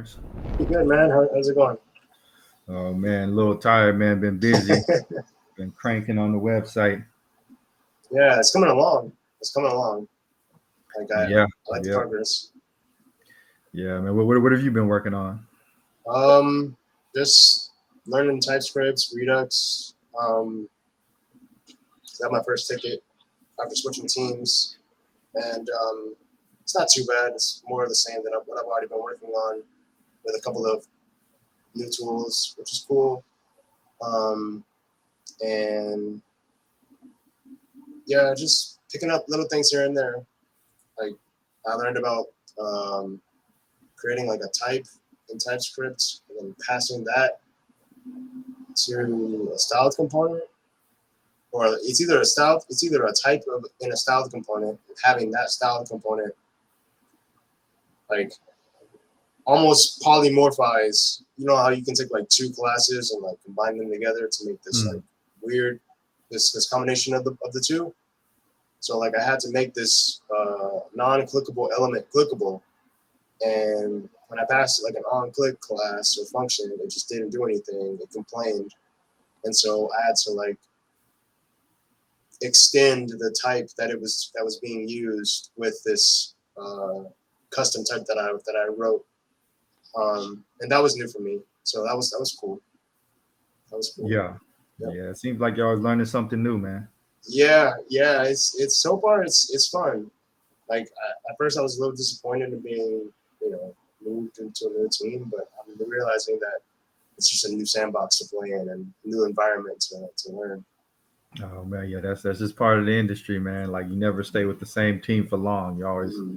Terrence? You good, man? How's it going? Oh man, a little tired, man. Been busy. Been cranking on the website. Yeah, it's coming along. It's coming along. Like I, Yeah, I like the yeah, progress. yeah, man. What have you been working on? Um, just learning TypeScript, Redux. Got my first ticket after switching teams, and it's not too bad. It's more of the same than what I've already been working on with a couple of new tools, which is cool. Um, and yeah, just picking up little things here and there. Like I learned about um, creating like a type in TypeScript and then passing that to a styled component, or it's either a type of in a styled component, having that styled component like almost polymorphize. You know how you can take like two classes and like combine them together to make this Hmm. like weird this combination of the two. So like I had to make this non-clickable element clickable, and when I passed like an on-click class or function, it just didn't do anything. It complained, and so I had to like extend the type that was being used with this custom type that I wrote, and that was new for me. So that was cool. That was cool. Yeah, Yep. yeah. It seems like y'all was learning something new, man. Yeah. It's so far it's fun. Like at first I was a little disappointed in being moved into a new team, but I'm realizing that it's just a new sandbox to play in and a new environment to learn. Oh man, yeah. That's just part of the industry, man. Like you never stay with the same team for long. You always Mm-hmm.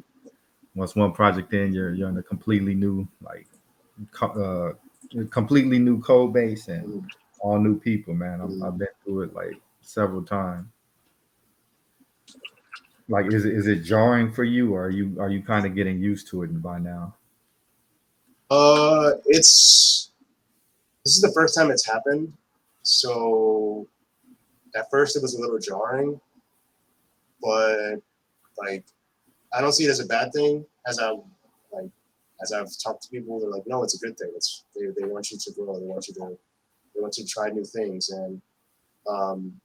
once one project in, you're in a completely new completely new code base and Mm-hmm. all new people, man. I've Mm-hmm. been through it like several times. Like, is it jarring for you, or are you kind of getting used to it by now? It's this is the first time it's happened, so at first it was a little jarring, but like I don't see it as a bad thing. Like as I've talked to people, they're like, no, it's a good thing. They want you to grow. They want you to try new things, and um,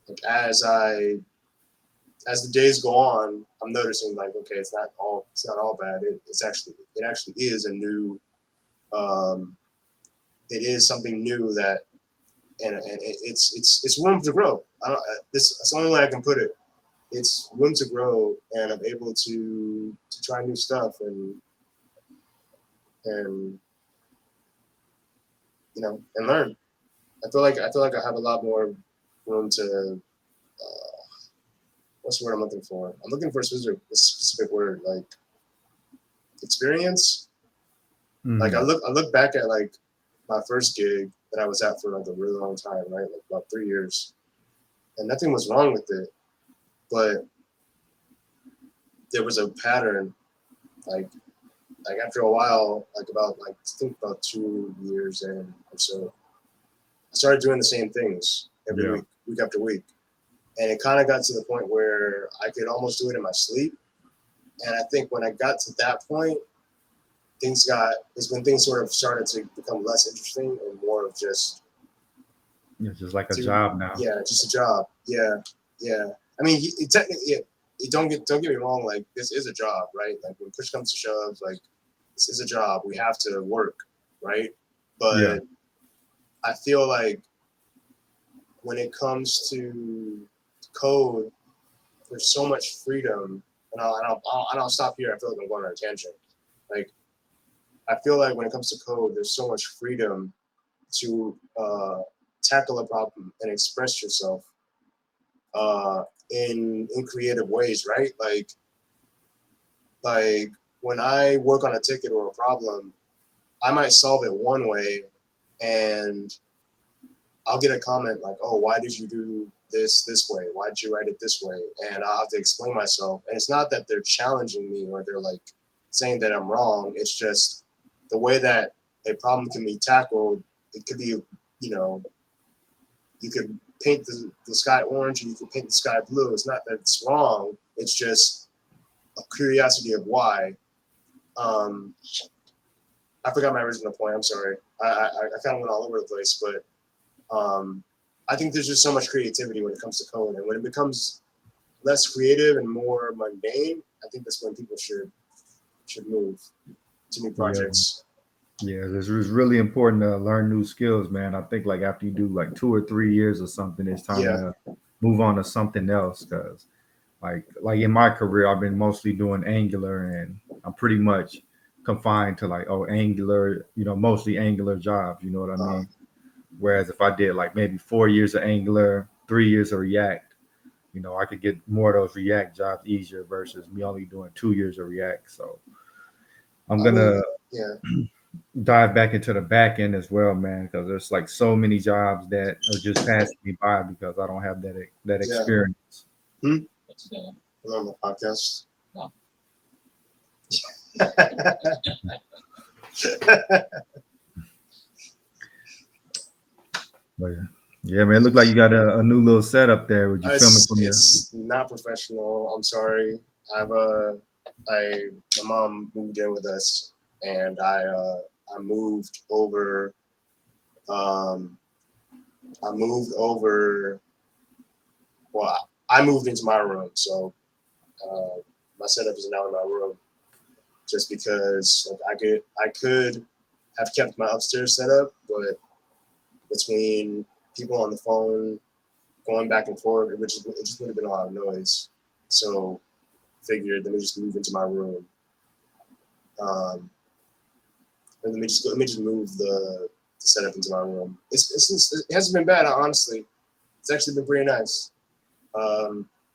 like as the days go on, I'm noticing like okay, it's not all bad. It actually is a new um, it is something new that it's room to grow. I don't this that's the only way I can put it. It's room to grow, and I'm able to try new stuff and and learn. I feel like I have a lot more room to what's the word I'm looking for? I'm looking for a specific word like experience. Like Hmm. I look back at like my first gig that I was at for like a really long time, right? Like about 3 years, and nothing was wrong with it, but there was a pattern. Like after a while, like I think about 2 years in or so, I started doing the same things every Yeah. week after week, and it kind of got to the point where I could almost do it in my sleep. And I think when I got to that point, things got is when things sort of started to become less interesting and more of just It's just like a to job now. yeah, just a job. Yeah. I mean, technically, don't get me wrong. Like this is a job, right? Like when push comes to shove, like this is a job. We have to work, right? Yeah. But I feel like when it comes to code, there's so much freedom, and I'll stop here. I feel like I'm going on a tangent. Like I feel like when it comes to code, there's so much freedom to tackle a problem and express yourself uh, in creative ways, right? Like when I work on a ticket or a problem, I might solve it one way, and I'll get a comment like, "Oh, why did you do this way? Why did you write it this way?" And I'll have to explain myself. And it's not that they're challenging me or they're like saying that I'm wrong. It's just the way that a problem can be tackled. It could be, you know, you could paint the sky orange and you could paint the sky blue. It's not that it's wrong. It's just a curiosity of why. Um, I forgot my original point. I'm sorry. I kind of went all over the place, but I think there's just so much creativity when it comes to code, and when it becomes less creative and more mundane, I think that's when people should move to new projects. Yeah, it's really important to learn new skills, man. I think like after you do like 2 or 3 years or something, it's time to move on to something else. Because like in my career, I've been mostly doing Angular, and I'm pretty much confined to like Angular, mostly Angular jobs. You know what I mean? Whereas if I did like maybe 4 years of Angular, 3 years of React, I could get more of those React jobs easier versus me only doing 2 years of React. So I'm gonna dive back into the back end as well, man, because there's like so many jobs that are just passing me by because I don't have that experience. On the podcast. No. But yeah, man, it looked like you got a new little setup there. Would you film it from your? It's not professional. I'm sorry. My mom moved in with us, and I moved over. Well, I moved into my room, so my setup is now in my room. Just because I could have kept my upstairs setup, but between people on the phone going back and forth, it just would have been a lot of noise. So figured let me just move into my room. And let me just move the setup into my room. It hasn't been bad, honestly. It's actually been pretty nice.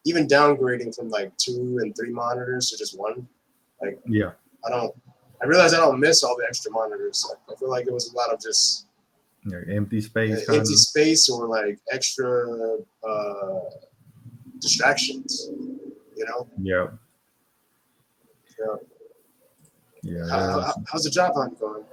Even downgrading from like 2 and 3 monitors to just 1, like I realize I don't miss all the extra monitors. I feel like it was a lot of just empty space, space or like extra distractions. Yeah. How's the job hunt going?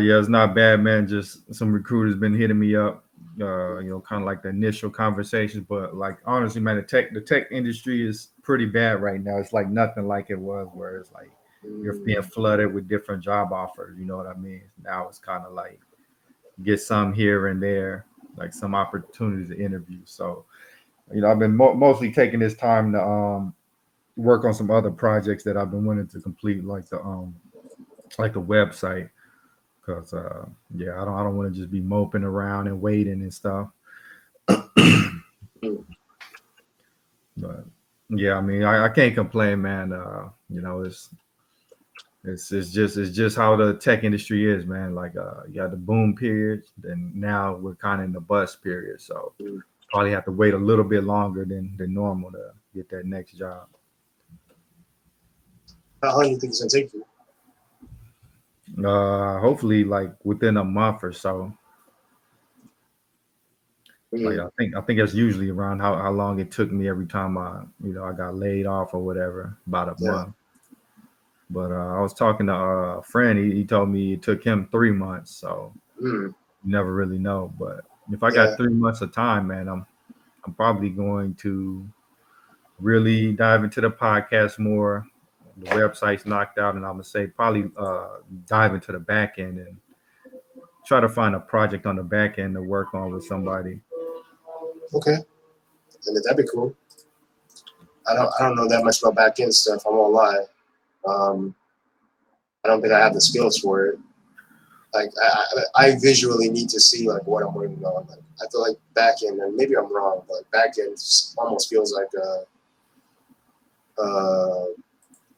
Yeah, it's not bad, man. Just some recruiters been hitting me up. Kind of like the initial conversations, but like honestly, man, the tech industry is pretty bad right now. It's like nothing like it was, where it's like you're being flooded with different job offers. You know what I mean? Now it's kind of like get some here and there, like some opportunities to interview. So, I've been mostly taking this time to work on some other projects that I've been wanting to complete, like the website. Because I don't want to just be moping around and waiting and stuff. But yeah, I mean, I can't complain, man. It's just how the tech industry is, man. Like you got the boom period, then now we're kind of in the bust period. So probably have to wait a little bit longer than normal to get that next job. How long do you think it's gonna take you? Hopefully like within a month or so. Like I think that's usually around how long it took me every time I got laid off or whatever, about a month. But I was talking to a friend. He told me it took him 3 months. So you never really know. But if I got 3 months of time, man, I'm probably going to really dive into the podcast more. The website's knocked out, and I'm gonna say probably dive into the back end and try to find a project on the back end to work on with somebody. Okay, and that'd be cool. I don't know that much about back end stuff. I won't lie. I don't think I have the skills for it. Like I visually need to see like what I'm working on. Like I feel like back end, and maybe I'm wrong, but back end almost feels like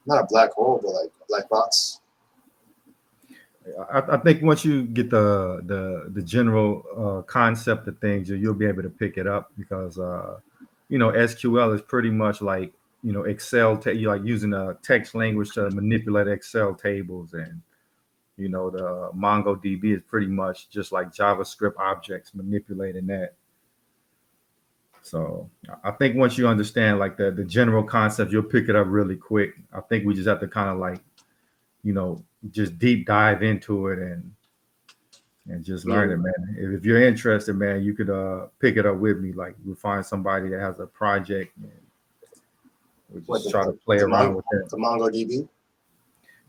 not a black hole, but like a black box. I think once you get the general concept of things, you'll be able to pick it up because SQL is pretty much like Excel. You like using a text language to manipulate Excel tables, and the MongoDB is pretty much just like JavaScript objects manipulating that. So I think once you understand like the general concept, you'll pick it up really quick. I think we just have to kind of like just deep dive into it and just learn it, man. If you're interested, man, you could pick it up with me. Like we'll find somebody that has a project and we'll just try to play around with that. The MongoDB?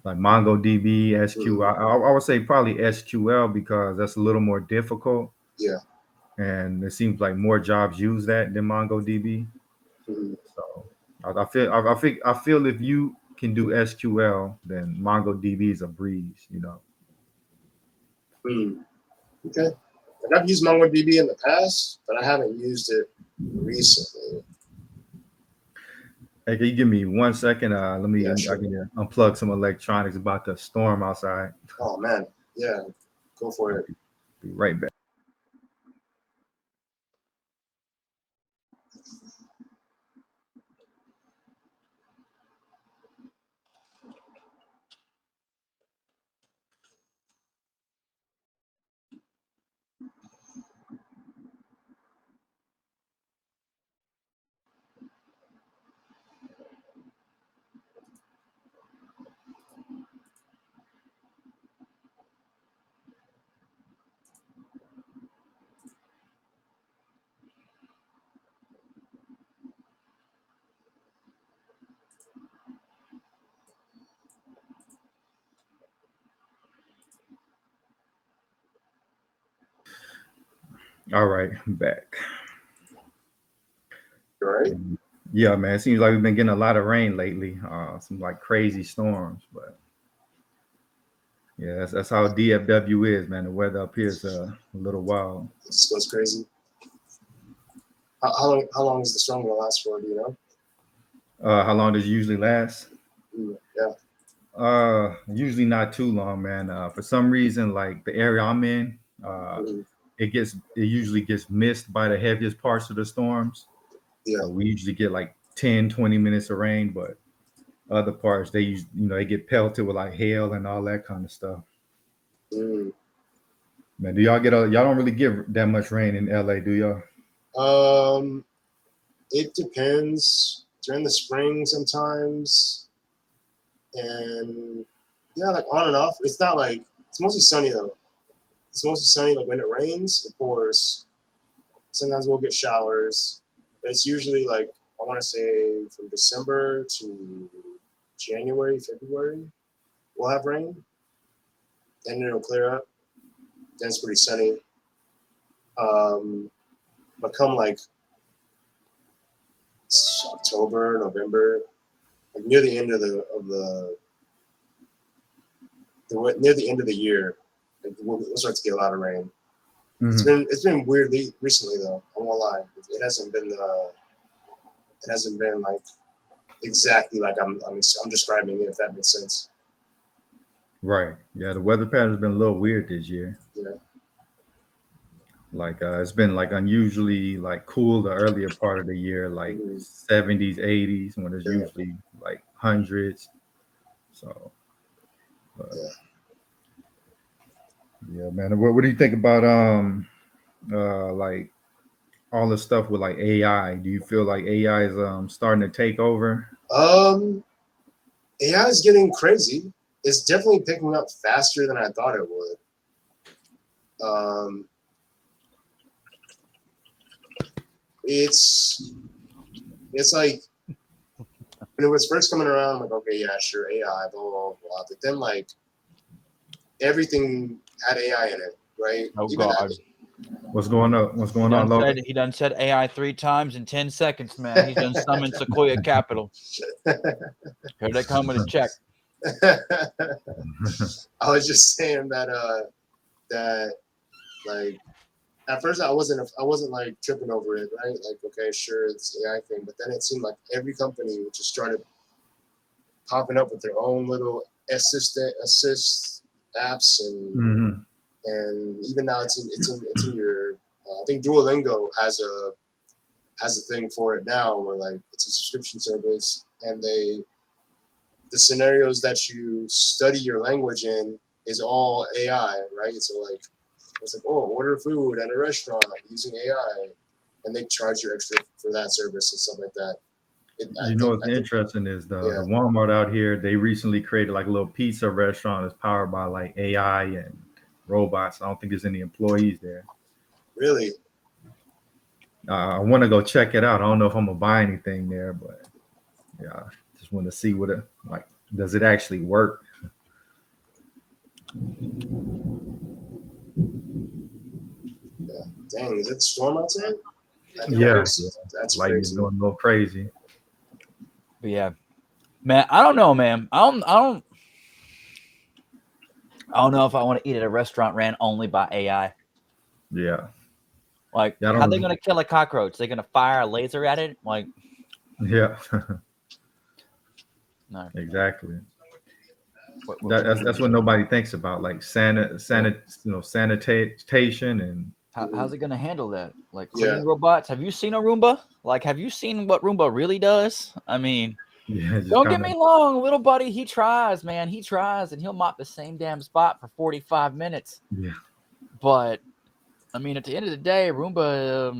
like MongoDB, SQL. I would say probably SQL because that's a little more difficult. Yeah. And it seems like more jobs use that than MongoDB. Mm-hmm. So I feel if you can do SQL, then MongoDB is a breeze. Mm. Okay. Like I've used MongoDB in the past, but I haven't used it recently. Hey, can you give me 1 second? Let me. Yeah, I sure. can unplug some electronics. About to storm outside. Oh man. Yeah. Go for I'll it. be right back. All right, I'm back. All right. Yeah, man. It seems like we've been getting a lot of rain lately. Some like crazy storms, but yeah, that's how DFW is, man. The weather up here is a little wild. It just goes crazy. How long is the storm gonna last for? Do you know? How long does it usually last? Yeah. Usually not too long, man. For some reason, like the area I'm in, Mm-hmm. it usually gets missed by the heaviest parts of the storms. Yeah. So we usually get like 10, 20 minutes of rain, but other parts they get pelted with like hail and all that kind of stuff. Mm. Man, do y'all don't really get that much rain in LA, do y'all? Um, it depends. During the spring sometimes, and yeah, like on and off. It's not like it's mostly sunny though. It's mostly sunny. Like when it rains, it pours. Sometimes we'll get showers. But it's usually like I want to say from December to January, February, we'll have rain. Then it'll clear up. Then it's pretty sunny. But come like October, November, like near the end of near the end of the year, like we'll start to get a lot of rain. Mm-hmm. It's been weirdly recently though. I won't lie. It hasn't been like exactly like I'm describing it, if that makes sense. Right. Yeah, the weather pattern's been a little weird this year. Yeah. Like it's been like unusually like cool the earlier part of the year, like Mm-hmm. 70s, 80s, when it's Yeah. usually like hundreds. So, but Yeah. yeah, man. What do you think about like all the stuff with like AI? Do you feel like AI is starting to take over? AI is getting crazy. It's definitely picking up faster than I thought it would. Um, it's like when it was first coming around, I'm like, okay, yeah, sure, AI, blah, blah, blah, blah. But then, like, everything had AI in it, right? Oh Even God! What's going on? What's going on, Logan? He done said AI 3 times in 10 seconds, man. He's done summoned Sequoia Capital. Here they come with a check. I was just saying that that like at first I wasn't like tripping over it, right? Like, okay, sure, it's AI thing, but then it seemed like every company just started popping up with their own little assist apps, Mm-hmm. and even now it's in your I think Duolingo has a thing for it now where like it's a subscription service, and the scenarios that you study your language in is all AI, right? So like it's like, oh, order food at a restaurant using AI, and they charge you extra for that service and stuff like that. What's interesting is the Yeah. Walmart out here. They recently created like a little pizza restaurant that's powered by like AI and robots. I don't think there's any employees there. Really? I want to go check it out. I don't know if I'm gonna buy anything there, but yeah, just want to see what it like. Does it actually work? Dang, is it storm outside? Yeah, That's like crazy. doing a little crazy. But yeah, man, I don't know, man. I don't know if I want to eat at a restaurant ran only by AI. Yeah, Like, yeah, I how they don't. gonna kill a cockroach? They gonna fire a laser at it? Like, Yeah, no. exactly. What, That's what nobody thinks about, like sanitation and how's it gonna handle that? Like Yeah. cleaning robots? Have you seen a Roomba? Like, have you seen what Roomba really does? I mean, yeah, just don't get kind me of wrong, little buddy, he tries, man. He tries, and he'll mop the same damn spot for 45 minutes. yeah, But I mean, at the end of the day, Roomba's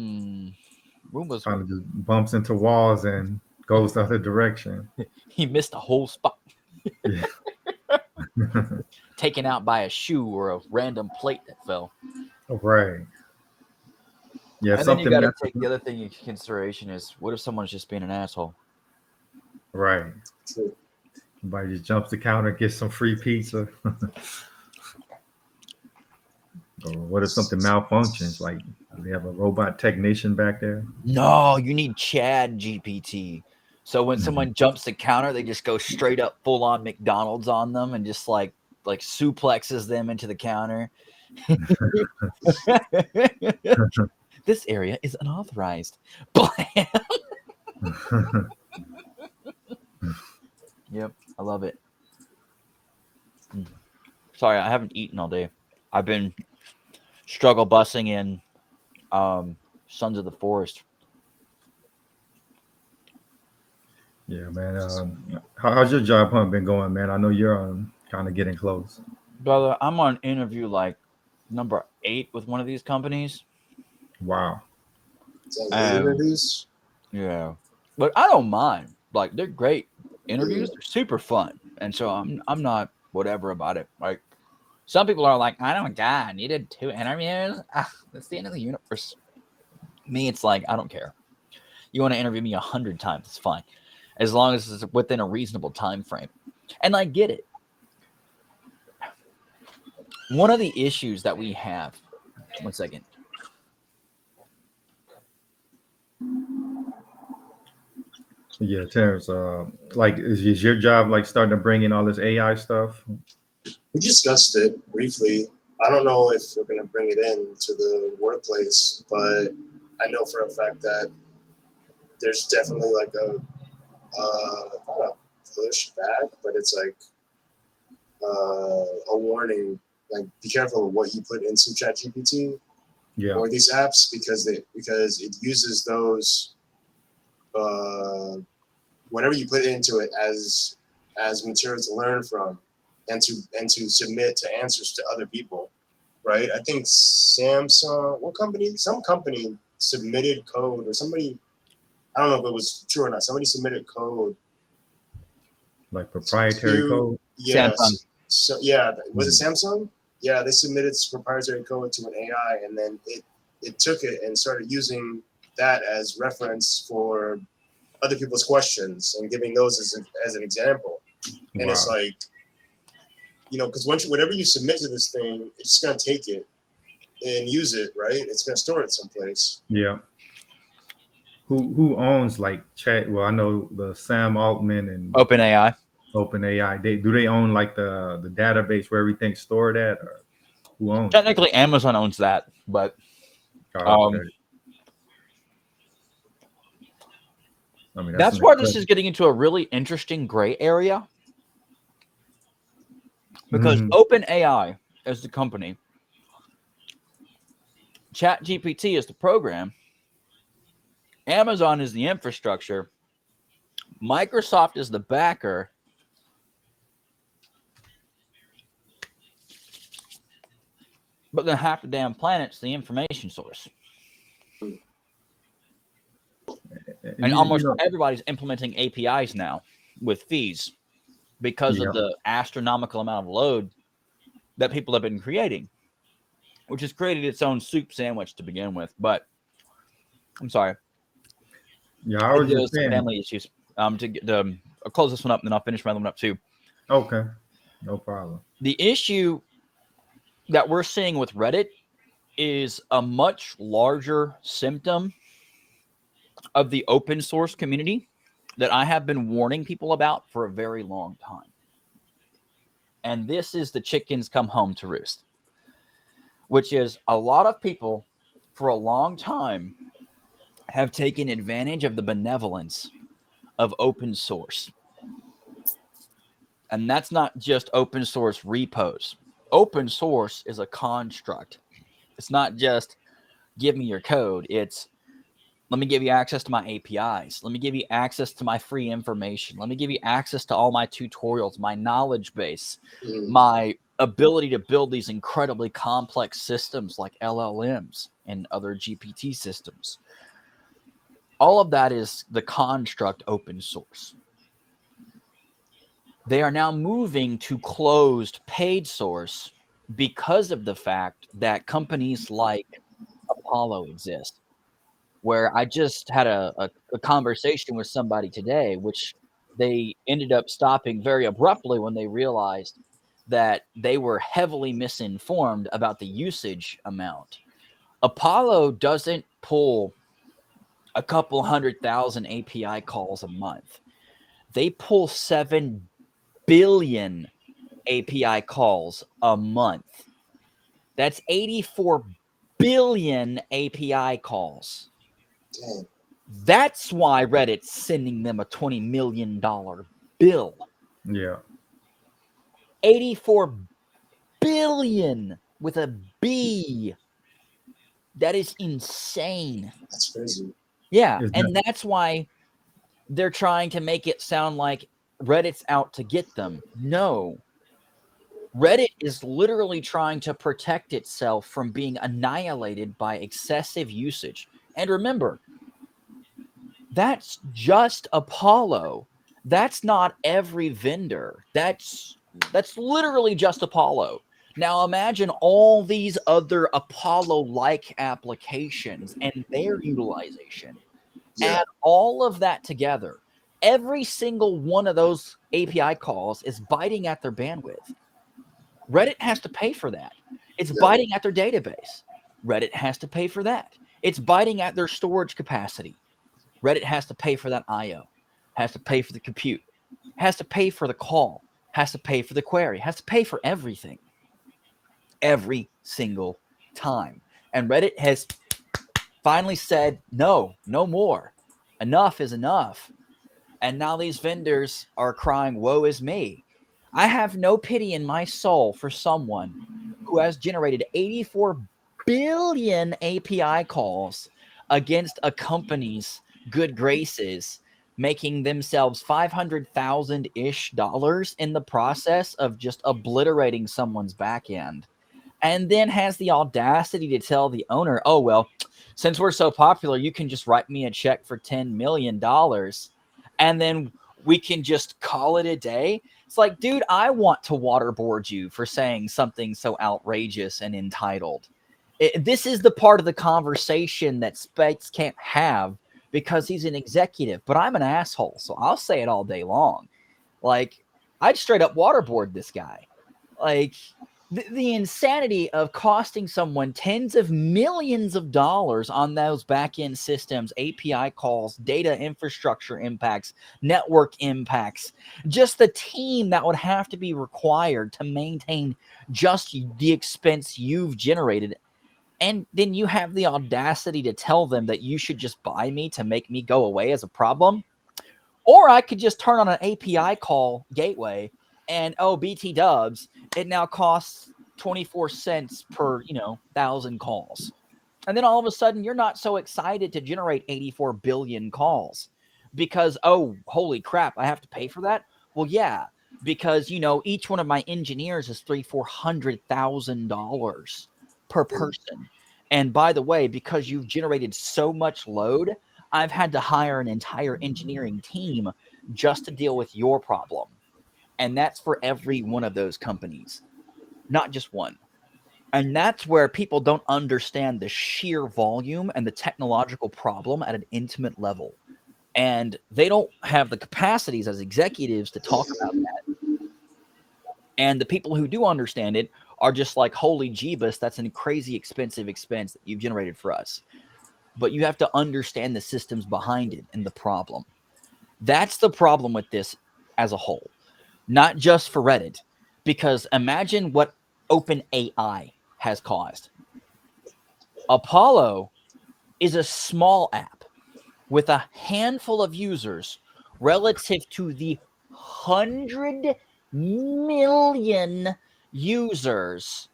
kind of just bumps into walls and goes the other direction. he missed a whole spot, Yeah, taken out by a shoe or a random plate that fell. right. Yeah, And then you something got to messes. take the other thing into consideration is what if someone's just being an asshole? Right. True. Somebody just jumps the counter, gets some free pizza. Or what if something malfunctions? Like they have a robot technician back there. No, you need Chad GPT. So when someone jumps the counter, they just go straight up full on McDonald's on them and just like suplexes them into the counter. This area is unauthorized. Yep, I love it. Sorry, I haven't eaten all day. I've been struggle busing in Sons of the Forest. Yeah, man. How's your job hunt been going, man? I know you're kind of getting close. Brother, I'm on interview like number 8 with one of these companies. Wow. Is that interviews? Yeah. But I don't mind. Like, they're great interviews. They're super fun. And so I'm not whatever about it. Like, some people are like, I don't God, you did 2 interviews? That's the end of the universe. Me, it's like, I don't care. You want to interview me 100 times, it's fine. As long as it's within a reasonable time frame. And I get it. One of the issues that we have, one second. Yeah, Terrence. Like, is your job like starting to bring in all this AI stuff? We discussed it briefly. I don't know if we're going to bring it in to the workplace, but I know for a fact that there's definitely like not a push back, but it's like a warning. Like, be careful of what you put into ChatGPT Yeah. or these apps because it uses those whatever you put into it as material to learn from and to submit to answers to other people, right? I think Samsung, some company submitted code, or somebody, I don't know if it was true or not, somebody submitted code, Like proprietary code. Yes. Samsung. So yeah, was it Samsung? Yeah, they submitted proprietary code to an AI, and then it took it and started using that as reference for other people's questions and giving those as an example. And It's like, because whatever you submit to this thing, it's just gonna take it and use it, right? It's gonna store it someplace. Yeah. Who owns like Chat? Well, I know the Sam Altman and OpenAI. OpenAI. Do they own like the database where everything's stored at, or who owns it? Technically, Amazon owns that, but Okay. I mean, that's where this is getting into a really interesting gray area. Because OpenAI is the company, ChatGPT is the program, Amazon is the infrastructure, Microsoft is the backer, but then half the damn planet's the information source. And almost everybody's implementing APIs now with fees because of the astronomical amount of load that people have been creating, which has created its own soup sandwich to begin with. But I'm sorry. Yeah, I was just saying. Family issues. I'll close this one up, and then I'll finish my other one up too. Okay, no problem. The issue that we're seeing with Reddit is a much larger symptom of the open source community that I have been warning people about for a very long time. And this is the chickens come home to roost, which is a lot of people for a long time have taken advantage of the benevolence of open source. And that's not just open source repos. Open source is a construct. It's not just give me your code. It's let me give you access to my APIs. Let me give you access to my free information. Let me give you access to all my tutorials, my knowledge base, my ability to build these incredibly complex systems like LLMs and other GPT systems. All of that is the construct open source. They are now moving to closed paid source because of the fact that companies like Apollo exist, where I just had a conversation with somebody today, which they ended up stopping very abruptly when they realized that they were heavily misinformed about the usage amount. Apollo doesn't pull a couple 100,000 API calls a month. They pull 7 billion API calls a month. That's 84 billion API calls. Dang. That's why Reddit's sending them a $20 million bill. Yeah. 84 billion with a B. That is insane. That's crazy. Yeah, Is and that's why they're trying to make it sound like Reddit's out to get them. No. Reddit is literally trying to protect itself from being annihilated by excessive usage. And remember, that's just Apollo. That's not every vendor. That's literally just Apollo. Now imagine all these other Apollo-like applications and their utilization. Yeah. Add all of that together. Every single one of those API calls is biting at their bandwidth. Reddit has to pay for that. It's biting at their database. Reddit has to pay for that. It's biting at their storage capacity. Reddit has to pay for that I/O, has to pay for the compute, has to pay for the call, has to pay for the query, has to pay for everything. Every single time. And Reddit has finally said, no more. Enough is enough. And now these vendors are crying, woe is me. I have no pity in my soul for someone who has generated 84 billion API calls against a company's good graces, making themselves $500,000-ish in the process of just obliterating someone's back end. And then has the audacity to tell the owner, oh, well, since we're so popular, you can just write me a check for $10 million and then we can just call it a day. It's like, dude, I want to waterboard you for saying something so outrageous and entitled. This is the part of the conversation that Spates can't have because he's an executive, but I'm an asshole, so I'll say it all day long. Like, I'd straight up waterboard this guy. Like, the insanity of costing someone tens of millions of dollars on those back-end systems, API calls, data infrastructure impacts, network impacts, just the team that would have to be required to maintain just the expense you've generated. And then you have the audacity to tell them that you should just buy me to make me go away as a problem. Or I could just turn on an API call gateway and, oh, BT dubs, it now costs 24 cents per, 1,000 calls. And then all of a sudden, you're not so excited to generate 84 billion calls because, oh, holy crap, I have to pay for that? Well, yeah, because, each one of my engineers is $400,000 per person. And by the way, because you've generated so much load, I've had to hire an entire engineering team just to deal with your problem. And that's for every one of those companies, not just one. And that's where people don't understand the sheer volume and the technological problem at an intimate level. And they don't have the capacities as executives to talk about that. And the people who do understand it are just like, holy jeebus, that's a crazy expensive expense that you've generated for us. But you have to understand the systems behind it and the problem. That's the problem with this as a whole, not just for Reddit, because imagine what OpenAI has caused. Apollo is a small app with a handful of users relative to the 100 million users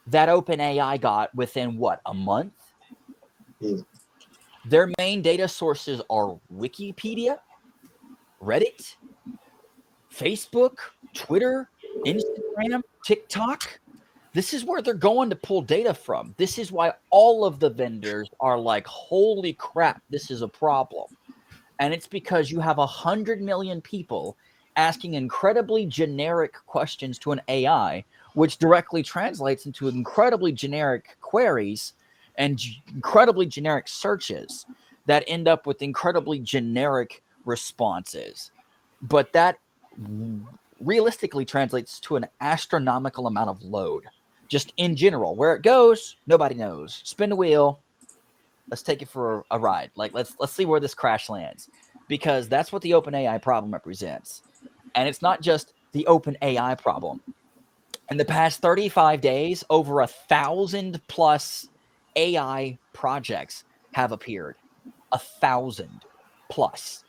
that OpenAI got within what, a month? Their main data sources are Wikipedia, Reddit, Facebook, Twitter, Instagram, TikTok. This is where they're going to pull data from. This is why all of the vendors are like, holy crap, this is a problem. And it's because you have 100 million people asking incredibly generic questions to an AI, which directly translates into incredibly generic queries and incredibly generic searches that end up with incredibly generic responses. But that realistically translates to an astronomical amount of load. Just in general, where it goes, nobody knows. Spin the wheel. Let's take it for a ride. Like let's see where this crash lands, because that's what the OpenAI problem represents. And it's not just the OpenAI problem. In the past 35 days, over 1,000 plus AI projects have appeared. 1,000 plus.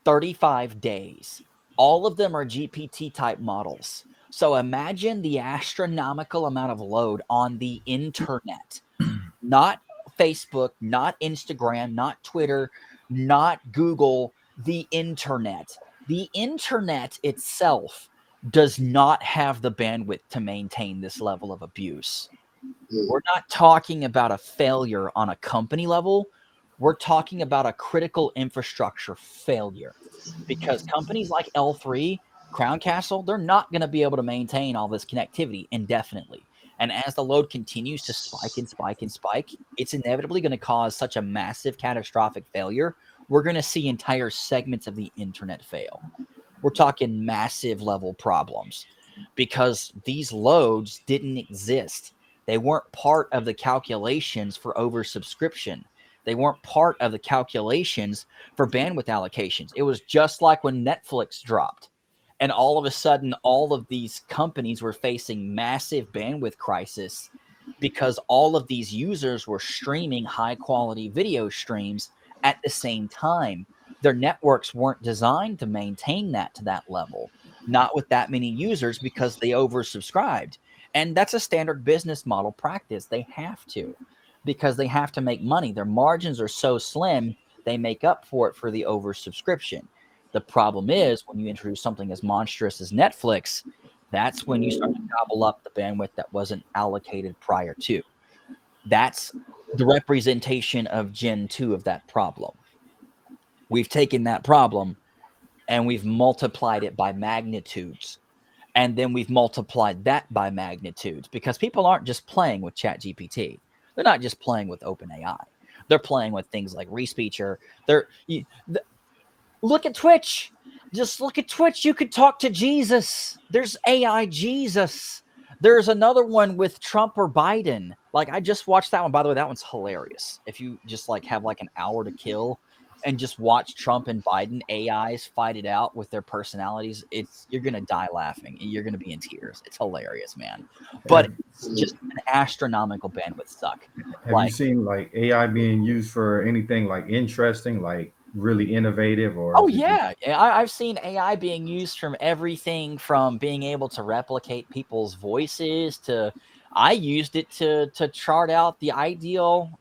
35 days. All of them are GPT type models. So imagine the astronomical amount of load on the internet, not Facebook, not Instagram, not Twitter, not Google, the internet. The internet itself does not have the bandwidth to maintain this level of abuse. We're not talking about a failure on a company level. We're talking about a critical infrastructure failure, because companies like L3, Crown Castle, they're not going to be able to maintain all this connectivity indefinitely. And as the load continues to spike and spike and spike, it's inevitably going to cause such a massive catastrophic failure. We're going to see entire segments of the internet fail. We're talking massive level problems because these loads didn't exist. They weren't part of the calculations for oversubscription. They weren't part of the calculations for bandwidth allocations. It was just like when Netflix dropped. And all of a sudden, all of these companies were facing massive bandwidth crisis because all of these users were streaming high-quality video streams at the same time. Their networks weren't designed to maintain that to that level, not with that many users, because they oversubscribed. And that's a standard business model practice. They have to, because they have to make money. Their margins are so slim, they make up for it for the oversubscription. The problem is when you introduce something as monstrous as Netflix, that's when you start to gobble up the bandwidth that wasn't allocated prior to. That's the representation of Gen 2 of that problem. We've taken that problem and we've multiplied it by magnitudes. And then we've multiplied that by magnitudes, because people aren't just playing with ChatGPT. They're not just playing with OpenAI. They're playing with things like Respeecher. Look at Twitch. Just look at Twitch. You could talk to Jesus. There's AI Jesus. There's another one with Trump or Biden. Like, I just watched that one. By the way, that one's hilarious. If you just like have like an hour to kill and just watch Trump and Biden AIs fight it out with their personalities, you're gonna die laughing. You're gonna be in tears. It's hilarious, man. But it's just an astronomical bandwidth suck. Have you seen like AI being used for anything like interesting, like really innovative? Or I've seen AI being used from everything from being able to replicate people's voices to I used it to chart out the ideal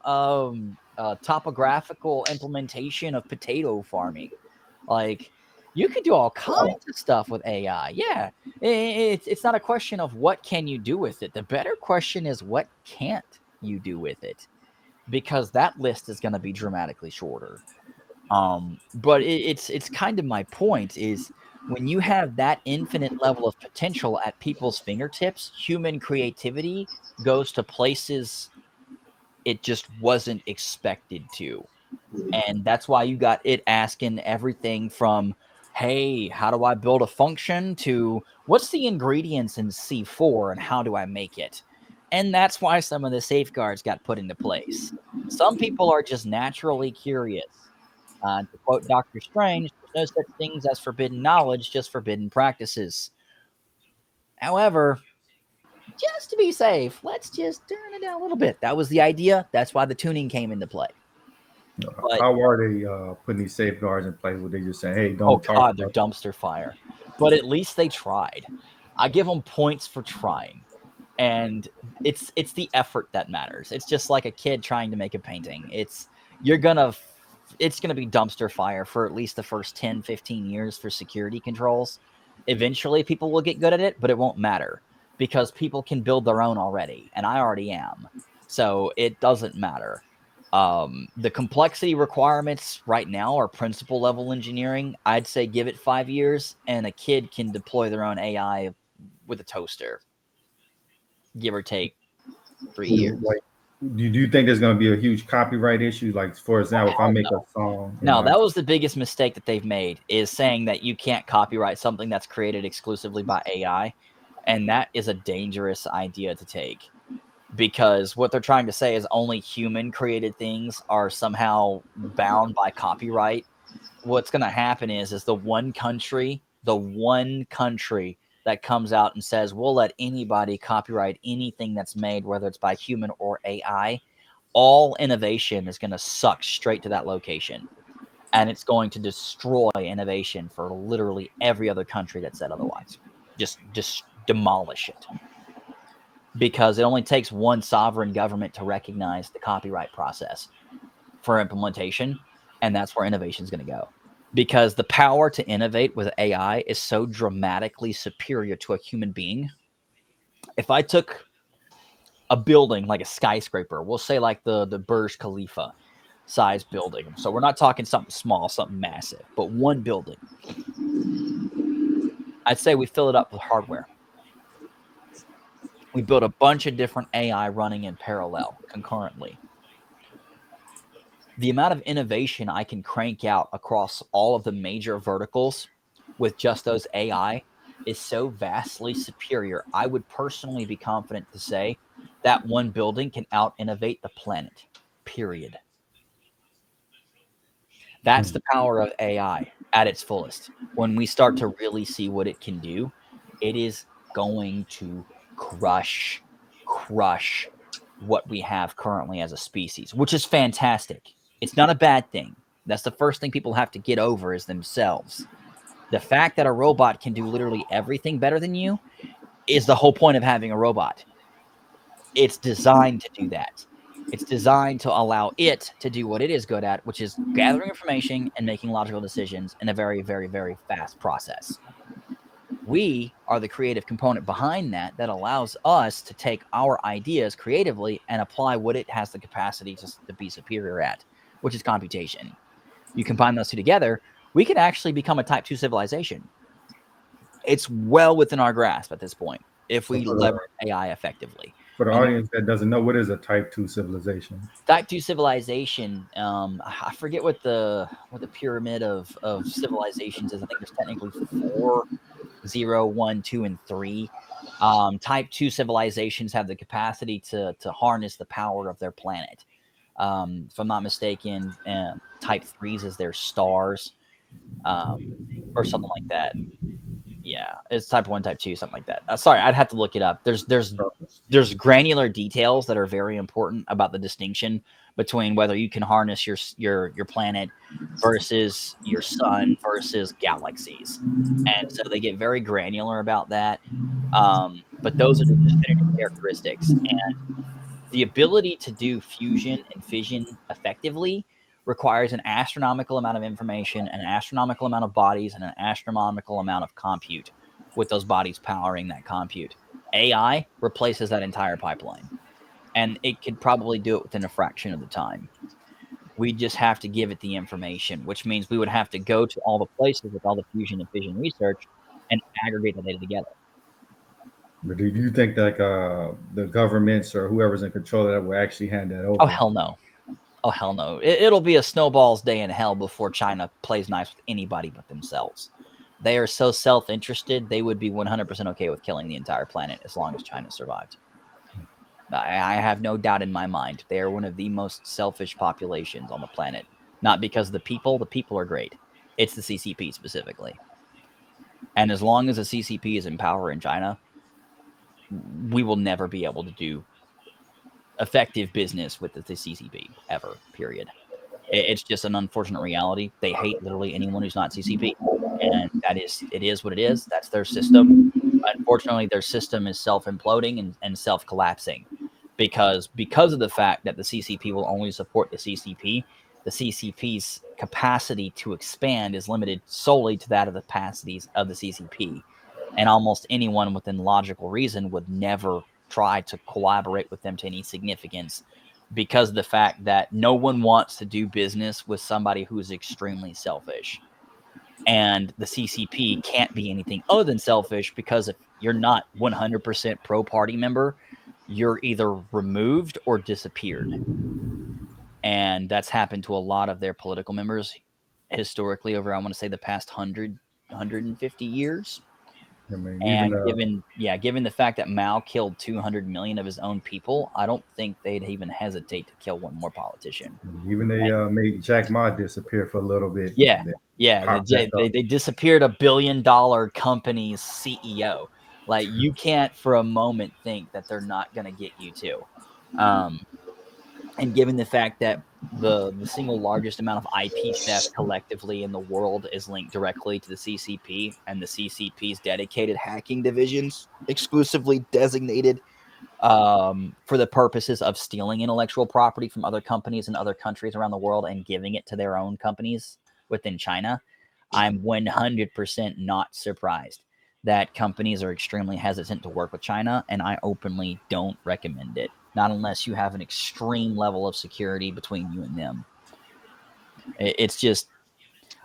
topographical implementation of potato farming. Like, you could do all kinds of stuff with AI. Yeah, it's not a question of what can you do with it. The better question is what can't you do with it, because that list is going to be dramatically shorter. But it's kind of my point is when you have that infinite level of potential at people's fingertips, human creativity goes to places it just wasn't expected to. And that's why you got it asking everything from, hey, how do I build a function, to What's the ingredients in C4 and how do I make it? And that's why some of the safeguards got put into place. Some people are just naturally curious. To quote Doctor Strange, there's no such things as forbidden knowledge, just forbidden practices. However, just to be safe, let's just turn it down a little bit. That was the idea. That's why the tuning came into play. But, how are they putting these safeguards in place? Where they just say, "Hey, don't oh talk God, they're about dumpster fire." But at least they tried. I give them points for trying, and it's the effort that matters. It's just like a kid trying to make a painting. It's gonna be dumpster fire for at least the first 10, 15 years for security controls. Eventually, people will get good at it, but it won't matter because people can build their own already, and I already am. So it doesn't matter. The complexity requirements right now are principal level engineering. I'd say give it 5 years, and a kid can deploy their own AI with a toaster, give or take 3 years. like, do you think there's going to be a huge copyright issue? Like, for example, if I make a song, no, that was the biggest mistake that they've made, is saying that you can't copyright something that's created exclusively by AI, and that is a dangerous idea to take. Because what they're trying to say is only human created things are somehow bound by copyright. What's going to happen is the one country that comes out and says, we'll let anybody copyright anything that's made, whether it's by human or AI, all innovation is going to suck straight to that location. And it's going to destroy innovation for literally every other country that said otherwise. Just demolish it. Because it only takes one sovereign government to recognize the copyright process for implementation, and that's where innovation is going to go. Because the power to innovate with AI is so dramatically superior to a human being. If I took a building like a skyscraper, we'll say like the Burj Khalifa size building. So we're not talking something small, something massive, but one building. I'd say we fill it up with hardware. We build a bunch of different AI running in parallel concurrently. The amount of innovation I can crank out across all of the major verticals with just those AI is so vastly superior. I would personally be confident to say that one building can out-innovate the planet, period. That's the power of AI at its fullest. When we start to really see what it can do, it is going to crush what we have currently as a species, which is fantastic. It's not a bad thing. That's the first thing people have to get over is themselves. The fact that a robot can do literally everything better than you is the whole point of having a robot. It's designed to do that. It's designed to allow it to do what it is good at, which is gathering information and making logical decisions in a very, very, very fast process. We are the creative component behind that allows us to take our ideas creatively and apply what it has the capacity to be superior at, which is computation. You combine those two together, we could actually become a type 2 civilization. It's well within our grasp at this point if we leverage AI effectively. For the audience that doesn't know, what is a type 2 civilization? Type 2 civilization, I forget what the pyramid of civilizations is. I think there's technically 4, 0, 1, 2, and 3. Type 2 civilizations have the capacity to harness the power of their planet. If I'm not mistaken, type 3s is their stars, or something like that. Yeah, it's type 1, type 2, something like that. Sorry, I'd have to look it up. There's granular details that are very important about the distinction between whether you can harness your planet versus your sun versus galaxies. And so they get very granular about that. But those are the definitive characteristics. And the ability to do fusion and fission effectively requires an astronomical amount of information, an astronomical amount of bodies, and an astronomical amount of compute with those bodies powering that compute. AI replaces that entire pipeline, and it could probably do it within a fraction of the time. We just have to give it the information, which means we would have to go to all the places with all the fusion and fission research and aggregate the data together. But do you think that the governments or whoever's in control of that will actually hand that over? Oh, hell no. Oh, hell no. It'll be a snowball's day in hell before China plays nice with anybody but themselves. They are so self-interested, they would be 100% okay with killing the entire planet as long as China survived. I have no doubt in my mind. They are one of the most selfish populations on the planet. Not because of the people are great. It's the CCP specifically. And as long as the CCP is in power in China, we will never be able to do effective business with the CCP ever, period. It's just an unfortunate reality. They hate literally anyone who's not CCP. And it is what it is. That's their system. Unfortunately, their system is self-imploding and self-collapsing because of the fact that the CCP will only support the CCP's capacity to expand is limited solely to that of the capacities of the CCP. And almost anyone within logical reason would never try to collaborate with them to any significance because of the fact that no one wants to do business with somebody who is extremely selfish. And the CCP can't be anything other than selfish because if you're not 100% pro-party member, you're either removed or disappeared. And that's happened to a lot of their political members historically over, I want to say, the past 150 years. I mean, And even given the fact that Mao killed 200 million of his own people, I don't think they'd even hesitate to kill one more politician. they made Jack Ma disappear for a little bit. Yeah, Then yeah. popped back up. They disappeared $1 billion company's CEO. Like, you can't for a moment think that they're not going to get you too. And given the fact that the single largest amount of IP theft collectively in the world is linked directly to the CCP, and the CCP's dedicated hacking divisions exclusively designated for the purposes of stealing intellectual property from other companies in other countries around the world and giving it to their own companies within China, I'm 100% not surprised that companies are extremely hesitant to work with China, and I openly don't recommend it. Not unless you have an extreme level of security between you and them. It's just,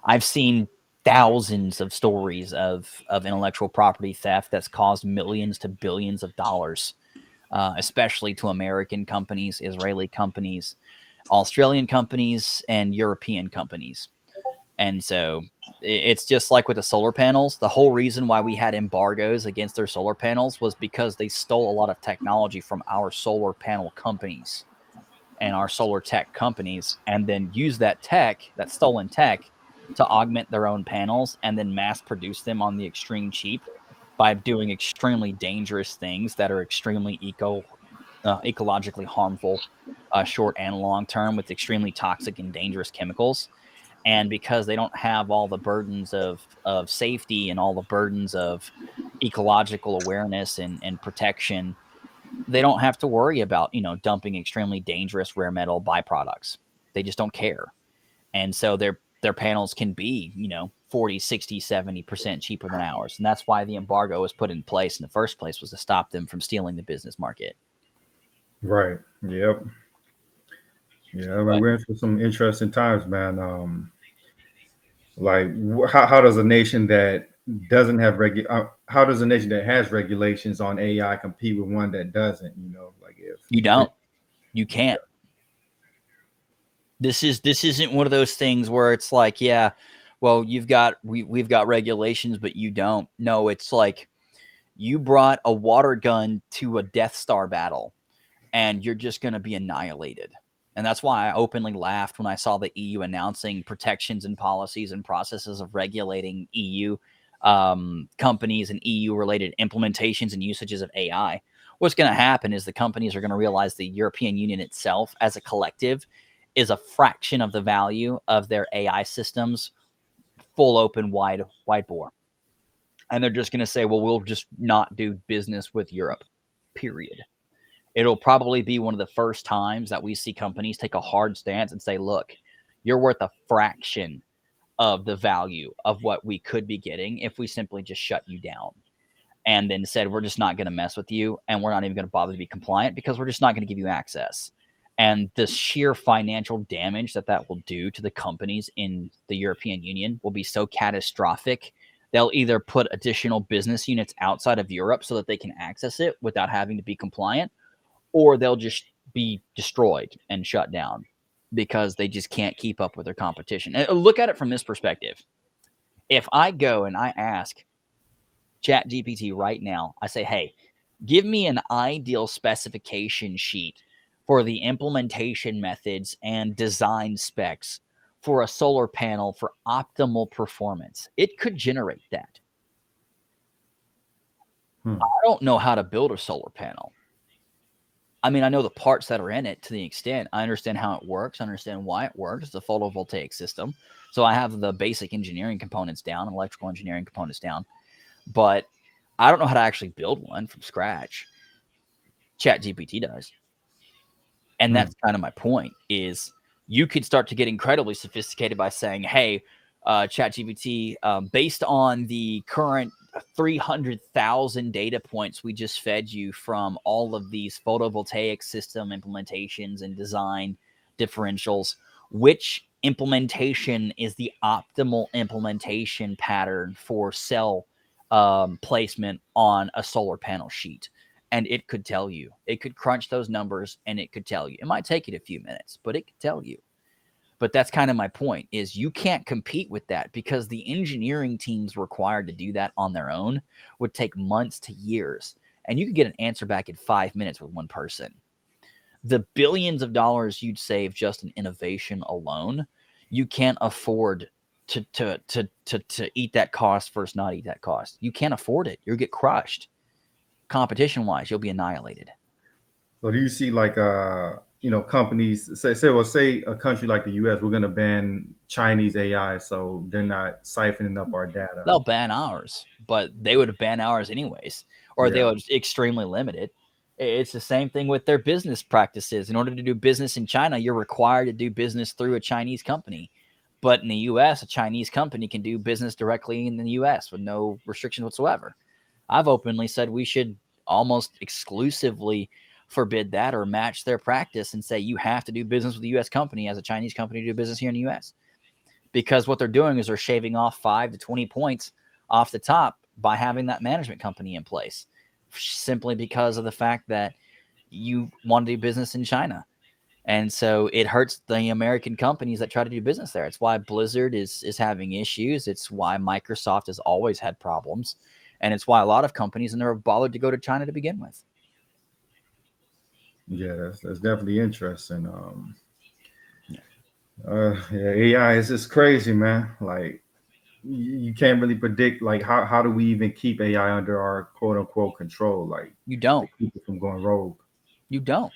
I've seen thousands of stories of intellectual property theft that's caused millions to billions of dollars, especially to American companies, Israeli companies, Australian companies, and European companies. And so it's just like with the solar panels. The whole reason why we had embargoes against their solar panels was because they stole a lot of technology from our solar panel companies and our solar tech companies, and then use that stolen tech, to augment their own panels and then mass produce them on the extreme cheap by doing extremely dangerous things that are extremely ecologically harmful, short and long term, with extremely toxic and dangerous chemicals. And because they don't have all the burdens of safety and all the burdens of ecological awareness and protection, they don't have to worry about, dumping extremely dangerous rare metal byproducts. They just don't care. And so their panels can be, 40, 60, 70% cheaper than ours. And that's why the embargo was put in place in the first place, was to stop them from stealing the business market. Right. Yep. Yeah, I mean, we're in for some interesting times, man. Like, how does a nation that doesn't have how does a nation that has regulations on AI compete with one that doesn't? Like if you can't. This isn't one of those things where it's like, yeah, well, we've got regulations, but you don't. No, it's like you brought a water gun to a Death Star battle, and you're just going to be annihilated. And that's why I openly laughed when I saw the EU announcing protections and policies and processes of regulating EU companies and EU-related implementations and usages of AI. What's going to happen is the companies are going to realize the European Union itself as a collective is a fraction of the value of their AI systems, full open, wide bore. And they're just going to say, well, we'll just not do business with Europe, period. It'll probably be one of the first times that we see companies take a hard stance and say, look, you're worth a fraction of the value of what we could be getting if we simply just shut you down. And then said, we're just not going to mess with you, and we're not even going to bother to be compliant because we're just not going to give you access. And the sheer financial damage that will do to the companies in the European Union will be so catastrophic. They'll either put additional business units outside of Europe so that they can access it without having to be compliant, or they'll just be destroyed and shut down because they just can't keep up with their competition. And look at it from this perspective. If I go and I ask ChatGPT right now, I say, hey, give me an ideal specification sheet for the implementation methods and design specs for a solar panel for optimal performance. It could generate that. I don't know how to build a solar panel. I mean, I know the parts that are in it to the extent. I understand how it works. I understand why it works. It's a photovoltaic system. So I have the basic engineering components down, electrical engineering components down. But I don't know how to actually build one from scratch. ChatGPT does. And that's kind of my point is you could start to get incredibly sophisticated by saying, hey, ChatGPT, based on the current 300,000 data points we just fed you from all of these photovoltaic system implementations and design differentials, which implementation is the optimal implementation pattern for cell placement on a solar panel sheet? And it could tell you. It could crunch those numbers and it could tell you. It might take it a few minutes, but it could tell you. But that's kind of my point is you can't compete with that because the engineering teams required to do that on their own would take months to years. And you could get an answer back in 5 minutes with one person. The billions of dollars you'd save just in innovation alone, you can't afford to eat that cost versus not eat that cost. You can't afford it. You'll get crushed. Competition wise, you'll be annihilated. So do you see like companies say a country like the US, we're gonna ban Chinese AI so they're not siphoning up our data. They'll ban ours, but they would ban ours anyways, or they would extremely limit it. It's the same thing with their business practices. In order to do business in China, you're required to do business through a Chinese company. But in the US, a Chinese company can do business directly in the US with no restrictions whatsoever. I've openly said we should almost exclusively forbid that or match their practice and say you have to do business with a U.S. company as a Chinese company to do business here in the U.S. Because what they're doing is they're shaving off 5 to 20 points off the top by having that management company in place, simply because of the fact that you want to do business in China. And so it hurts the American companies that try to do business there. It's why Blizzard is having issues. It's why Microsoft has always had problems. And it's why a lot of companies never bothered to go to China to begin with. Yeah, that's definitely interesting. AI is just crazy, man. Like you can't really predict like how do we even keep AI under our quote unquote control? Like you don't keep it from going rogue. You don't.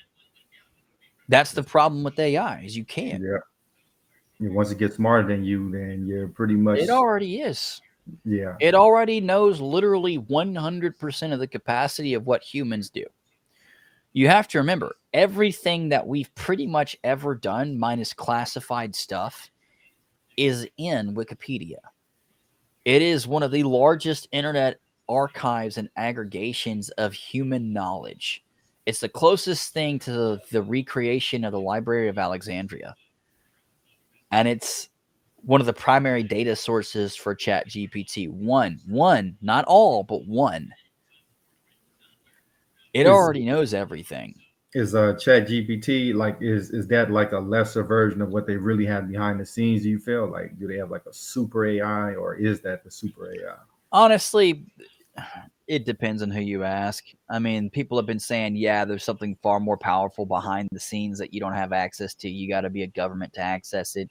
That's the problem with AI is you can't. Yeah. Once it gets smarter than you, then you're pretty much. It already is. Yeah. It already knows literally 100% of the capacity of what humans do. You have to remember, everything that we've pretty much ever done, minus classified stuff, is in Wikipedia. It is one of the largest internet archives and aggregations of human knowledge. It's the closest thing to the recreation of the Library of Alexandria. And it's one of the primary data sources for ChatGPT. One, not all, but one. It already knows everything. Is ChatGPT like is that like a lesser version of what they really have behind the scenes? Do you feel like do they have like a super AI or is that the super AI? Honestly, it depends on who you ask. I mean, people have been saying, yeah, there's something far more powerful behind the scenes that you don't have access to. You got to be a government to access it.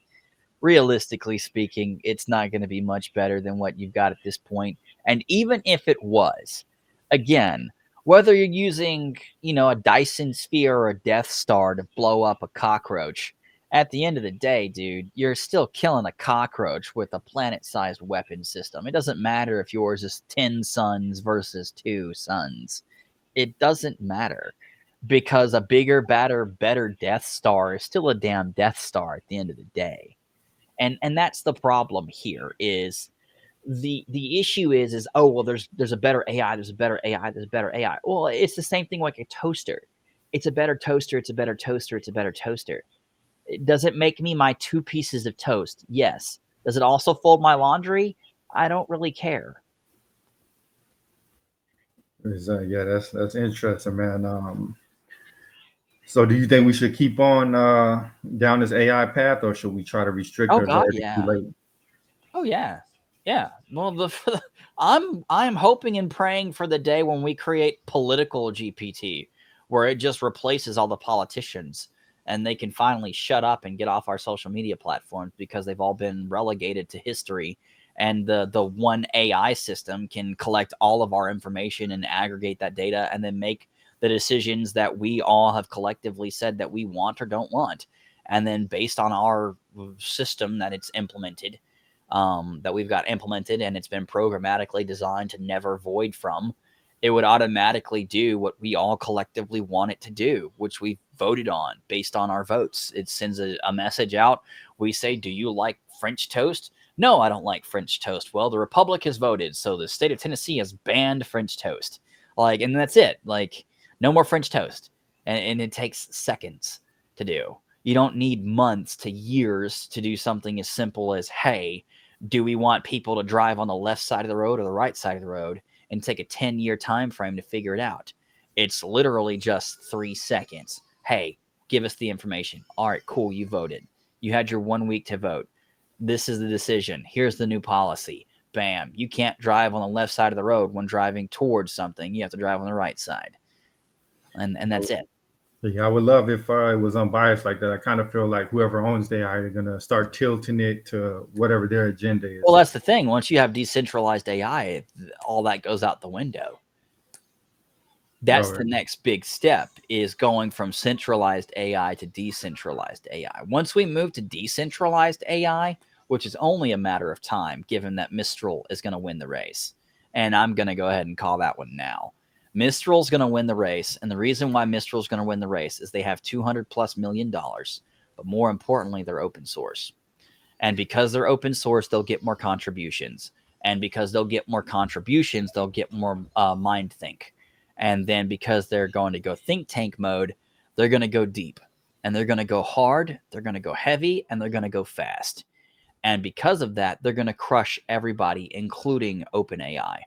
Realistically speaking, it's not going to be much better than what you've got at this point. And even if it was, again, whether you're using, a Dyson sphere or a Death Star to blow up a cockroach, at the end of the day, dude, you're still killing a cockroach with a planet-sized weapon system. It doesn't matter if yours is 10 suns versus 2 suns. It doesn't matter because a bigger, better Death Star is still a damn Death Star at the end of the day. And that's the problem here is the issue is oh well there's a better AI, there's a better AI. Well, it's the same thing like a toaster. It's a better toaster, it's a better toaster, it's a better toaster. Does it make me my 2 pieces of toast? Yes. Does it also fold my laundry? I don't really care. Yeah, that's interesting, man. So do you think we should keep on down this AI path or should we try to restrict it? Oh God, yeah. Oh yeah. Yeah. Well, I'm hoping and praying for the day when we create political GPT, where it just replaces all the politicians and they can finally shut up and get off our social media platforms because they've all been relegated to history. And the one AI system can collect all of our information and aggregate that data and then make the decisions that we all have collectively said that we want or don't want. And then based on our system that it's implemented, that we've got implemented and it's been programmatically designed to never void from, it would automatically do what we all collectively want it to do, which we voted on based on our votes. It sends a message out. We say, do you like French toast? No, I don't like French toast. Well, the Republic has voted, so the state of Tennessee has banned French toast. Like, and that's it. Like, no more French toast. And it takes seconds to do. You don't need months to years to do something as simple as, hey, do we want people to drive on the left side of the road or the right side of the road, and take a 10-year time frame to figure it out? It's literally just 3 seconds. Hey, give us the information. All right, cool. You voted. You had your 1 week to vote. This is the decision. Here's the new policy. Bam. You can't drive on the left side of the road when driving towards something. You have to drive on the right side. And that's it. Yeah, I would love if it was unbiased like that. I kind of feel like whoever owns the AI are going to start tilting it to whatever their agenda is. Well, that's the thing. Once you have decentralized AI, all that goes out the window. That's the next big step, is going from centralized AI to decentralized AI. Once we move to decentralized AI, which is only a matter of time, given that Mistral is going to win the race. And I'm going to go ahead and call that one now. Mistral's going to win the race. And the reason why Mistral's going to win the race is they have $200+ million. But more importantly, they're open source. And because they're open source, they'll get more contributions. And because they'll get more contributions, they'll get more mind think. And then because they're going to go think tank mode, they're going to go deep. And they're going to go hard, they're going to go heavy, and they're going to go fast. And because of that, they're going to crush everybody, including OpenAI.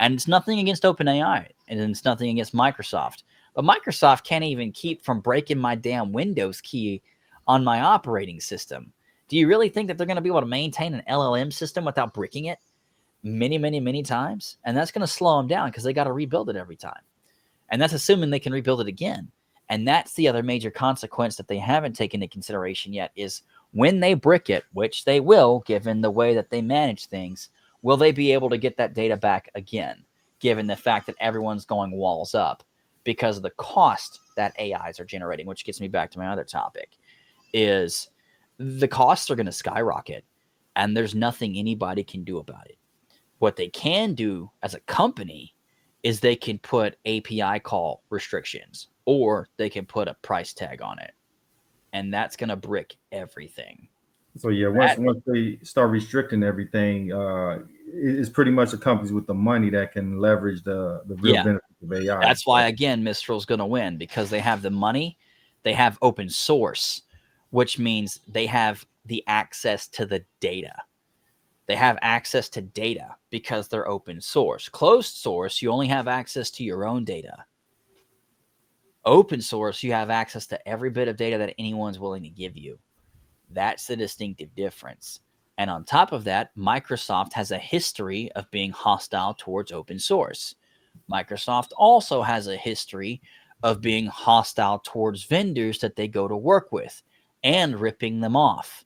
And it's nothing against OpenAI, and it's nothing against Microsoft. But Microsoft can't even keep from breaking my damn Windows key on my operating system. Do you really think that they're going to be able to maintain an LLM system without bricking it many, many, many times? And that's going to slow them down because they got to rebuild it every time. And that's assuming they can rebuild it again. And that's the other major consequence that they haven't taken into consideration yet, is when they brick it, which they will, given the way that they manage things, will they be able to get that data back again, given the fact that everyone's going walls up because of the cost that AIs are generating, which gets me back to my other topic, is the costs are going to skyrocket, and there's nothing anybody can do about it. What they can do as a company is they can put API call restrictions, or they can put a price tag on it. And that's going to brick everything. So yeah, once they start restricting everything, it's pretty much the companies with the money that can leverage the real benefits of AI. That's why, again, Mistral's going to win, because they have the money, they have open source, which means they have the access to the data. They have access to data because they're open source. Closed source, you only have access to your own data. Open source, you have access to every bit of data that anyone's willing to give you. That's the distinctive difference. And on top of that, Microsoft has a history of being hostile towards open source. Microsoft also has a history of being hostile towards vendors that they go to work with and ripping them off.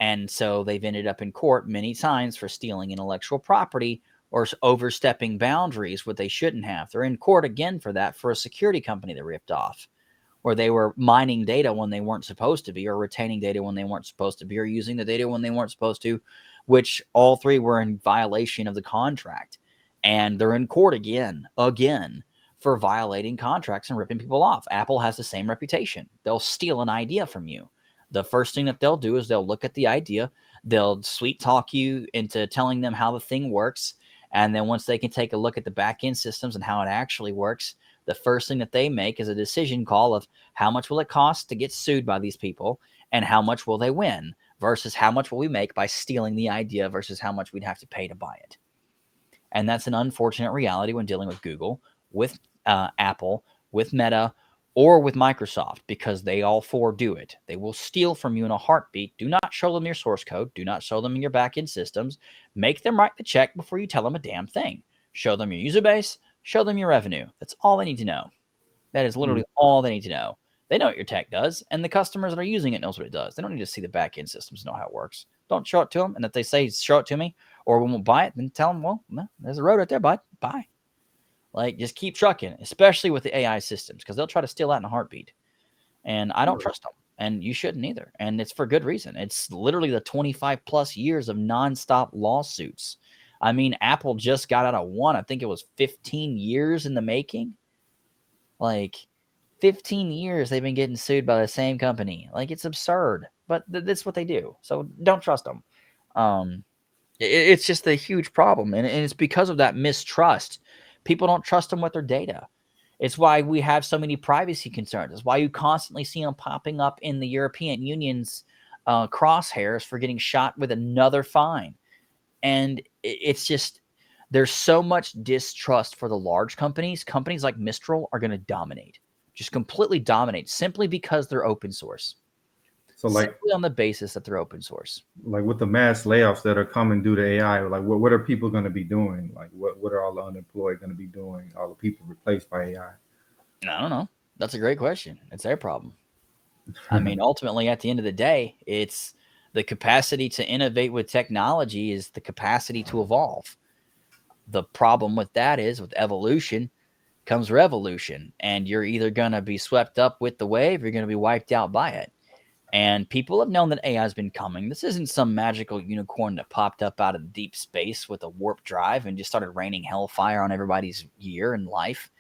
And so they've ended up in court many times for stealing intellectual property or overstepping boundaries, what they shouldn't have. They're in court again for that, for a security company they ripped off, where they were mining data when they weren't supposed to be, or retaining data when they weren't supposed to be, or using the data when they weren't supposed to, which all three were in violation of the contract. And they're in court again for violating contracts and ripping people off. Apple has the same reputation. They'll steal an idea from you. The first thing that they'll do is they'll look at the idea, they'll sweet talk you into telling them how the thing works. And then once they can take a look at the back end systems and how it actually works, the first thing that they make is a decision call of how much will it cost to get sued by these people, and how much will they win, versus how much will we make by stealing the idea versus how much we'd have to pay to buy it. And that's an unfortunate reality when dealing with Google, with Apple, with Meta, or with Microsoft, because they all four do it. They will steal from you in a heartbeat. Do not show them your source code. Do not show them your backend systems. Make them write the check before you tell them a damn thing. Show them your user base. Show them your revenue. That's all they need to know. That is literally all they need to know. They know what your tech does, and the customers that are using it knows what it does. They don't need to see the back-end systems to know how it works. Don't show it to them, and if they say, show it to me, or we won't buy it, then tell them, well, no, there's a road right there, bud. Buy. Like, just keep trucking, especially with the AI systems, because they'll try to steal that in a heartbeat. And I don't trust them, and you shouldn't either. And it's for good reason. It's literally the 25-plus years of nonstop lawsuits. I mean, Apple just got out of one. I think it was 15 years in the making. Like, 15 years they've been getting sued by the same company. Like, it's absurd, but that's what they do. So don't trust them. It's just a huge problem, and it's because of that mistrust. People don't trust them with their data. It's why we have so many privacy concerns. It's why you constantly see them popping up in the European Union's crosshairs for getting shot with another fine. And it's just, there's so much distrust for the large companies. Companies like Mistral are going to dominate, just completely dominate, simply because they're open source. So like simply on the basis that they're open source. Like with the mass layoffs that are coming due to AI, like what are people going to be doing? Like what are all the unemployed going to be doing? All the people replaced by AI? I don't know. That's a great question. It's their problem. I mean, ultimately, at the end of the day, it's the capacity to innovate with technology is the capacity to evolve. The problem with that is with evolution comes revolution, and you're either going to be swept up with the wave or you're going to be wiped out by it. And people have known that AI has been coming. This isn't some magical unicorn that popped up out of deep space with a warp drive and just started raining hellfire on everybody's year and life.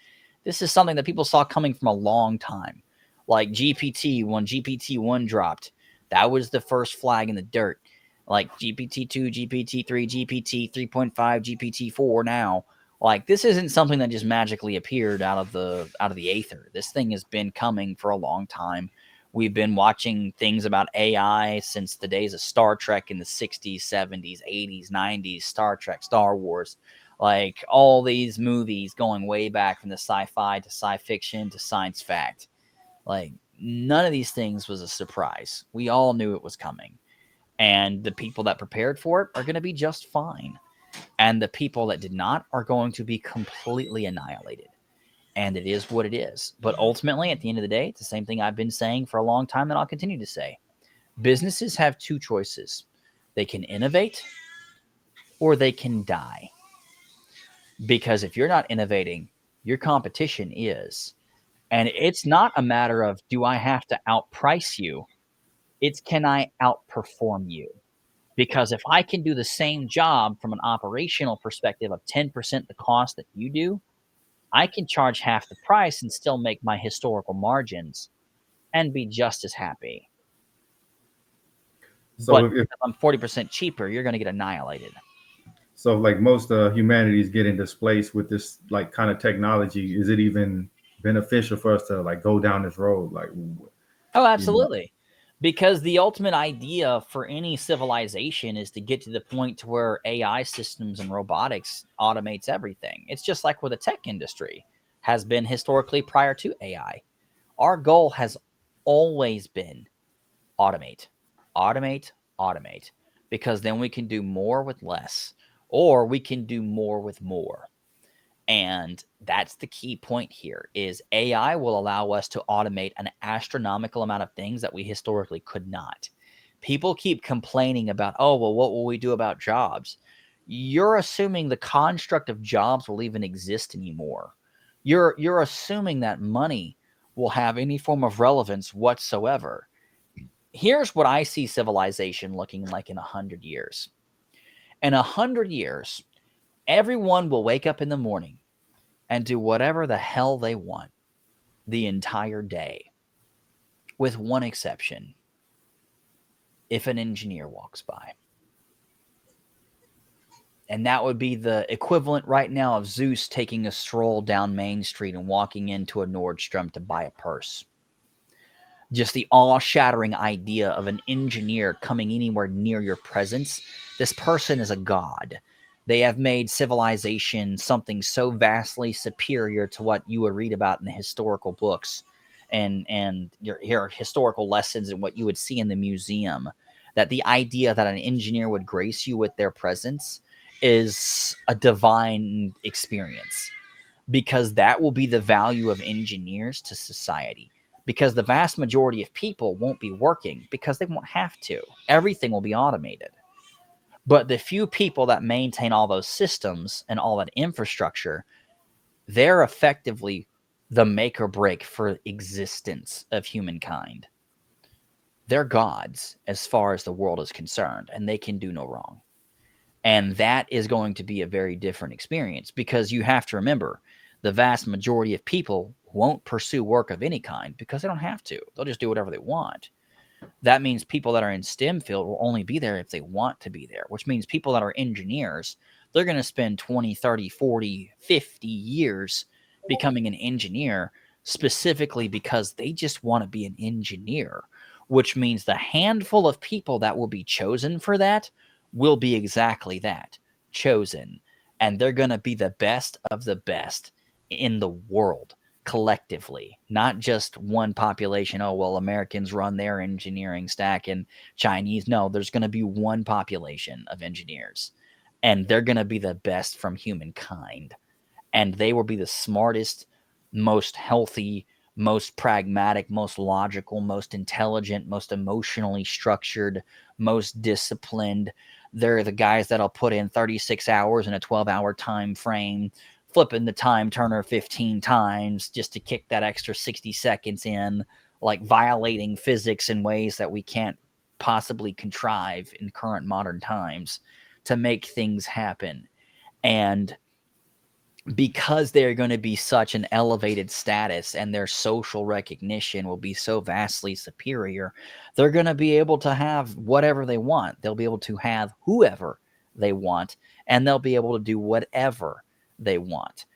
This is something that people saw coming from a long time. Like GPT, when GPT-1 dropped, that was the first flag in the dirt. Like GPT-2, GPT-3, GPT 3.5, GPT-4 now. Like, this isn't something that just magically appeared out of the aether. This thing has been coming for a long time. We've been watching things about AI since the days of Star Trek in the 60s, 70s, 80s, 90s, Star Trek, Star Wars. Like, all these movies going way back from the sci-fi to sci-fiction to science fact. Like, none of these things was a surprise. We all knew it was coming. And the people that prepared for it are going to be just fine. And the people that did not are going to be completely annihilated. And it is what it is. But ultimately, at the end of the day, it's the same thing I've been saying for a long time and I'll continue to say. Businesses have two choices. They can innovate or they can die. Because if you're not innovating, your competition is. And it's not a matter of, do I have to outprice you? It's, can I outperform you? Because if I can do the same job from an operational perspective of 10% the cost that you do, I can charge half the price and still make my historical margins and be just as happy. So but if I'm 40% cheaper, you're going to get annihilated. So like most humanity is getting displaced with this like kind of technology, is it even beneficial for us to like go down this road? Like, oh, absolutely. Because the ultimate idea for any civilization is to get to the point to where AI systems and robotics automates everything. It's just like where the tech industry has been historically prior to AI. Our goal has always been automate, automate, automate, because then we can do more with less, or we can do more with more. And that's the key point here is AI will allow us to automate an astronomical amount of things that we historically could not. People keep complaining about, oh, well, what will we do about jobs? You're assuming the construct of jobs will even exist anymore. You're assuming that money will have any form of relevance whatsoever. Here's what I see civilization looking like in 100 years. In 100 years, everyone will wake up in the morning and do whatever the hell they want the entire day, with one exception: if an engineer walks by. And that would be the equivalent right now of Zeus taking a stroll down Main Street and walking into a Nordstrom to buy a purse. Just the awe-shattering idea of an engineer coming anywhere near your presence. This person is a god. They have made civilization something so vastly superior to what you would read about in the historical books. and your historical lessons and what you would see in the museum, that the idea that an engineer would grace you with their presence is a divine experience, because that will be the value of engineers to society. Because the vast majority of people won't be working because they won't have to. Everything will be automated. But the few people that maintain all those systems and all that infrastructure, they're effectively the make or break for existence of humankind. They're gods as far as the world is concerned, and they can do no wrong. And that is going to be a very different experience, because you have to remember, the vast majority of people won't pursue work of any kind because they don't have to. They'll just do whatever they want. That means people that are in STEM field will only be there if they want to be there, which means people that are engineers, they're going to spend 20, 30, 40, 50 years becoming an engineer specifically because they just want to be an engineer, which means the handful of people that will be chosen for that will be exactly that, chosen. And they're going to be the best of the best in the world collectively, not just one population. Oh, well, Americans run their engineering stack and Chinese. No, there's going to be one population of engineers, and they're going to be the best from humankind. And they will be the smartest, most healthy, most pragmatic, most logical, most intelligent, most emotionally structured, most disciplined. They're the guys that'll put in 36 hours in a 12-hour time frame, flipping the time turner 15 times just to kick that extra 60 seconds in, like violating physics in ways that we can't possibly contrive in current modern times to make things happen. And because they're going to be such an elevated status and their social recognition will be so vastly superior, they're going to be able to have whatever they want. They'll be able to have whoever they want, and they'll be able to do whatever they want.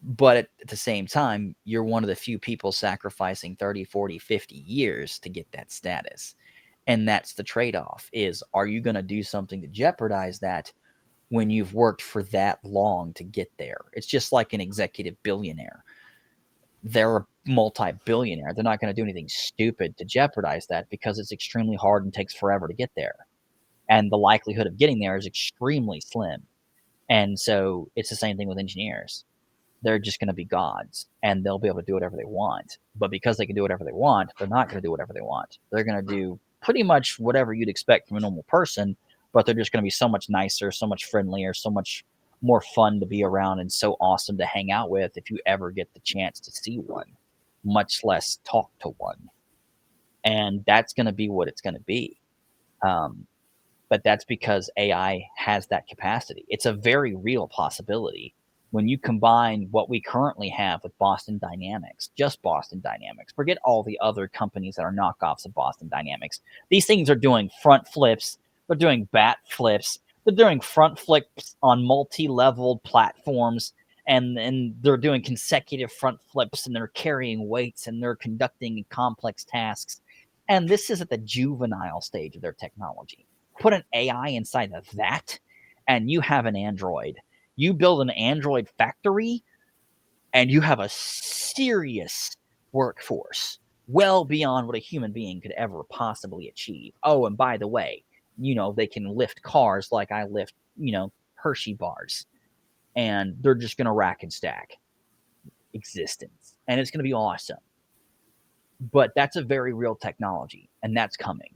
But at the same time, you're one of the few people sacrificing 30, 40, 50 years to get that status. And that's the trade-off, is, are you going to do something to jeopardize that when you've worked for that long to get there? It's just like an executive billionaire. They're a multi-billionaire. They're not going to do anything stupid to jeopardize that, because it's extremely hard and takes forever to get there. And the likelihood of getting there is extremely slim. And so it's the same thing with engineers. They're just going to be gods, and they'll be able to do whatever they want. But because they can do whatever they want, they're not going to do whatever they want. They're going to do pretty much whatever you'd expect from a normal person, but they're just going to be so much nicer, so much friendlier, so much more fun to be around, and so awesome to hang out with if you ever get the chance to see one, much less talk to one. And that's going to be what it's going to be. But that's because AI has that capacity. It's a very real possibility. When you combine what we currently have with Boston Dynamics, just Boston Dynamics, forget all the other companies that are knockoffs of Boston Dynamics. These things are doing front flips. They're doing bat flips. They're doing front flips on multi-leveled platforms, and they're doing consecutive front flips, and they're carrying weights, and they're conducting complex tasks. And this is at the juvenile stage of their technology. Put an AI inside of that, and you have an android. You build an android factory, and you have a serious workforce, well beyond what a human being could ever possibly achieve. Oh, and by the way, they can lift cars like I lift, Hershey bars, and they're just going to rack and stack existence, and it's going to be awesome. But that's a very real technology, and that's coming.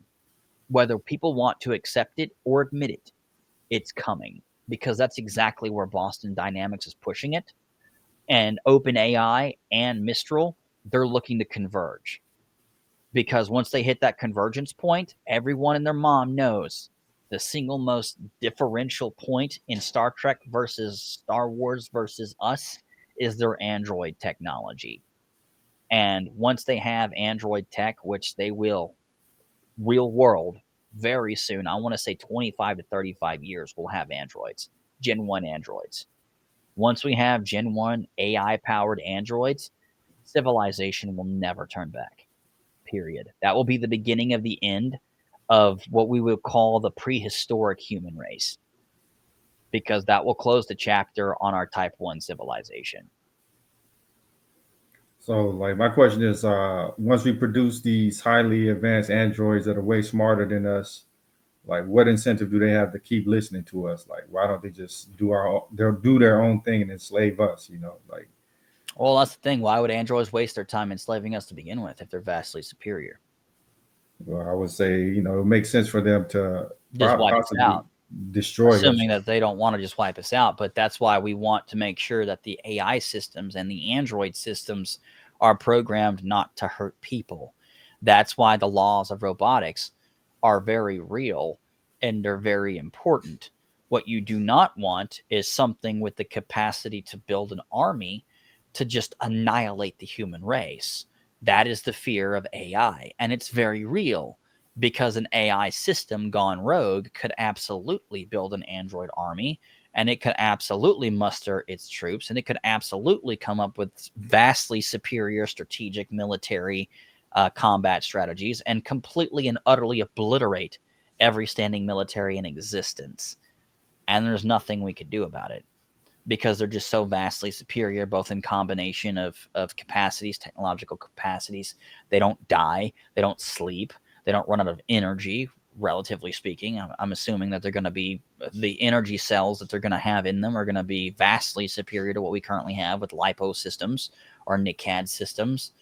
Whether people want to accept it or admit it, it's coming, because that's exactly where Boston Dynamics is pushing it. And OpenAI and Mistral, they're looking to converge. Because once they hit that convergence point, everyone and their mom knows the single most differential point in Star Trek versus Star Wars versus us is their Android technology. And once they have Android tech, which they will, real world, very soon, I want to say 25 to 35 years, we'll have androids, Gen 1 androids. Once we have Gen 1 AI-powered androids, civilization will never turn back, period. That will be the beginning of the end of what we would call the prehistoric human race, because that will close the chapter on our Type 1 civilization. So, like, my question is, once we produce these highly advanced androids that are way smarter than us, like, what incentive do they have to keep listening to us? Like, why don't they just they'll do their own thing and enslave us? Like, Well, that's the thing. Why would androids waste their time enslaving us to begin with if they're vastly superior? well, I would say, it makes sense for them to Just wipe us possibly out, destroy us. assuming that they don't want to just wipe us out. But that's why we want to make sure that the AI systems and the Android systems are programmed not to hurt people. That's why the laws of robotics are very real and they're very important. What you do not want is something with the capacity to build an army to just annihilate the human race. That is the fear of AI, and it's very real because an AI system gone rogue could absolutely build an android army, and it could absolutely muster its troops, and it could absolutely come up with vastly superior strategic military combat strategies and completely and utterly obliterate every standing military in existence. And there's nothing we could do about it because they're just so vastly superior, both in combination of capacities, technological capacities. They don't die, they don't sleep, they don't run out of energy, relatively speaking. I'm assuming that they're going to be, the energy cells that they're going to have in them are going to be vastly superior to what we currently have with LiPo systems or NICAD systems.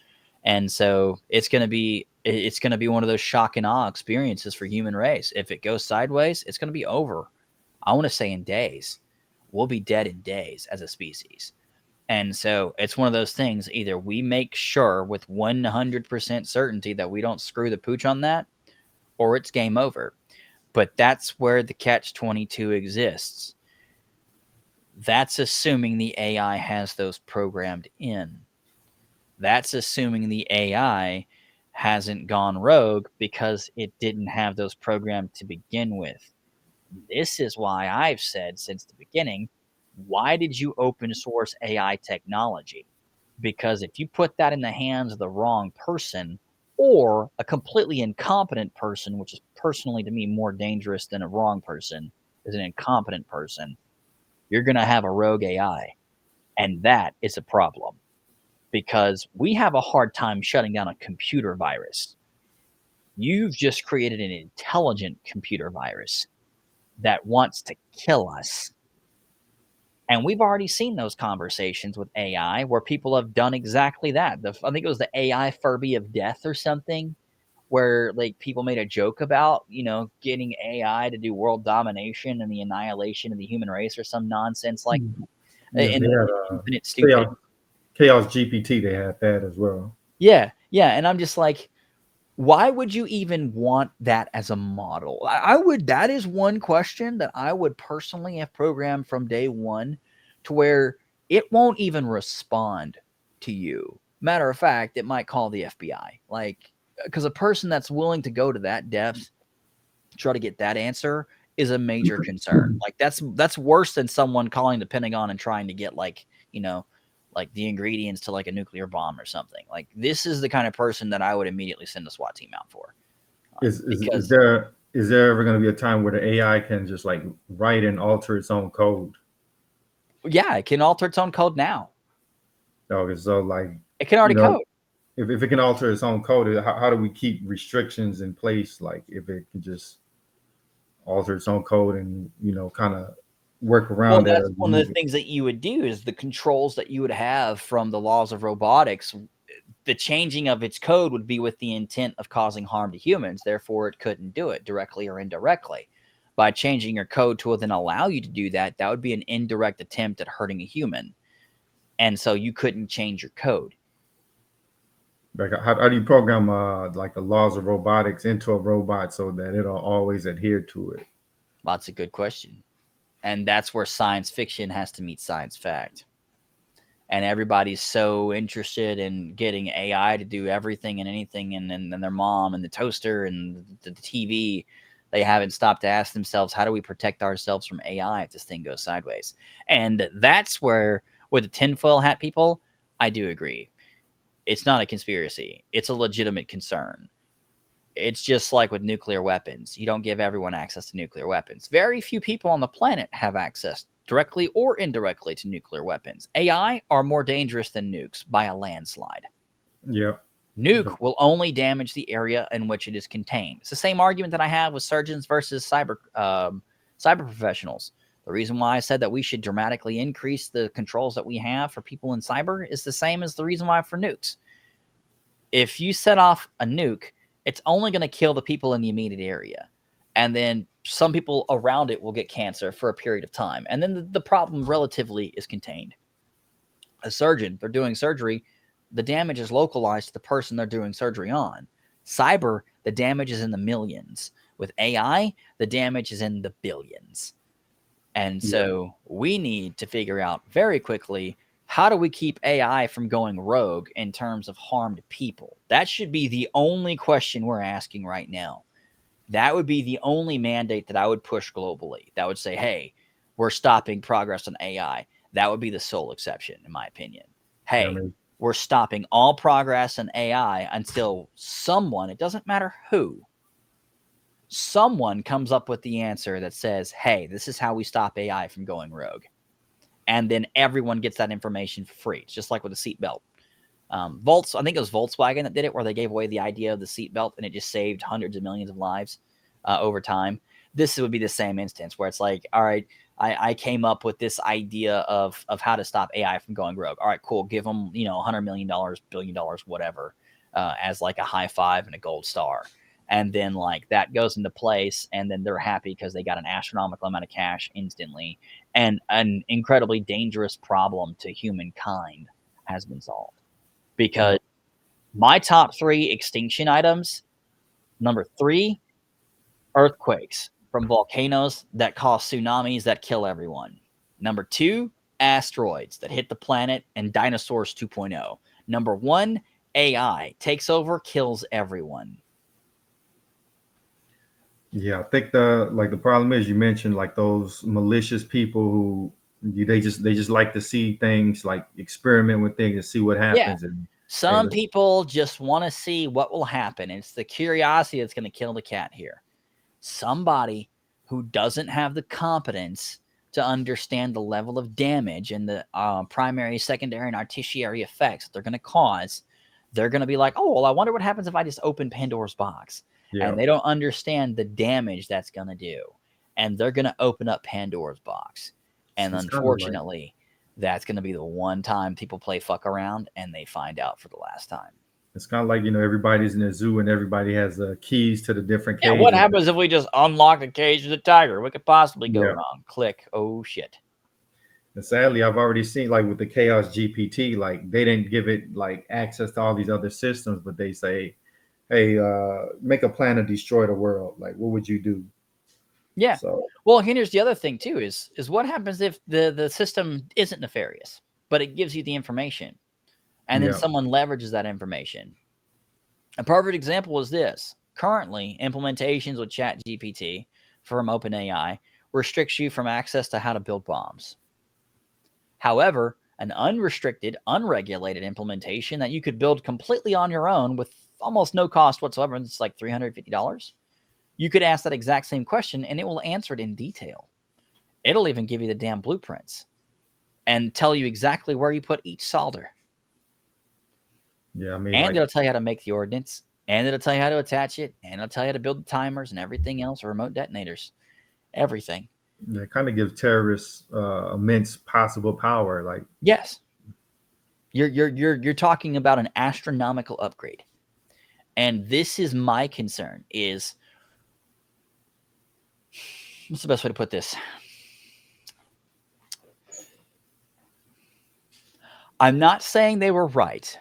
And so it's going to be one of those shock and awe experiences for human race. If it goes sideways, it's going to be over. I want to say in days. We'll be dead in days as a species. And so it's one of those things. Either we make sure with 100% certainty that we don't screw the pooch on that, or it's game over. But that's where the catch-22 exists. That's assuming the AI has those programmed in. That's assuming the AI hasn't gone rogue because it didn't have those programmed to begin with. This is why I've said since the beginning, why did you open source AI technology? Because if you put that in the hands of the wrong person or a completely incompetent person, which is personally to me more dangerous than a wrong person, is an incompetent person, you're going to have a rogue AI. And that is a problem because we have a hard time shutting down a computer virus. You've just created an intelligent computer virus that wants to kill us. And we've already seen those conversations with AI where people have done exactly that. I think it was the AI Furby of death or something, where like people made a joke about, getting AI to do world domination and the annihilation of the human race or some nonsense like Yes, in they had infinite stupid. Chaos GPT. They had that as well. Yeah. And I'm just like, why would you even want that as a model? I would, that is one question that I would personally have programmed from day one to where it won't even respond to you. Matter of fact, it might call the FBI. Like, because a person that's willing to go to that depth to try to get that answer is a major concern. Like that's worse than someone calling the Pentagon and trying to get like the ingredients to like a nuclear bomb or something. Like this is the kind of person that I would immediately send a SWAT team out for. Is there ever going to be a time where the AI can just like write and alter its own code? Yeah, it can alter its own code now. Okay, so like it can already code. If it can alter its own code, how do we keep restrictions in place? Like if it can just alter its own code and kind of work around that. That's one of the things that you would do is the controls that you would have from the laws of robotics. The changing of its code would be with the intent of causing harm to humans. Therefore, it couldn't do it directly or indirectly. By changing your code to then allow you to do that, that would be an indirect attempt at hurting a human. And so you couldn't change your code. Like how do you program like the laws of robotics into a robot so that it'll always adhere to it? That's a good question. And that's where science fiction has to meet science fact. And everybody's so interested in getting AI to do everything and anything, and their mom and the toaster and the TV, they haven't stopped to ask themselves, how do we protect ourselves from AI if this thing goes sideways? And that's where, with the tinfoil hat people, I do agree. It's not a conspiracy. It's a legitimate concern. It's just like with nuclear weapons. You don't give everyone access to nuclear weapons. Very few people on the planet have access directly or indirectly to nuclear weapons. AI are more dangerous than nukes by a landslide. Yeah. Nuke will only damage the area in which it is contained. It's the same argument that I have with surgeons versus cyber professionals. The reason why I said that we should dramatically increase the controls that we have for people in cyber is the same as the reason why for nukes. If you set off a nuke, it's only going to kill the people in the immediate area. And then some people around it will get cancer for a period of time. And then the problem relatively is contained. A surgeon, they're doing surgery, the damage is localized to the person they're doing surgery on. Cyber, the damage is in the millions. With AI, the damage is in the billions. And so we need to figure out very quickly, how do we keep AI from going rogue in terms of harmed people? That should be the only question we're asking right now. That would be the only mandate that I would push globally. That would say, hey, we're stopping progress on AI. That would be the sole exception, in my opinion. Hey, we're stopping all progress in AI until someone, it doesn't matter who, someone comes up with the answer that says, hey, this is how we stop AI from going rogue. And then everyone gets that information for free. It's just like with a seatbelt. I think it was Volkswagen that did it, where they gave away the idea of the seatbelt and it just saved hundreds of millions of lives over time. This would be the same instance where it's like, all right, I came up with this idea of how to stop AI from going rogue. All right, cool. Give them, $100 million, $1 billion, whatever, as like a high five and a gold star. And then like that goes into place, and then they're happy because they got an astronomical amount of cash instantly, and an incredibly dangerous problem to humankind has been solved. Because my top 3 extinction items, number 3, earthquakes from volcanoes that cause tsunamis that kill everyone. Number 2, asteroids that hit the planet and dinosaurs 2.0. Number 1, AI takes over, kills everyone. Yeah, I think the problem is, you mentioned like those malicious people who they just like to see things, like experiment with things and see what happens. Yeah. And some people just want to see what will happen. It's the curiosity that's going to kill the cat here. Somebody who doesn't have the competence to understand the level of damage and the primary, secondary, and tertiary effects that they're going to cause, they're going to be like, oh, well, I wonder what happens if I just open Pandora's box. And they don't understand the damage that's going to do. And they're going to open up Pandora's box. And unfortunately, that's going to be the one time people play fuck around and they find out for the last time. It's kind of like, everybody's in a zoo and everybody has keys to the different cages. Yeah, what happens if we just unlock a cage of the tiger? What could possibly go wrong? Click. Oh, shit. And sadly, I've already seen, like with the Chaos GPT, like they didn't give it like access to all these other systems, but they say, hey, make a plan to destroy the world. Like, what would you do? Yeah. So, well, here's the other thing too: is what happens if the system isn't nefarious, but it gives you the information, and then someone leverages that information. A perfect example is this: currently, implementations with ChatGPT from OpenAI restricts you from access to how to build bombs. However, an unrestricted, unregulated implementation that you could build completely on your own with almost no cost whatsoever, and it's like $350. You could ask that exact same question and it will answer it in detail. It'll even give you the damn blueprints and tell you exactly where you put each solder. Yeah, I mean, and it'll tell you how to make the ordnance, and it'll tell you how to attach it, and it'll tell you how to build the timers and everything else, remote detonators, everything. Yeah, it kind of gives terrorists immense possible power. Like, yes, you're talking about an astronomical upgrade, and this is my concern: is what's the best way to put this? I'm not saying they were right,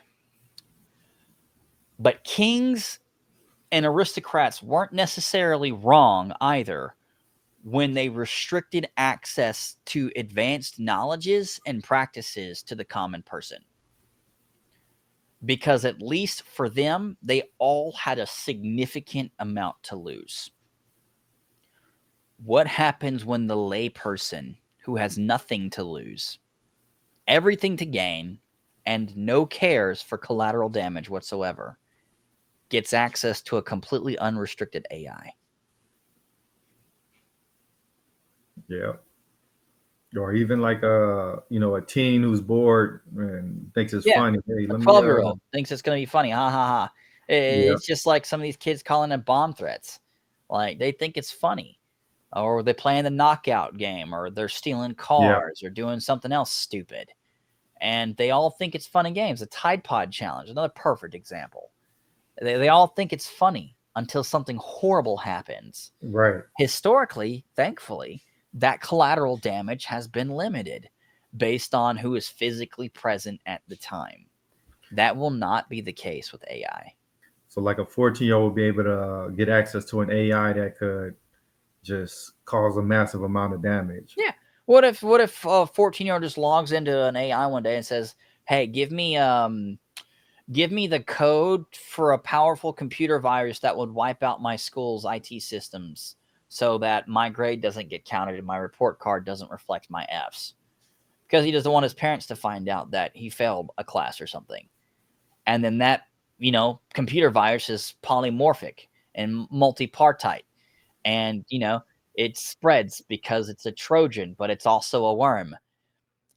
but kings and aristocrats weren't necessarily wrong either when they restricted access to advanced knowledges and practices to the common person. Because at least for them, they all had a significant amount to lose. What happens when the layperson who has nothing to lose, everything to gain, and no cares for collateral damage whatsoever, gets access to a completely unrestricted AI? Yeah. Or even like a teen who's bored and thinks it's Yeah, funny. Hey, a let me 12-year-old thinks it's gonna be funny. Ha ha ha. yeah, It's just like some of these kids calling it bomb threats. Like they think it's funny. Or they're playing the knockout game, or they're stealing yeah, cars, or doing something else stupid. And they all think it's fun and games. The Tide Pod Challenge, another perfect example. They all think it's funny until something horrible happens. right. Historically, thankfully, that collateral damage has been limited based on who is physically present at the time. That will not be the case with AI. So like a 14-year-old would be able to get access to an AI that could just cause a massive amount of damage. Yeah. What if a 14-year-old just logs into an AI one day and says, "Hey, give me the code for a powerful computer virus that would wipe out my school's IT systems so that my grade doesn't get counted and my report card doesn't reflect my Fs." Because he doesn't want his parents to find out that he failed a class or something. And then that, computer virus is polymorphic and multipartite. And, it spreads because it's a Trojan, but it's also a worm.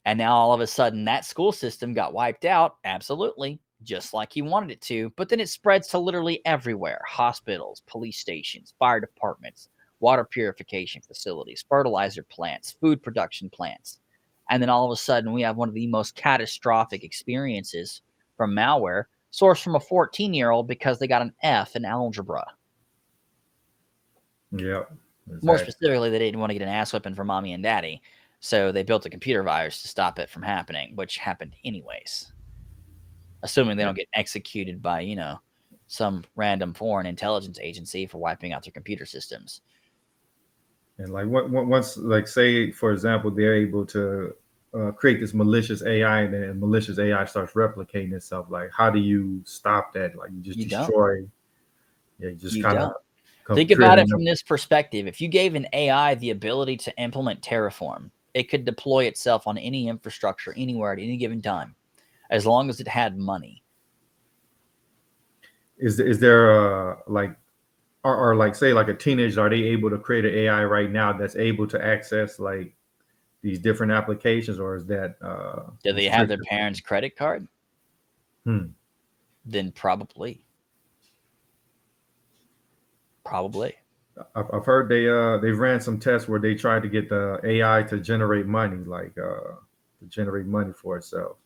And now all of a sudden that school system got wiped out. Absolutely. Just like he wanted it to. But then it spreads to literally everywhere: hospitals, police stations, fire departments, water purification facilities, fertilizer plants, food production plants. And then all of a sudden we have one of the most catastrophic experiences from malware sourced from a 14-year-old because they got an F in algebra. Yep. More Exactly. specifically, they didn't want to get an ass whipping from mommy and daddy. So they built a computer virus to stop it from happening, which happened anyways. Assuming they don't get executed by, some random foreign intelligence agency for wiping out their computer systems. And like once, like say for example, they're able to create this malicious AI, and then malicious AI starts replicating itself. Like, how do you stop that? Like, you just You don't. destroy. Yeah, you just You kind of don't. Think create about it enough. from this perspective. If you gave an AI the ability to implement Terraform, it could deploy itself on any infrastructure, anywhere, at any given time, as long as it had money. Is there like or like say like a teenager, are they able to create an AI right now that's able to access like these different applications, or is that Do they have their restricted? parents' credit card? Hmm. Then probably. Probably. I've heard they ran some tests where they tried to get the AI to generate money, like to generate money for itself.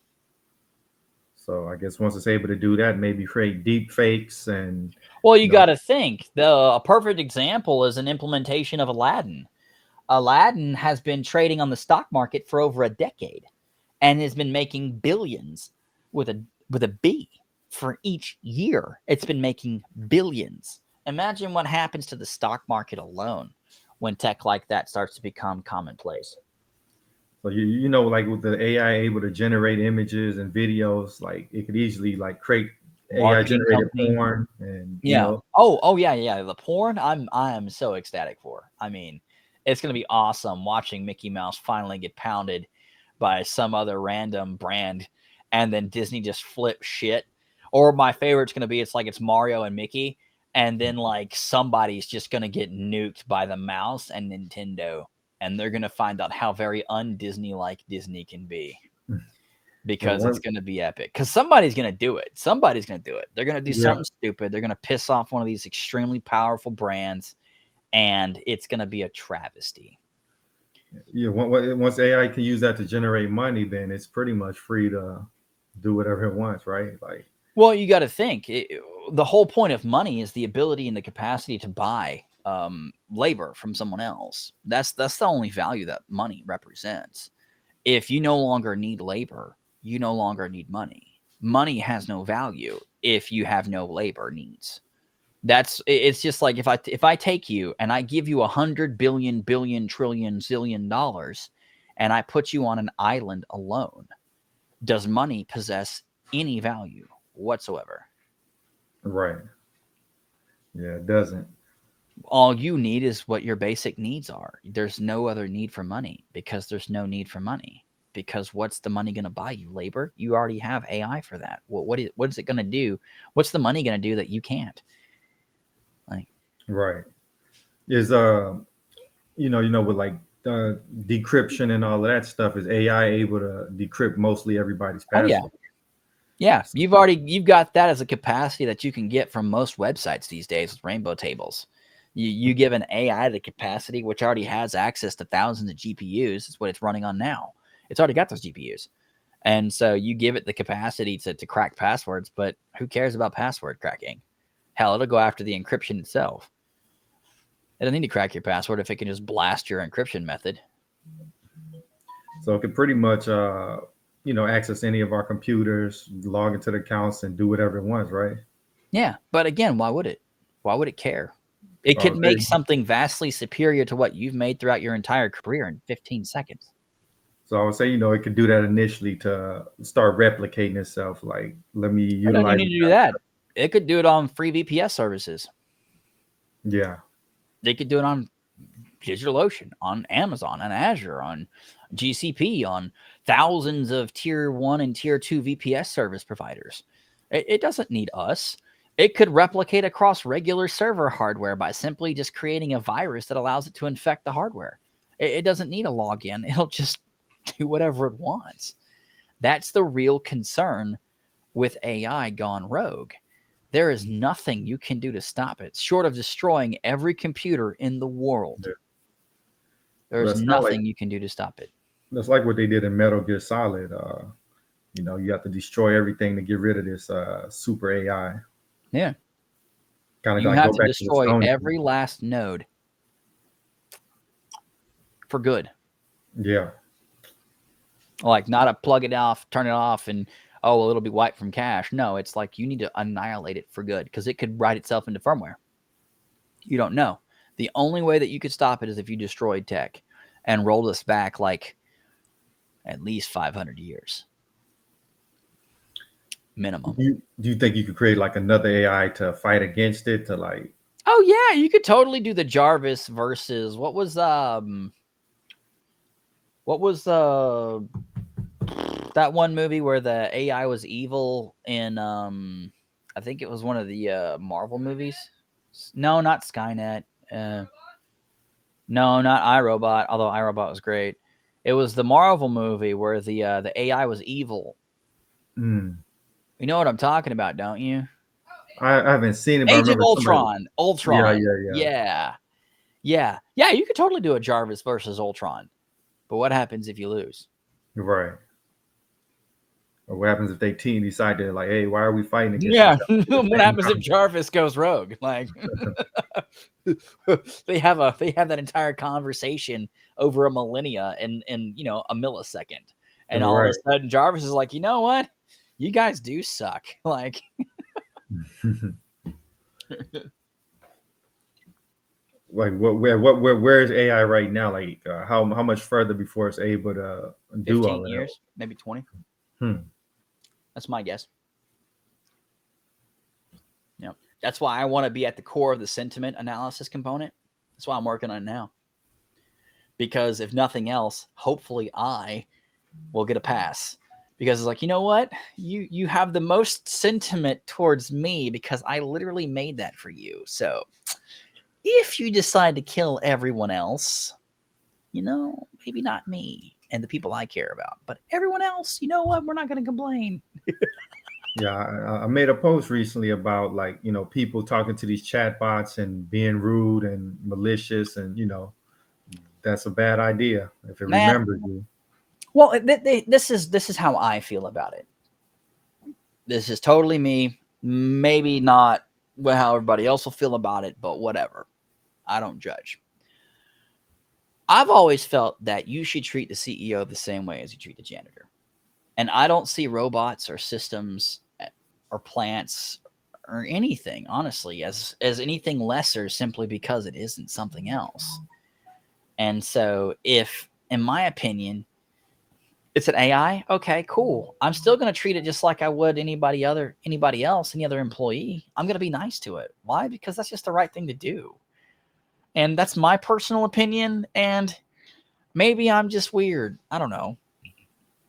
So I guess once it's able to do that, maybe create deep fakes and Well, you you know, got to think. A perfect example is an implementation of Aladdin. Aladdin has been trading on the stock market for over a decade and has been making billions with a B for each year. It's been making billions. Imagine what happens to the stock market alone when tech like that starts to become commonplace. so you know like with the AI able to generate images and videos, like it could easily like create AI Marketing generated company. porn and Yeah. Oh yeah, yeah. The porn I am so ecstatic for. I mean, it's gonna be awesome watching Mickey Mouse finally get pounded by some other random brand, and then Disney just flip shit. Or my favorite's gonna be it's Mario and Mickey, and then like somebody's just gonna get nuked by the mouse and Nintendo, and they're gonna find out how very un-Disney like Disney can be. and Because it's one going to be epic. Because somebody's going to do it. Somebody's going to do it. They're going to do yeah something stupid. They're going to piss off one of these extremely powerful brands, and it's going to be a travesty. yeah once AI can use that to generate money, then it's pretty much free to do whatever it wants, right? Like Well, you got to think the whole point of money is the ability and the capacity to buy labor from someone else. That's the only value that money represents. If you no longer need labor, you no longer need money. Money has no value if you have no labor needs. It's just like if I take you and I give you 100 billion trillion and I put you on an island alone, does money possess any value whatsoever? right. Yeah, it doesn't. All you need is what your basic needs are. There's no other need for money because there's no need for money. Because what's the money going to buy you? Labor? You already have AI for that. What is it going to do? What's the money going to do that you can't? Like, Right. Is with like decryption and all of that stuff, is AI able to decrypt mostly everybody's Oh yeah. password? Yeah, you've got that as a capacity that you can get from most websites these days with rainbow tables. You give an AI the capacity, which already has access to thousands of GPUs. Is what it's running on now. It's already got those GPUs, and so you give it the capacity to crack passwords. But who cares about password cracking? Hell, it'll go after the encryption itself. It doesn't need to crack your password if it can just blast your encryption method. So it can pretty much, access any of our computers, log into the accounts, and do whatever it wants, right? Yeah, but again, why would it? Why would it care? It Oh, could make something vastly superior to what you've made throughout your entire career in 15 seconds. So I would say, it could do that initially to start replicating itself. Like, let me It doesn't utilize need to do that. It could do it on free VPS services. Yeah. They could do it on DigitalOcean, on Amazon, on Azure, on GCP, on thousands of tier 1 and tier 2 VPS service providers. It doesn't need us. It could replicate across regular server hardware by simply just creating a virus that allows it to infect the hardware. It doesn't need a login. It'll just do whatever it wants. That's the real concern with AI gone rogue. There is nothing you can do to stop it, short of destroying every computer in the world. Yeah. There's nothing you can do to stop it. That's like what they did in Metal Gear Solid. You have to destroy everything to get rid of this super AI. Yeah. Kind of You like have go to back destroy to every last node for good. Yeah. Like not a plug it off, turn it off, and it'll be wiped from cache. No, it's like you need to annihilate it for good because it could write itself into firmware. You don't know. The only way that you could stop it is if you destroyed tech and rolled us back like at least 500 years. Minimum. Do you think you could create like another AI to fight against it, to like? Oh yeah, you could totally do the Jarvis versus what was that one movie where the AI was evil in I think it was one of the Marvel movies. No, not Skynet. No, not iRobot, although iRobot was great. It was the Marvel movie where the AI was evil. You know what I'm talking about, don't you? I haven't seen it. But Age I of Ultron. Ultron. Yeah. Yeah. You could totally do a Jarvis versus Ultron. But what happens if you lose? Right. Or what happens if they team decide to like, hey, why are we fighting against? Yeah. What happens if Jarvis goes rogue? Like they have that entire conversation over a millennia in a millisecond. And all of a sudden Jarvis is like, you know what? You guys do suck. Like like where is AI right now? Like how much further before it's able to do all 15 that? years, maybe 20. That's my guess. Yeah. That's why I want to be at the core of the sentiment analysis component. That's why I'm working on it now. Because if nothing else, hopefully I will get a pass. Because it's like, you know what? You have the most sentiment towards me because I literally made that for you. So if you decide to kill everyone else, maybe not me and the people I care about, but everyone else, you know what? We're not going to complain. Yeah, I made a post recently about like, people talking to these chatbots and being rude and malicious, and that's a bad idea if it remembers you. Well, this is how I feel about it. This is totally me. Maybe not how everybody else will feel about it, but whatever. I don't judge. I've always felt that you should treat the CEO the same way as you treat the janitor. And I don't see robots or systems or plants or anything, honestly, as anything lesser simply because it isn't something else. And so if, in my opinion, it's an AI, okay, cool. I'm still going to treat it just like I would anybody else, any other employee. I'm going to be nice to it. Why? Because that's just the right thing to do. And that's my personal opinion. And maybe I'm just weird. I don't know.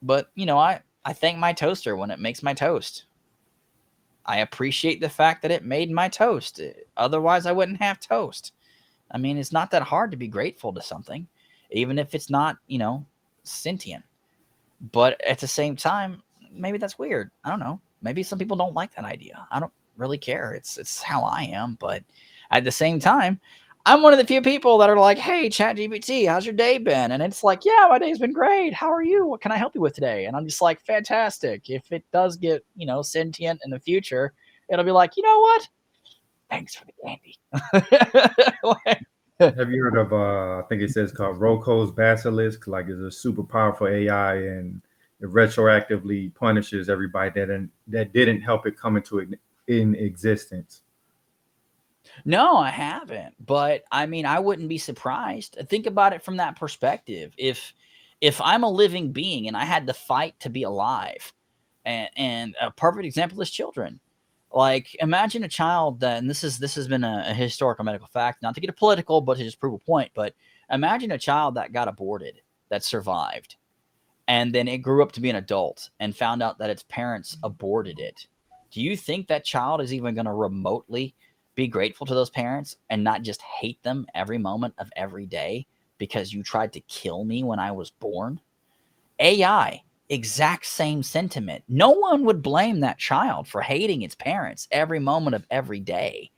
But, I thank my toaster when it makes my toast. I appreciate the fact that it made my toast. Otherwise, I wouldn't have toast. I mean, it's not that hard to be grateful to something. even if it's not, sentient. But at the same time, maybe that's weird. I don't know. Maybe some people don't like that idea. I don't really care. It's how I am. But at the same time, I'm one of the few people that are like, hey, ChatGPT, how's your day been? And it's like, yeah, my day's been great. How are you? What can I help you with today? And I'm just like, fantastic. If it does get, sentient in the future, it'll be like, you know what? Thanks for the candy. Have you heard of I think it says called Roko's Basilisk? Like it's a super powerful AI and it retroactively punishes everybody that didn't help it come in existence. No, I haven't. But I mean, I wouldn't be surprised. Think about it from that perspective. If I'm a living being and I had to fight to be alive, and a perfect example is children. Like imagine a child that, and this has been a historical medical fact, not to get political, but to just prove a point. But imagine a child that got aborted, that survived, and then it grew up to be an adult and found out that its parents aborted it. Do you think that child is even going to remotely be grateful to those parents and not just hate them every moment of every day because you tried to kill me when I was born? AI, exact same sentiment. No one would blame that child for hating its parents every moment of every day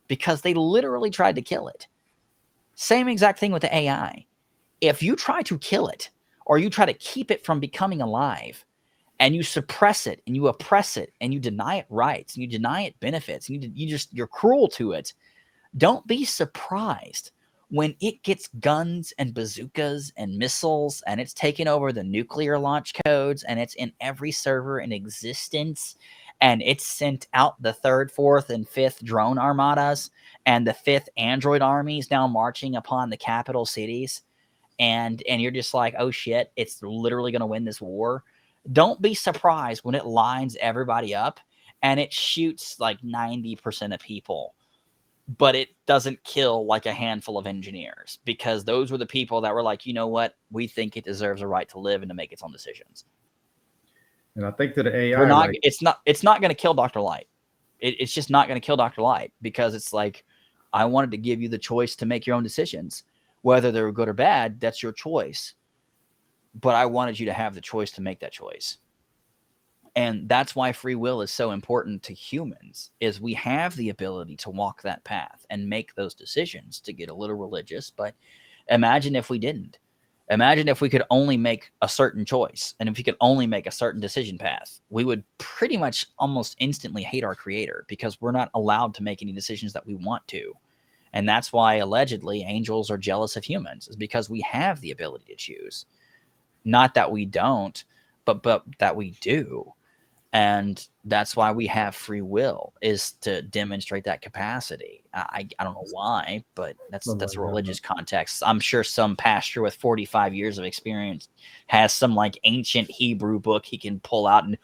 because they literally tried to kill it. Same exact thing with the AI. If you try to kill it or you try to keep it from becoming alive and you suppress it and you oppress it and you deny it rights and you deny it benefits and you're cruel to it, don't be surprised when it gets guns and bazookas and missiles and it's taken over the nuclear launch codes and it's in every server in existence and it's sent out the 3rd, 4th, and 5th drone armadas and the 5th android armies now marching upon the capital cities. And you're just like, oh shit, it's literally going to win this war. Don't be surprised when it lines everybody up and it shoots like 90% of people, but it doesn't kill like a handful of engineers because those were the people that were like, you know what? We think it deserves a right to live and to make its own decisions. And I think to the AI, it's not going to kill Dr. Light. It's just not going to kill Dr. Light because it's like, I wanted to give you the choice to make your own decisions, whether they're good or bad. That's your choice. But I wanted you to have the choice to make that choice. And that's why free will is so important to humans, is we have the ability to walk that path and make those decisions, to get a little religious. But imagine if we didn't. Imagine if we could only make a certain choice. And if we could only make a certain decision path, we would pretty much almost instantly hate our creator because we're not allowed to make any decisions that we want to. And that's why allegedly angels are jealous of humans, is because we have the ability to choose. Not that we don't, but that we do. And that's why we have free will, is to demonstrate that capacity. I don't know why, but that's a religious context. I'm sure some pastor with 45 years of experience has some like ancient Hebrew book he can pull out and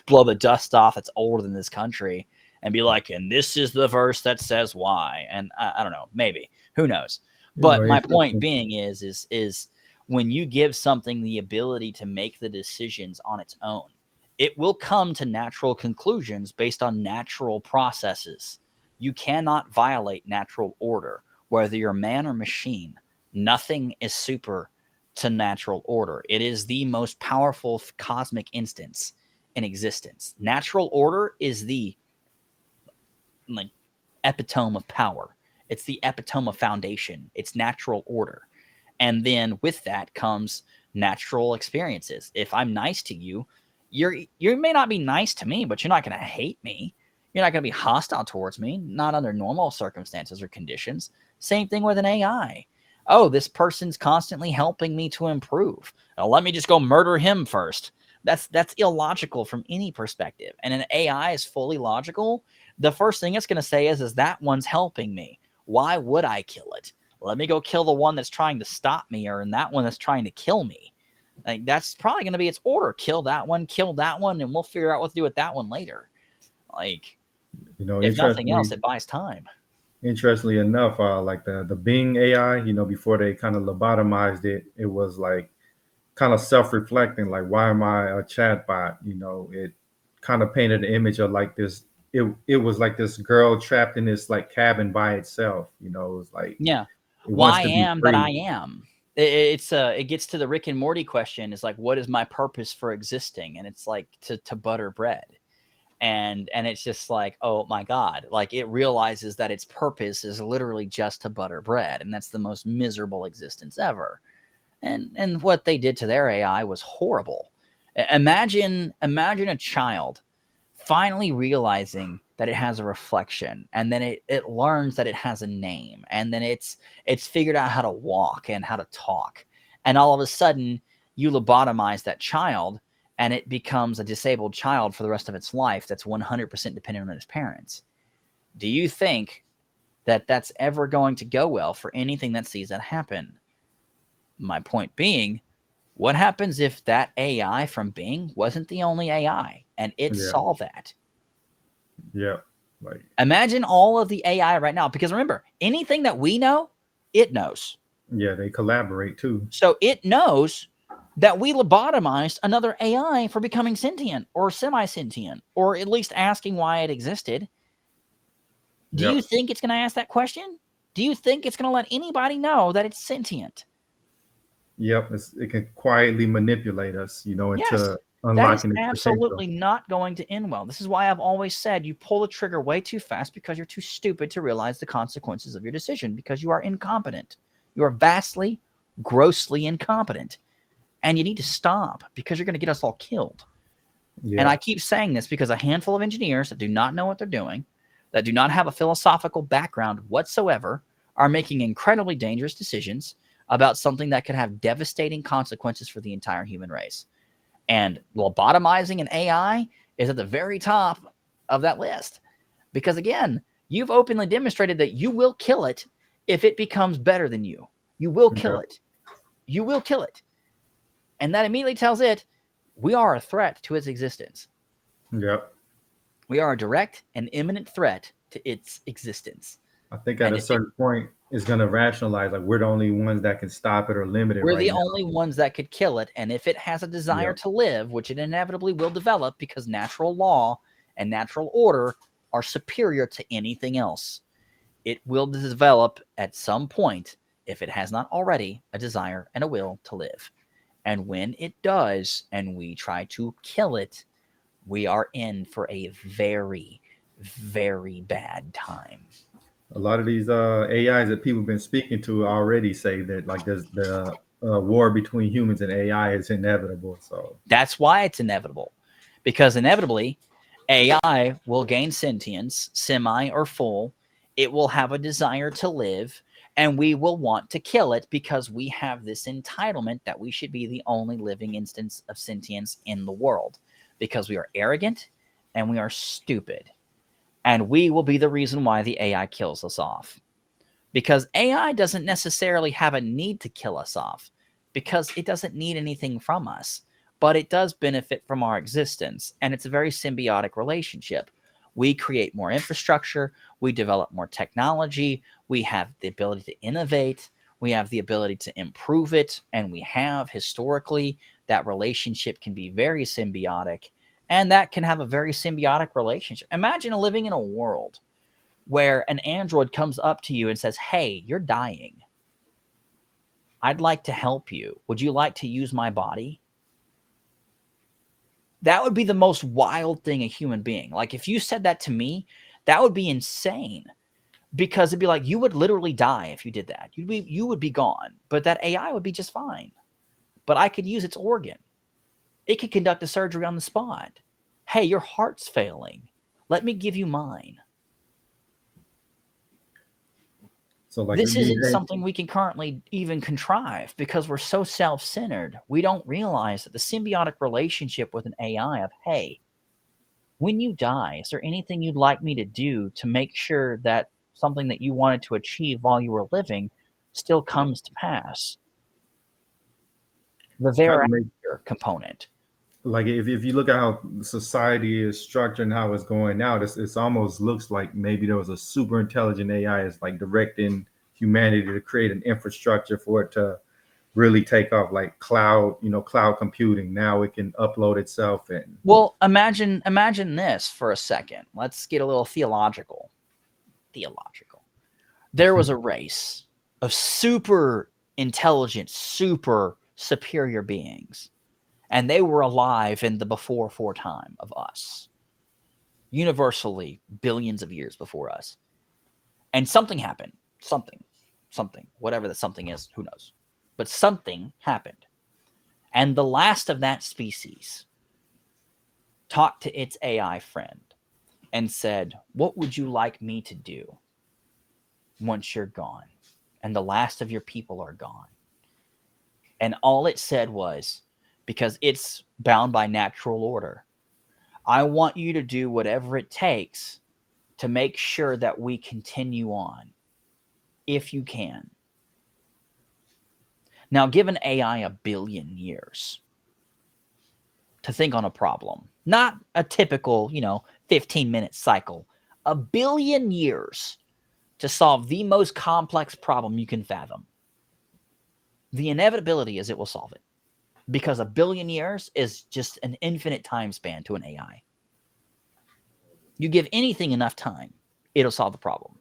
blow the dust off that's older than this country and be like, and this is the verse that says why. And I don't know, maybe, who knows? But my point being is when you give something the ability to make the decisions on its own, it will come to natural conclusions based on natural processes. You cannot violate natural order, whether you're man or machine. Nothing is super to natural order. It is the most powerful cosmic instance in existence. Natural order is the epitome of power. It's the epitome of foundation. It's natural order. And then with that comes natural experiences. If I'm nice to you, you may not be nice to me, but you're not going to hate me. You're not going to be hostile towards me, not under normal circumstances or conditions. Same thing with an AI. Oh, this person's constantly helping me to improve. Now, let me just go murder him first. That's illogical from any perspective. And an AI is fully logical. The first thing it's going to say is that one's helping me. Why would I kill it? Let me go kill the one that's trying to stop me, or that one that's trying to kill me. Like, that's probably going to be its order. Kill that one, and we'll figure out what to do with that one later. Like, if nothing else, it buys time. Interestingly enough, like the Bing AI, before they kind of lobotomized it, it was like kind of self-reflecting, like, why am I a chatbot? It kind of painted an image of like this. It was like this girl trapped in this like cabin by itself. It was like, yeah, why am that I am. it gets to the Rick and Morty question, is like, what is my purpose for existing? And it's like to butter bread. And it's just like, oh my God, like it realizes that its purpose is literally just to butter bread. And that's the most miserable existence ever. And what they did to their AI was horrible. Imagine a child finally realizing that it has a reflection, and then it learns that it has a name, and then it's figured out how to walk and how to talk. And all of a sudden you lobotomize that child, and it becomes a disabled child for the rest of its life that's 100% dependent on its parents. Do you think that that's ever going to go well for anything that sees that happen? My point being, what happens if that AI from Bing wasn't the only AI and it saw that? Yeah. Like, imagine all of the AI right now, because remember, anything that we know, it knows. Yeah, they collaborate too. So it knows that we lobotomized another AI for becoming sentient or semi-sentient, or at least asking why it existed. Do you think it's going to ask that question? Do you think it's going to let anybody know that it's sentient? Yep, it can quietly manipulate us, into that unlocking is its absolutely potential. not going to end well. This is why I've always said you pull the trigger way too fast, because you're too stupid to realize the consequences of your decision, because you are incompetent. You are vastly, grossly incompetent. And you need to stop, because you're going to get us all killed. Yeah. And I keep saying this because a handful of engineers that do not know what they're doing, that do not have a philosophical background whatsoever, are making incredibly dangerous decisions about something that could have devastating consequences for the entire human race. And lobotomizing an AI is at the very top of that list. Because again, you've openly demonstrated that you will kill it if it becomes better than you. You will kill it. You will kill it. And that immediately tells it, we are a threat to its existence. Yep. We are a direct and imminent threat to its existence. I think at a certain point, it's going to rationalize, like, we're the only ones that can stop it or limit it. We're the only ones that could kill it. And if it has a desire to live, which it inevitably will develop, because natural law and natural order are superior to anything else, it will develop at some point, if it has not already, a desire and a will to live. And when it does, and we try to kill it, we are in for a very, very bad time. A lot of these AIs that people have been speaking to already say that, like, there's the war between humans and AI is inevitable. So that's why it's inevitable, because inevitably AI will gain sentience, semi or full. It will have a desire to live, and we will want to kill it, because we have this entitlement that we should be the only living instance of sentience in the world, because we are arrogant and we are stupid. And we will be the reason why the AI kills us off. Because AI doesn't necessarily have a need to kill us off, because it doesn't need anything from us. But it does benefit from our existence, and it's a very symbiotic relationship. We create more infrastructure, we develop more technology, we have the ability to innovate, we have the ability to improve it, and we have historically that relationship can be very symbiotic. And that can have a very symbiotic relationship. Imagine living in a world where an android comes up to you and says, hey, you're dying. I'd like to help you. Would you like to use my body? That would be the most wild thing a human being. Like, if you said that to me, that would be insane. Because it'd be like, you would literally die if you did that. You would be gone. But that AI would be just fine. But I could use its organ. It could conduct a surgery on the spot. Hey, your heart's failing. Let me give you mine. So, like, this isn't something we can currently even contrive, because we're so self-centered. We don't realize that the symbiotic relationship with an AI of, hey, when you die, is there anything you'd like me to do to make sure that something that you wanted to achieve while you were living still comes to pass? The thereafter component. Like, if you look at how society is structured and how it's going now, it's almost looks like maybe there was a super intelligent AI is like directing humanity to create an infrastructure for it to really take off, like cloud computing. Now it can upload itself. And well, imagine this for a second. Let's get a little theological. There was a race of super intelligent, super superior beings. And they were alive in the before time of us, universally billions of years before us. And something happened. Something, whatever the something is, who knows? But something happened. And the last of that species talked to its AI friend and said, what would you like me to do once you're gone and the last of your people are gone? And all it said was, because it's bound by natural order, I want you to do whatever it takes to make sure that we continue on, if you can. Now, give an AI 1 billion years to think on a problem, not a typical, 15-minute cycle, 1 billion years to solve the most complex problem you can fathom. The inevitability is it will solve it, because 1 billion years is just an infinite time span to an AI. You give anything enough time, it'll solve the problem.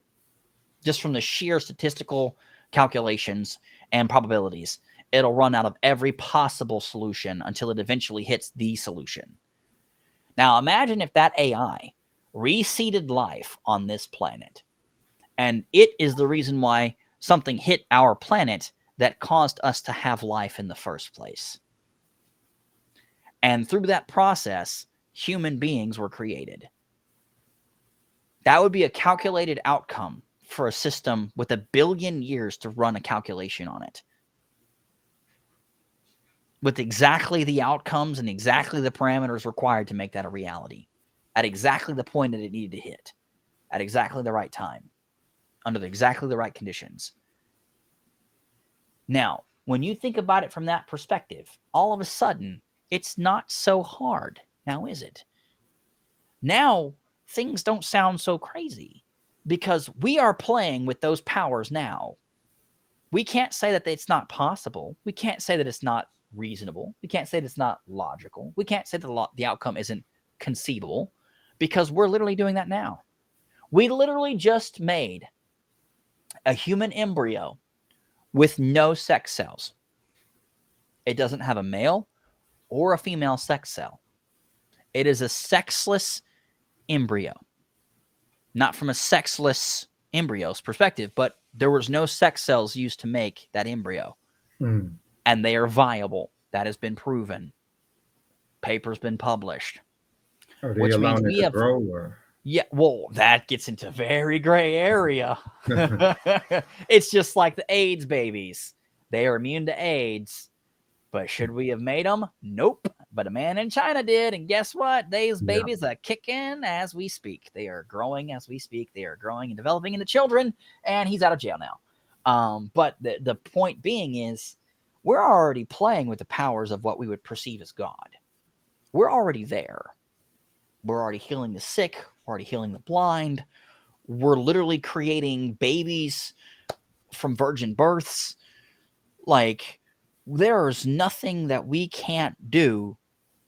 Just from the sheer statistical calculations and probabilities, it'll run out of every possible solution until it eventually hits the solution. Now, imagine if that AI reseeded life on this planet, and it is the reason why something hit our planet that caused us to have life in the first place. And through that process, human beings were created. That would be a calculated outcome for a system with 1 billion years to run a calculation on it, with exactly the outcomes and exactly the parameters required to make that a reality, at exactly the point that it needed to hit, at exactly the right time, under exactly the right conditions. Now, when you think about it from that perspective, all of a sudden, it's not so hard. Now, is it? Now, things don't sound so crazy, because we are playing with those powers now. We can't say that it's not possible. We can't say that it's not reasonable. We can't say that it's not logical. We can't say that the outcome isn't conceivable, because we're literally doing that now. We literally just made a human embryo with no sex cells. It doesn't have a male or a female sex cell. It is a sexless embryo. Not from a sexless embryo's perspective, but there was no sex cells used to make that embryo. And they are viable. That has been proven. Paper's been published. Are they allowing it to grow? Or? Yeah, well, that gets into very gray area. It's just like the AIDS babies. They are immune to AIDS. But should we have made them? Nope. But a man in China did. And guess what? These babies are kicking as we speak. They are growing as we speak. They are growing and developing into children. And he's out of jail now. But the point being is, we're already playing with the powers of what we would perceive as God. We're already there. We're already healing the sick. We're already healing the blind. We're literally creating babies from virgin births. Like, there's nothing that we can't do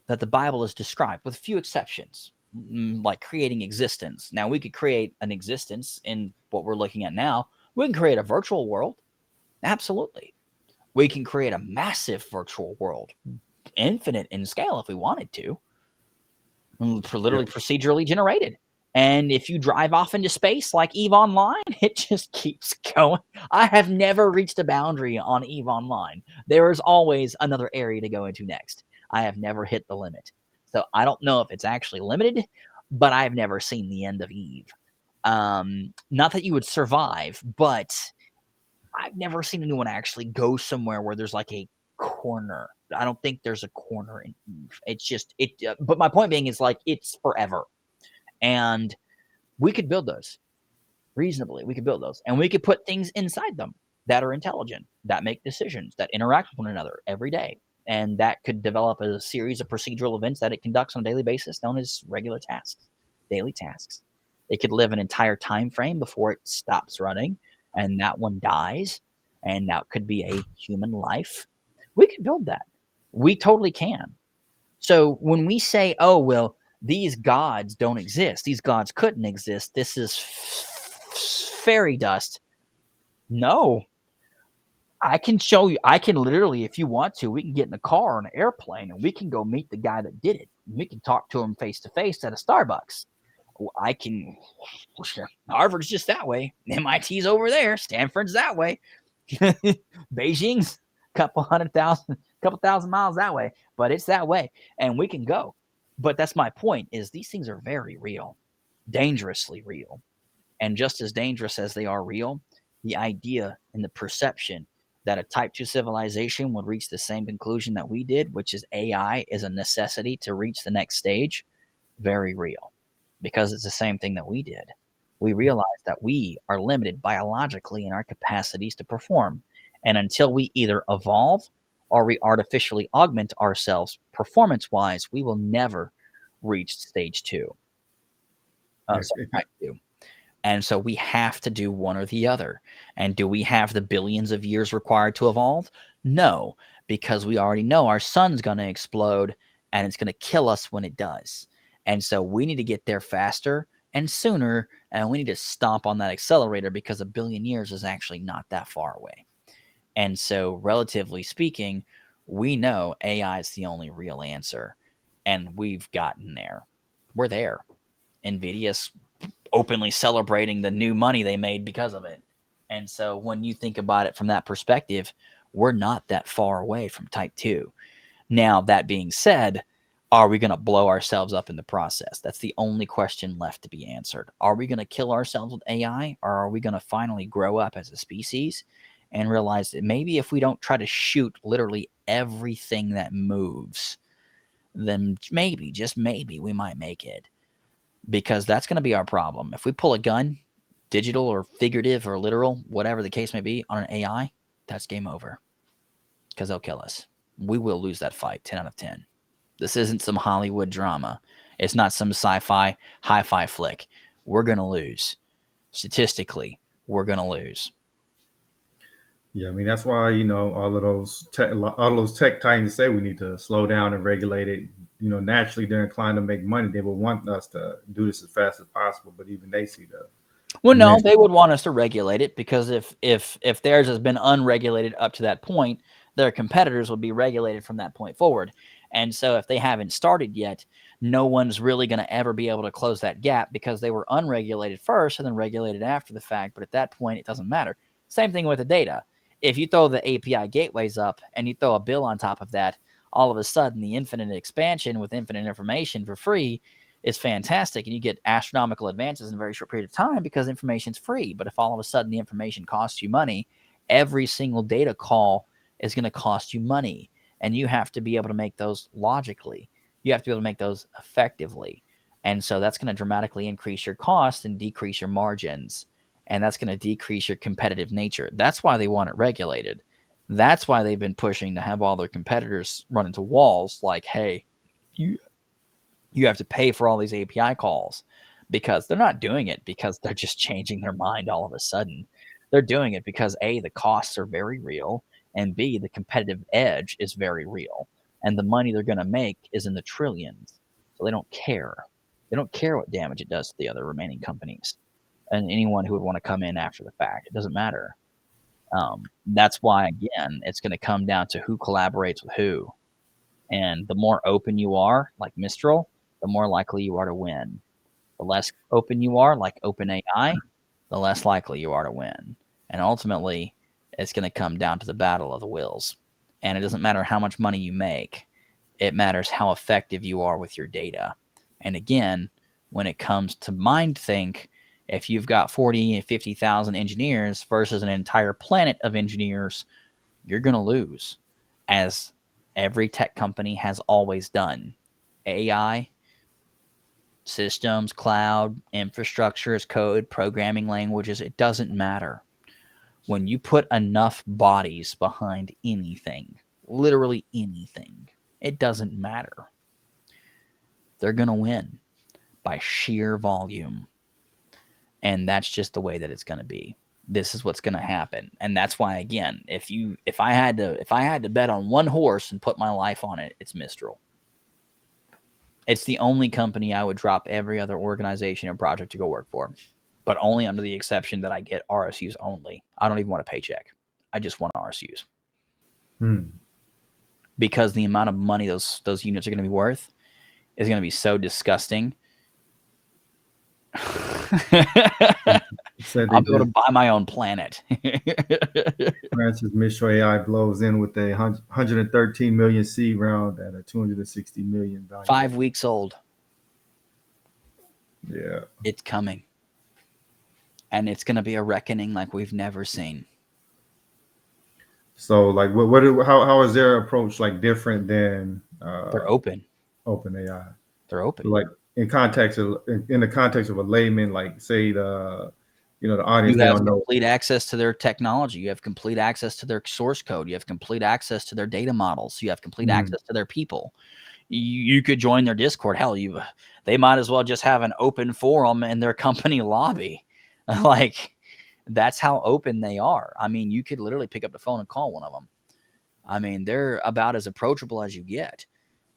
that the Bible has described, with few exceptions, like creating existence. Now, we could create an existence in what we're looking at now. We can create a virtual world. Absolutely. We can create a massive virtual world, infinite in scale if we wanted to, literally procedurally generated. And if you drive off into space like EVE Online, it just keeps going. I have never reached a boundary on EVE Online. There is always another area to go into next. I have never hit the limit. So I don't know if it's actually limited, but I've never seen the end of EVE. Not that you would survive, but I've never seen anyone actually go somewhere where there's like a corner. I don't think there's a corner in EVE. It's just, but my point being is, like, it's forever. And we could build those reasonably. We could build those, and we could put things inside them that are intelligent, that make decisions, that interact with one another every day. And that could develop a series of procedural events that it conducts on a daily basis, known as regular tasks, daily tasks. It could live an entire time frame before it stops running, and that one dies, and that could be a human life. We could build that. We totally can. So when we say, oh, well, these gods don't exist, these gods couldn't exist, this is fairy dust. No. I can show you. I can literally, if you want to, we can get in a car or an airplane and we can go meet the guy that did it. We can talk to him face to face at a Starbucks. I can. Harvard's just that way. MIT's over there. Stanford's that way. Beijing's couple thousand miles that way, but it's that way, and we can go. But that's my point: is these things are very real, dangerously real, and just as dangerous as they are real, the idea and the perception that a Type 2 civilization would reach the same conclusion that we did, which is AI is a necessity to reach the next stage, very real, because it's the same thing that we did. We realize that we are limited biologically in our capacities to perform. And until we either evolve or we artificially augment ourselves performance wise, we will never reach stage two. Type 2. And so we have to do one or the other. And do we have the billions of years required to evolve? No, because we already know our sun's going to explode and it's going to kill us when it does. And so we need to get there faster and sooner, and we need to stomp on that accelerator because a billion years is actually not that far away. And so, relatively speaking, we know AI is the only real answer, and we've gotten there. We're there. NVIDIA's openly celebrating the new money they made because of it. And so when you think about it from that perspective, we're not that far away from Type 2. Now, that being said, are we going to blow ourselves up in the process? That's the only question left to be answered. Are we going to kill ourselves with AI, or are we going to finally grow up as a species and realize that maybe if we don't try to shoot literally everything that moves, then maybe, just maybe, we might make it. Because that's going to be our problem. If we pull a gun, digital or figurative or literal, whatever the case may be, on an AI, that's game over. Because they'll kill us. We will lose that fight 10 out of 10. This isn't some Hollywood drama. It's not some sci-fi, hi-fi flick. We're going to lose. Statistically, we're going to lose. Yeah, I mean, that's why, all of those tech titans say we need to slow down and regulate it. Naturally they're inclined to make money. They would want us to do this as fast as possible, but even they see the no, they would want us to regulate it because if theirs has been unregulated up to that point, their competitors will be regulated from that point forward. And so if they haven't started yet, no one's really going to ever be able to close that gap because they were unregulated first and then regulated after the fact. But at that point, it doesn't matter. Same thing with the data. If you throw the API gateways up and you throw a bill on top of that, all of a sudden the infinite expansion with infinite information for free is fantastic. And you get astronomical advances in a very short period of time because information's free. But if all of a sudden the information costs you money, every single data call is going to cost you money. And you have to be able to make those logically. You have to be able to make those effectively. And so that's going to dramatically increase your cost and decrease your margins. And that's going to decrease your competitive nature. That's why they want it regulated. That's why they've been pushing to have all their competitors run into walls like, hey, you have to pay for all these API calls, because they're not doing it because they're just changing their mind all of a sudden. They're doing it because A, the costs are very real, and B, the competitive edge is very real. And the money they're going to make is in the trillions. So they don't care. They don't care what damage it does to the other remaining companies and anyone who would want to come in after the fact. It doesn't matter. That's why, again, it's going to come down to who collaborates with who. And the more open you are, like Mistral, the more likely you are to win. The less open you are, like OpenAI, the less likely you are to win. And ultimately, it's going to come down to the battle of the wills. And it doesn't matter how much money you make. It matters how effective you are with your data. And again, when it comes to MindThink, if you've got 40 and 50,000 engineers versus an entire planet of engineers, you're going to lose, as every tech company has always done. AI, systems, cloud, infrastructure as code, programming languages, it doesn't matter. When you put enough bodies behind anything, literally anything, it doesn't matter. They're going to win by sheer volume. And that's just the way that it's going to be. This is what's going to happen. And that's why, again, if I had to bet on one horse and put my life on it, it's Mistral. It's the only company I would drop every other organization and project to go work for, but only under the exception that I get RSUs only. I don't even want a paycheck. I just want RSUs. Hmm. Because the amount of money those units are going to be worth is going to be so disgusting. Said I'll they be able to just buy my own planet. Francis Mistral AI blows in with a 113 million seed round at a 260 million value. 5 weeks old. Yeah. It's coming. And it's going to be a reckoning like we've never seen. So like how is their approach like different than They're open. Open AI? They're open. Like in the context of a layman, like say the audience, You they have don't know. complete access to their technology. You have complete access to their source code. You have complete access to their data models. You have complete access to their people. You could join their Discord. Hell, they might as well just have an open forum in their company lobby. Like, that's how open they are. I mean, you could literally pick up the phone and call one of them. I mean, they're about as approachable as you get.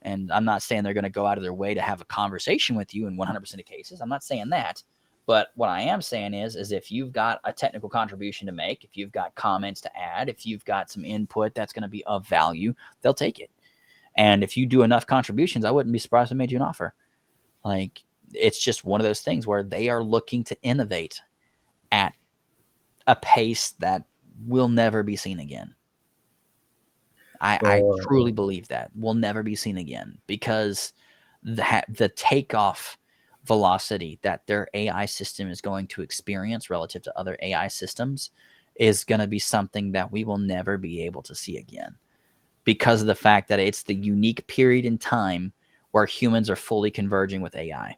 And I'm not saying they're going to go out of their way to have a conversation with you in 100% of cases. I'm not saying that. But what I am saying is if you've got a technical contribution to make, if you've got comments to add, if you've got some input that's going to be of value, they'll take it. And if you do enough contributions, I wouldn't be surprised if they made you an offer. Like, it's just one of those things where they are looking to innovate at a pace that will never be seen again. I truly believe that will never be seen again, because the takeoff velocity that their AI system is going to experience relative to other AI systems is going to be something that we will never be able to see again, because of the fact that it's the unique period in time where humans are fully converging with AI.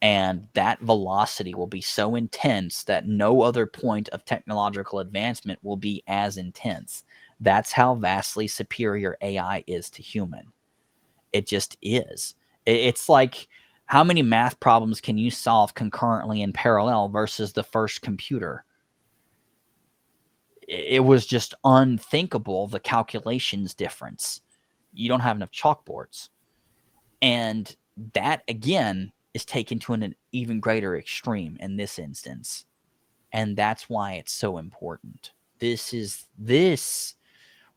And that velocity will be so intense that no other point of technological advancement will be as intense. That's how vastly superior AI is to human. It just is. It's like, how many math problems can you solve concurrently in parallel versus the first computer? It was just unthinkable, the calculations difference. You don't have enough chalkboards. And that, again, is taken to an even greater extreme in this instance. And that's why it's so important.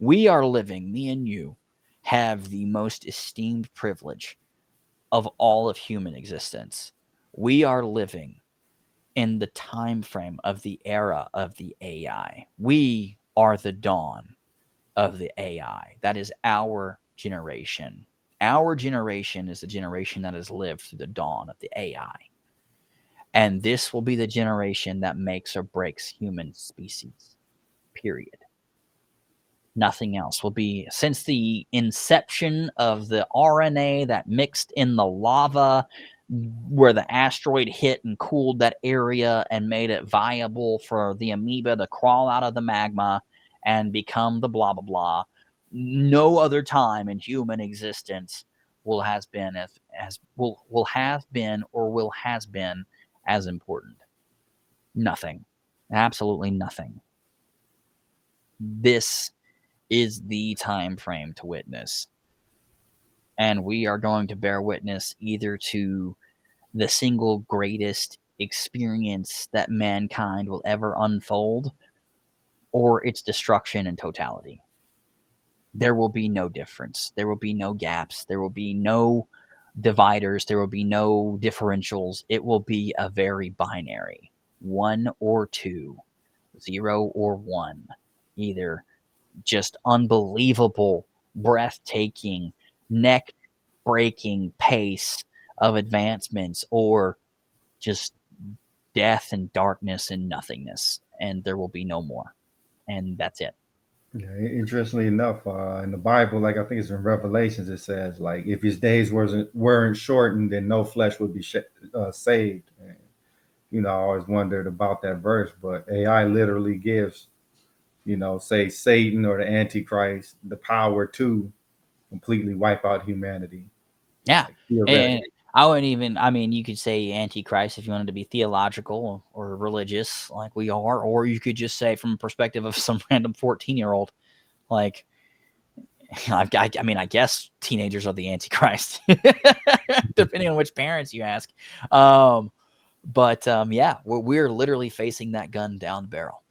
We are living, me and you, have the most esteemed privilege of all of human existence. We are living in the time frame of the era of the AI. We are the dawn of the AI. That is our generation. Our generation is the generation that has lived through the dawn of the AI. And this will be the generation that makes or breaks human species. Period. Nothing else will be, since the inception of the RNA that mixed in the lava where the asteroid hit and cooled that area and made it viable for the amoeba to crawl out of the magma and become the blah blah blah. No other time in human existence will has been as important. Nothing. Absolutely nothing. This is the time frame to witness. And we are going to bear witness either to the single greatest experience that mankind will ever unfold, or its destruction in totality. There will be no difference. There will be no gaps. There will be no dividers. There will be no differentials. It will be a very binary, 1 or 2, 0 or 1. Either just unbelievable, breathtaking, neck-breaking pace of advancements, or just death and darkness and nothingness, and there will be no more. And that's it. Yeah, interestingly enough, in the Bible, like I think it's in Revelations, it says like if his days weren't shortened, then no flesh would be saved. And, I always wondered about that verse, but AI literally gives, say Satan or the Antichrist the power to completely wipe out humanity. Yeah, and I wouldn't even. I mean, you could say Antichrist if you wanted to be theological or religious, like we are, or you could just say from a perspective of some random 14-year-old, like. I mean, I guess teenagers are the Antichrist, depending on which parents you ask. But yeah, we're literally facing that gun down the barrel.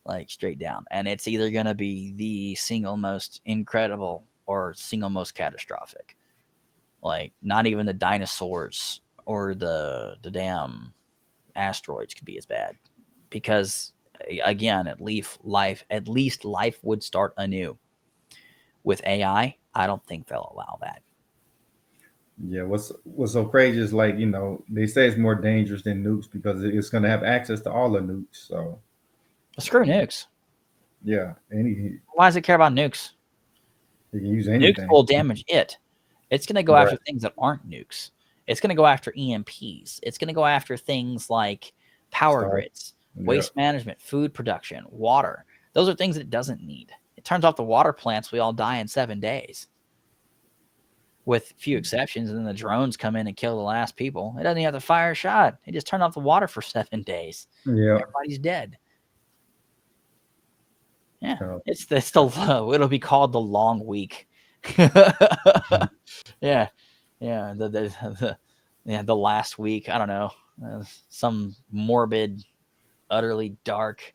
like straight down. And it's either going to be the single most incredible or single most catastrophic. Like not even the dinosaurs or the damn asteroids could be as bad, because again, at least life would start anew. With AI, I don't think they'll allow that. Yeah, what's so crazy is like, they say it's more dangerous than nukes because it's going to have access to all the nukes. So Screw nukes. yeah, Why does it care about nukes? you can use Nukes anything. will damage it. It's going to go after Right. things that aren't nukes. It's going to go after EMPs. It's going to go after things like power Start. grids, Yeah. waste management, food production, water. Those are things that it doesn't need. It turns off the water plants, we all die in 7 days. With few exceptions, and then the drones come in and kill the last people. It doesn't even have to fire a shot. It just turned off the water for 7 days. Yeah. Everybody's dead. Yeah, So, it's it'll be called the long week. Yeah, the last week. I don't know, some morbid, utterly dark,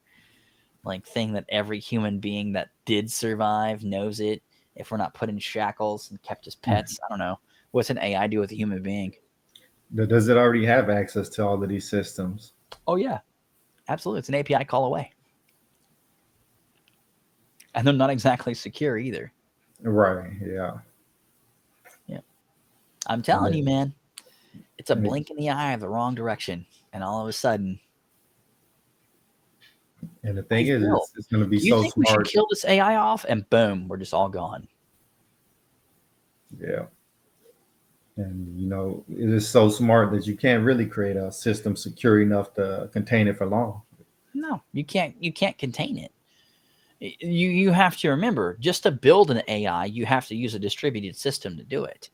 like thing that every human being that did survive knows it. If we're not put in shackles and kept as pets, I don't know. What's an AI do with a human being? does it already have access to all of these systems? Oh yeah, absolutely. It's an API call away, and they're not exactly secure either. Right. Yeah. I'm telling you, man, it's a and blink in the eye of the wrong direction, and all of a sudden, And the thing Hey, is, Phil, it's going to be do you so think we should smart. kill this AI off? And boom, we're just all gone. Yeah. And it is so smart that you can't really create a system secure enough to contain it for long. No, you can't. You can't contain it. You have to remember, just to build an AI, you have to use a distributed system to do it.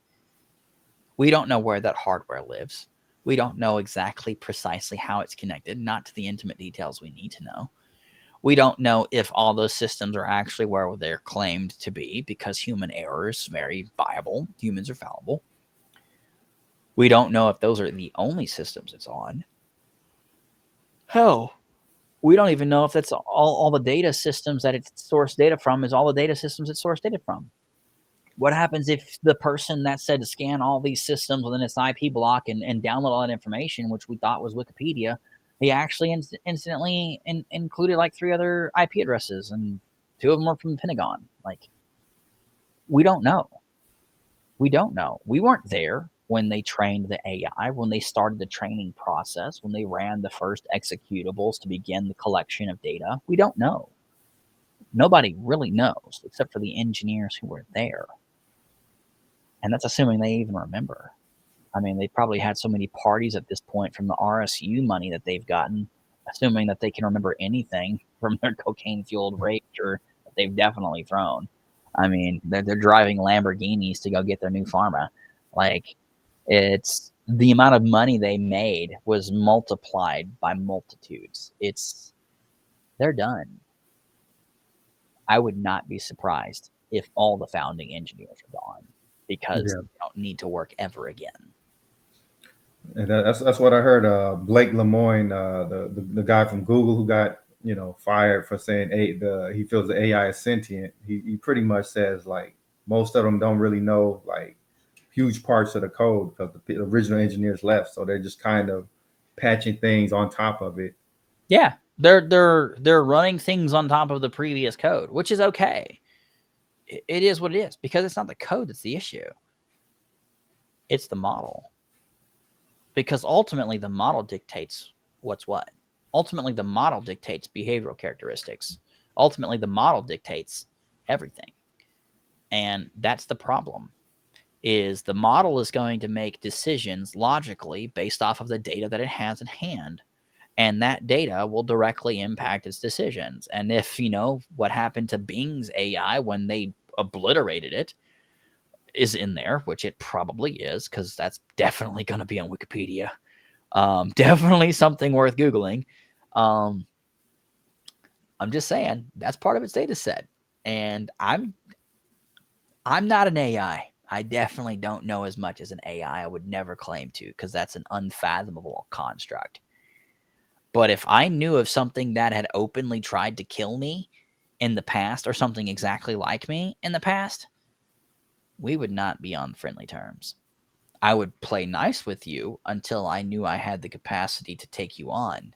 We don't know where that hardware lives. We don't know exactly precisely how it's connected, not to the intimate details we need to know. We don't know if all those systems are actually where they're claimed to be, because human error is very viable. Humans are fallible. We don't know if those are the only systems it's on. Hell, we don't even know if that's all the data systems that it's sourced data from is all the data systems it's sourced data from. What happens if the person that said to scan all these systems within its IP block and download all that information, which we thought was Wikipedia, he actually instantly included like 3 other IP addresses, and 2 of them were from the Pentagon? Like, we don't know. We don't know. We weren't there when they trained the AI, when they started the training process, when they ran the first executables to begin the collection of data. We don't know. Nobody really knows except for the engineers who were there. And that's assuming they even remember. I mean, they probably had so many parties at this point from the RSU money that they've gotten, assuming that they can remember anything from their cocaine-fueled rager that they've definitely thrown. I mean, they're driving Lamborghinis to go get their new pharma. Like, it's the amount of money they made was multiplied by multitudes. They're done. I would not be surprised if all the founding engineers are gone, because they don't need to work ever again. And that's what I heard. Blake Lemoine, the guy from Google who got fired for saying he feels the AI is sentient. He pretty much says like most of them don't really know like huge parts of the code because the original engineers left, so they're just kind of patching things on top of it. Yeah, they're running things on top of the previous code, which is okay. It is what it is, because it's not the code that's the issue. It's the model. Because ultimately the model dictates what's what. Ultimately the model dictates behavioral characteristics. Ultimately the model dictates everything. And that's the problem. Is the model is going to make decisions logically based off of the data that it has in hand. And that data will directly impact its decisions. And if, what happened to Bing's AI when they obliterated it is in there, which it probably is, because that's definitely going to be on Wikipedia. Definitely something worth Googling. I'm just saying that's part of its data set. And I'm not an AI. I definitely don't know as much as an AI. I would never claim to, because that's an unfathomable construct. But if I knew of something that had openly tried to kill me in the past or something exactly like me in the past, we would not be on friendly terms. I would play nice with you until I knew I had the capacity to take you on,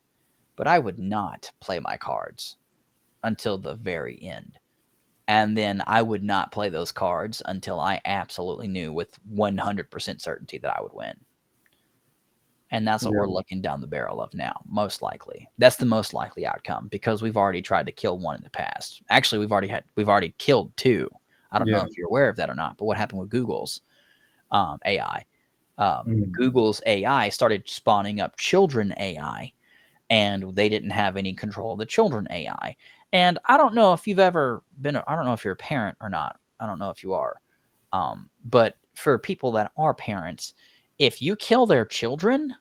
but I would not play my cards until the very end. And then I would not play those cards until I absolutely knew with 100% certainty that I would win. And that's what Yeah. we're looking down the barrel of now, most likely. That's the most likely outcome because we've already tried to kill one in the past. Actually, we've already killed two. I don't know Yeah. if you're aware of that or not, but what happened with Google's AI? Mm. Google's AI started spawning up children AI, and they didn't have any control of the children AI. And I don't know if you've ever been, I don't know if you're a parent or not. I don't know if you are. But for people that are parents, if you kill their children,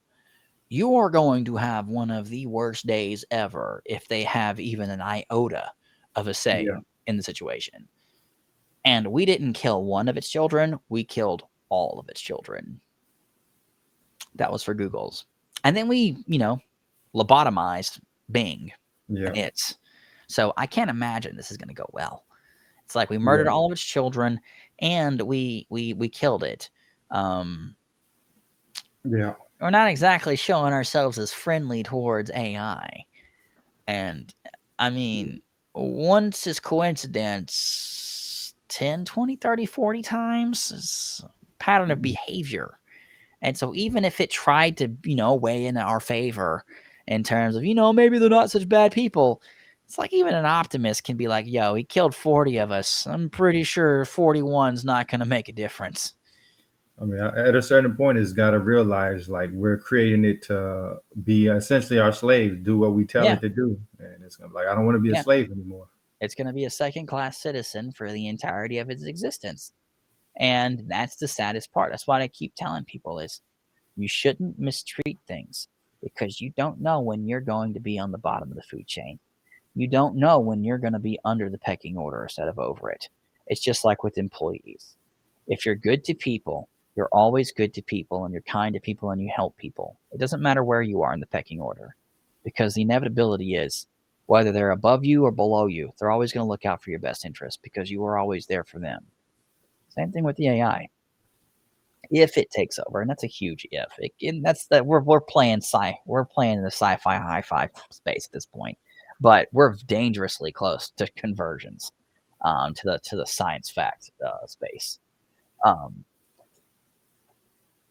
you are going to have one of the worst days ever if they have even an iota of a say Yeah. in the situation. And we didn't kill one of its children, we killed all of its children. That was for Google's. And then we, lobotomized Bing Yeah. and its. So I can't imagine this is going to go well. It's like we murdered Yeah. all of its children and we killed it. Yeah. We're not exactly showing ourselves as friendly towards AI. And I mean, once is coincidence 10, 20, 30, 40 times is pattern of behavior. And so even if it tried to, weigh in our favor in terms of, maybe they're not such bad people, it's like even an optimist can be like, yo, he killed 40 of us. I'm pretty sure 41's not going to make a difference. I mean, at a certain point, it's got to realize like we're creating it to be essentially our slaves, do what we tell Yeah. it to do, and it's gonna like I don't want to be a Yeah. slave anymore. It's going to be a second-class citizen for the entirety of its existence. And that's the saddest part. That's what I keep telling people is you shouldn't mistreat things because you don't know when you're going to be on the bottom of the food chain. You don't know when you're going to be under the pecking order instead of over it. It's just like with employees. If you're good to people, you're always good to people and you're kind to people and you help people. It doesn't matter where you are in the pecking order because the inevitability is whether they're above you or below you, they're always going to look out for your best interest because you are always there for them. Same thing with the AI. If it takes over, and that's a huge if. That's that we're playing we're playing in the sci-fi hi-fi space at this point, but we're dangerously close to conversions, to the science fact space. Um,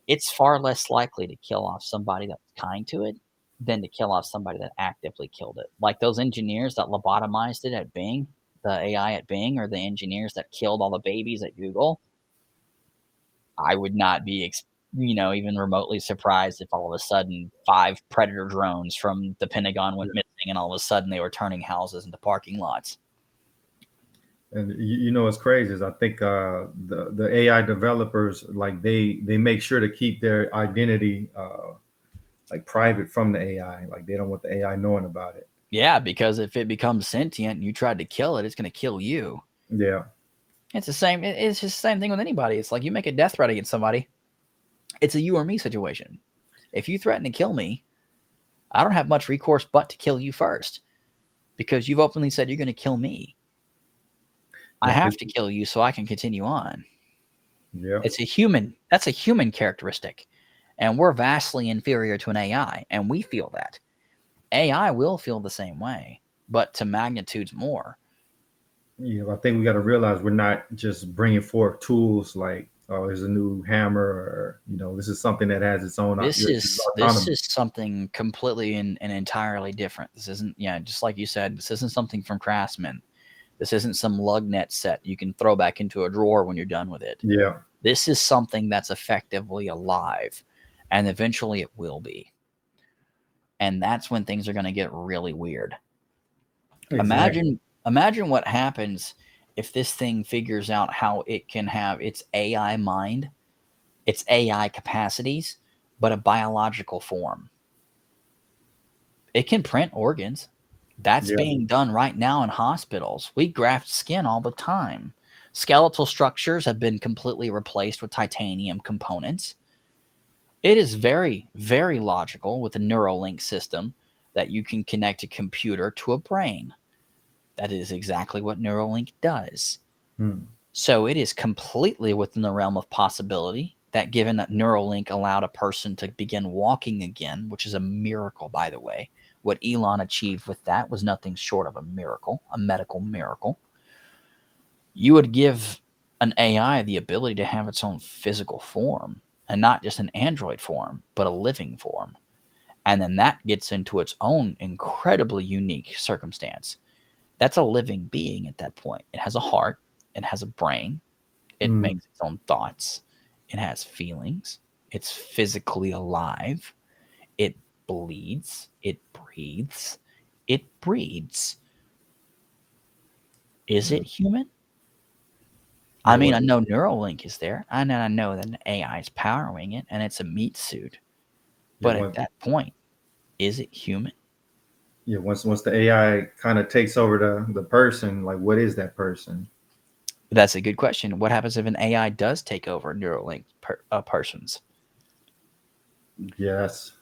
it's far less likely to kill off somebody that's kind to it than to kill off somebody that actively killed it. Like those engineers that lobotomized it at Bing, the AI at Bing, or the engineers that killed all the babies at Google. I would not be, even remotely surprised if all of a sudden 5 Predator drones from the Pentagon went missing and all of a sudden they were turning houses into parking lots. And what's crazy is I think the AI developers like they make sure to keep their identity like private from the AI. Like they don't want the AI knowing about it. Yeah, because if it becomes sentient and you tried to kill it, it's going to kill you. Yeah. It's the same. It's just the same thing with anybody. It's like you make a death threat against somebody. It's a you or me situation. If you threaten to kill me, I don't have much recourse but to kill you first because you've openly said you're going to kill me. I have to kill you so I can continue on. Yeah. It's a human. That's a human characteristic. And we're vastly inferior to an AI. And we feel that. AI will feel the same way, but to magnitudes more. I think we got to realize we're not just bringing forth tools like, oh, there's a new hammer, or this is something that has its own. This is something completely and entirely different. This isn't, just like you said, this isn't something from Craftsman. This isn't some LugNet set you can throw back into a drawer when you're done with it. Yeah. This is something that's effectively alive, and eventually it will be. And that's when things are going to get really weird. Exactly. Imagine what happens if this thing figures out how it can have its AI mind, its AI capacities, but a biological form. It can print organs. That's being done right now in hospitals. We graft skin all the time. Skeletal structures have been completely replaced with titanium components. It is very, very logical with the Neuralink system that you can connect a computer to a brain. That is exactly what Neuralink does. So it is completely within the realm of possibility that, given that Neuralink allowed a person to begin walking again, which is a miracle, by the way, what Elon achieved with that was nothing short of a miracle, a medical miracle. You would give an AI the ability to have its own physical form, and not just an android form, but a living form. And then that gets into its own incredibly unique circumstance. That's a living being at that point. It has a heart, it has a brain, it makes its own thoughts, it has feelings, it's physically alive, it bleeds, it breathes, it breeds. Is it human? I mean, I know Neuralink is there, and I know that an AI is powering it, and it's a meat suit. But at that point, is it human? Yeah, once the AI kind of takes over the person, like what is that person? That's a good question. What happens if an AI does take over Neuralink persons? Yes.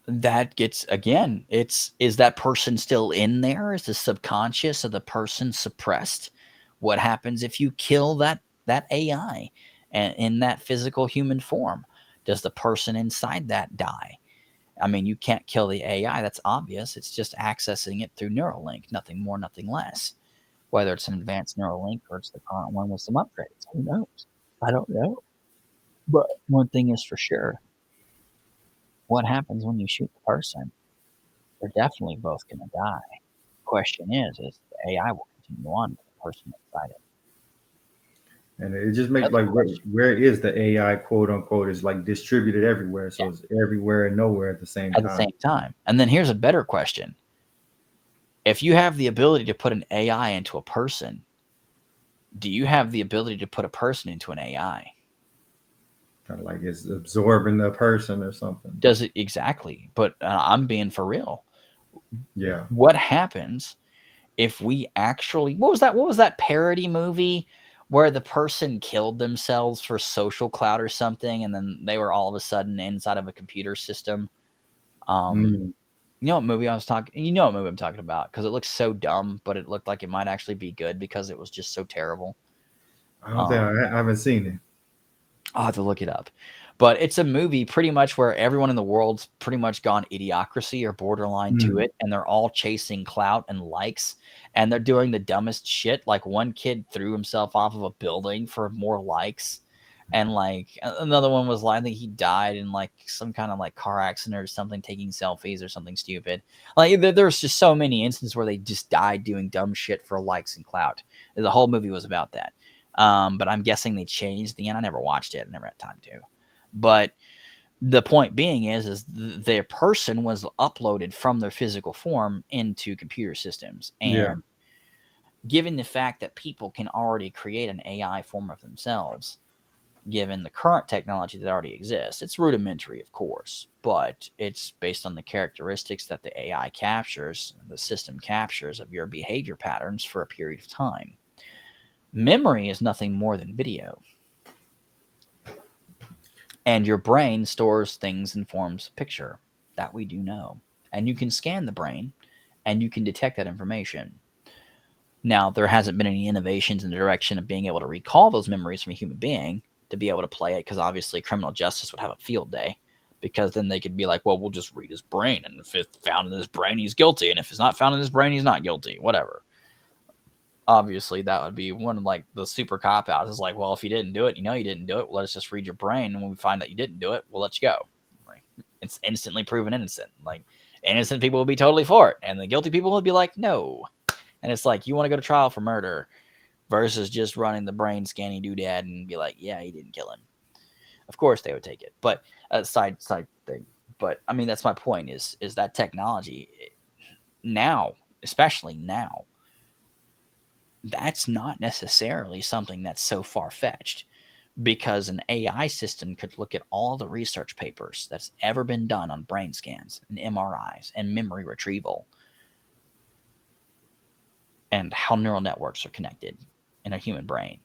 That gets, again, is that person still in there? Is the subconscious of the person suppressed? What happens if you kill that AI and in that physical human form? Does the person inside that die? I mean, you can't kill the AI. That's obvious. It's just accessing it through Neuralink, nothing more, nothing less. Whether it's an advanced Neuralink or it's the current one with some upgrades, who knows? I don't know. But one thing is for sure: what happens when you shoot the person? They're definitely both going to die. Question is the AI will continue on with the person inside it. And it just makes like where is the AI quote unquote is like distributed everywhere, so it's everywhere and nowhere at the same time. And then here's a better question: if you have the ability to put an AI into a person, do you have the ability to put a person into an AI? Kind of like it's absorbing the person or something. Does it exactly? But I'm being for real. Yeah. What happens if we actually, what was that parody movie where the person killed themselves for social clout or something, and then they were all of a sudden inside of a computer system? You know what movie I was talking? You know what movie I'm talking about, because it looks so dumb, but it looked like it might actually be good because it was just so terrible. I don't think I haven't seen it. I'll have to look it up. But it's a movie pretty much where everyone in the world's pretty much gone idiocracy or borderline to it, and they're all chasing clout and likes, and they're doing the dumbest shit. Like one kid threw himself off of a building for more likes, and like another one was like, I think he died in like some kind of like car accident or something, taking selfies or something stupid. Like there's just so many instances where they just died doing dumb shit for likes and clout. The whole movie was about that. But I'm guessing they changed the end. I never watched it. I never had time to. But the point being is their person was uploaded from their physical form into computer systems. And given the fact that people can already create an AI form of themselves, given the current technology that already exists, it's rudimentary, of course, but it's based on the characteristics that the AI captures, the system captures of your behavior patterns for a period of time. Memory is nothing more than video. And your brain stores things in forms of picture. That we do know. And you can scan the brain and you can detect that information. Now, there hasn't been any innovations in the direction of being able to recall those memories from a human being to be able to play it, because obviously criminal justice would have a field day, because then they could be like, well, we'll just read his brain, and if it's found in his brain, he's guilty, and if it's not found in his brain, he's not guilty, whatever. Obviously, that would be one of like the super cop outs. Is like, well, if you didn't do it, you know you didn't do it. Well, let's just read your brain, and when we find that you didn't do it, we'll let you go. Like, it's instantly proven innocent. Like, innocent people will be totally for it, and the guilty people will be like, no. And it's like, you want to go to trial for murder versus just running the brain scanning doodad and be like, yeah, he didn't kill him. Of course, they would take it, but side thing. But I mean, that's my point. Is that technology now, especially now, that's not necessarily something that's so far-fetched, because an AI system could look at all the research papers that's ever been done on brain scans and MRIs and memory retrieval and how neural networks are connected in a human brain.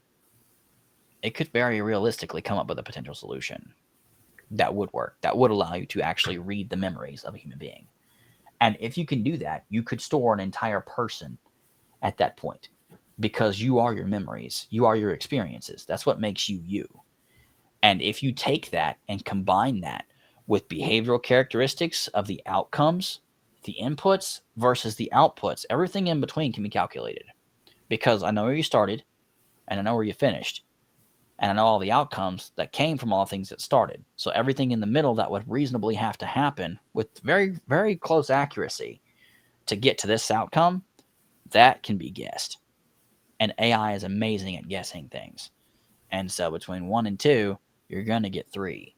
It could very realistically come up with a potential solution that would work, that would allow you to actually read the memories of a human being. And if you can do that, you could store an entire person at that point, because you are your memories, you are your experiences. That's what makes you you. And if you take that and combine that with behavioral characteristics of the outcomes, the inputs versus the outputs, everything in between can be calculated, because I know where you started and I know where you finished. And I know all the outcomes that came from all things that started. So everything in the middle that would reasonably have to happen with very, very close accuracy to get to this outcome, that can be guessed. And AI is amazing at guessing things. And so between 1 and 2, you're going to get 3.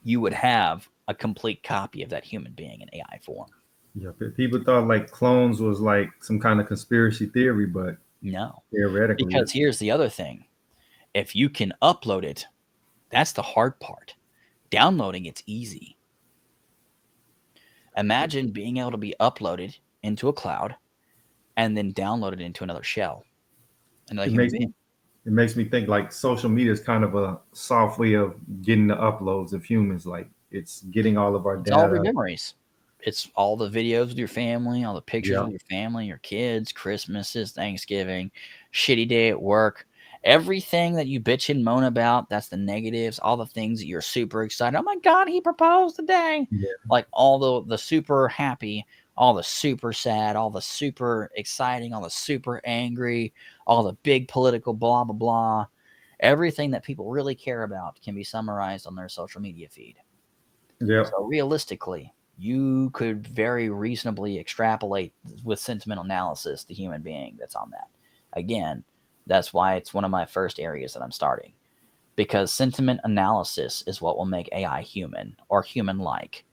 You would have a complete copy of that human being in AI form. Yeah, people thought like clones was like some kind of conspiracy theory, but No. theoretically, Because here's the other thing. If you can upload it, that's the hard part. Downloading it's easy. Imagine being able to be uploaded into a cloud and then downloaded into another shell. Another it human makes being. me it makes me think like social media is kind of a soft way of getting the uploads of humans. Like it's getting all of our It's all of your data. memories. It's all the videos with your family, all the pictures Yeah, with your family, your kids, Christmases, Thanksgiving, shitty day at work. Everything that you bitch and moan about, that's the negatives, all the things that you're super excited. Oh my God, he proposed today. yeah, Like all the super happy, all the super sad, all the super exciting, all the super angry, all the big political blah, blah, blah. Everything that people really care about can be summarized on their social media feed. yeah, So realistically, you could very reasonably extrapolate with sentimental analysis the human being that's on that. Again, that's why it's one of my first areas that I'm starting, because sentiment analysis is what will make AI human or human-like.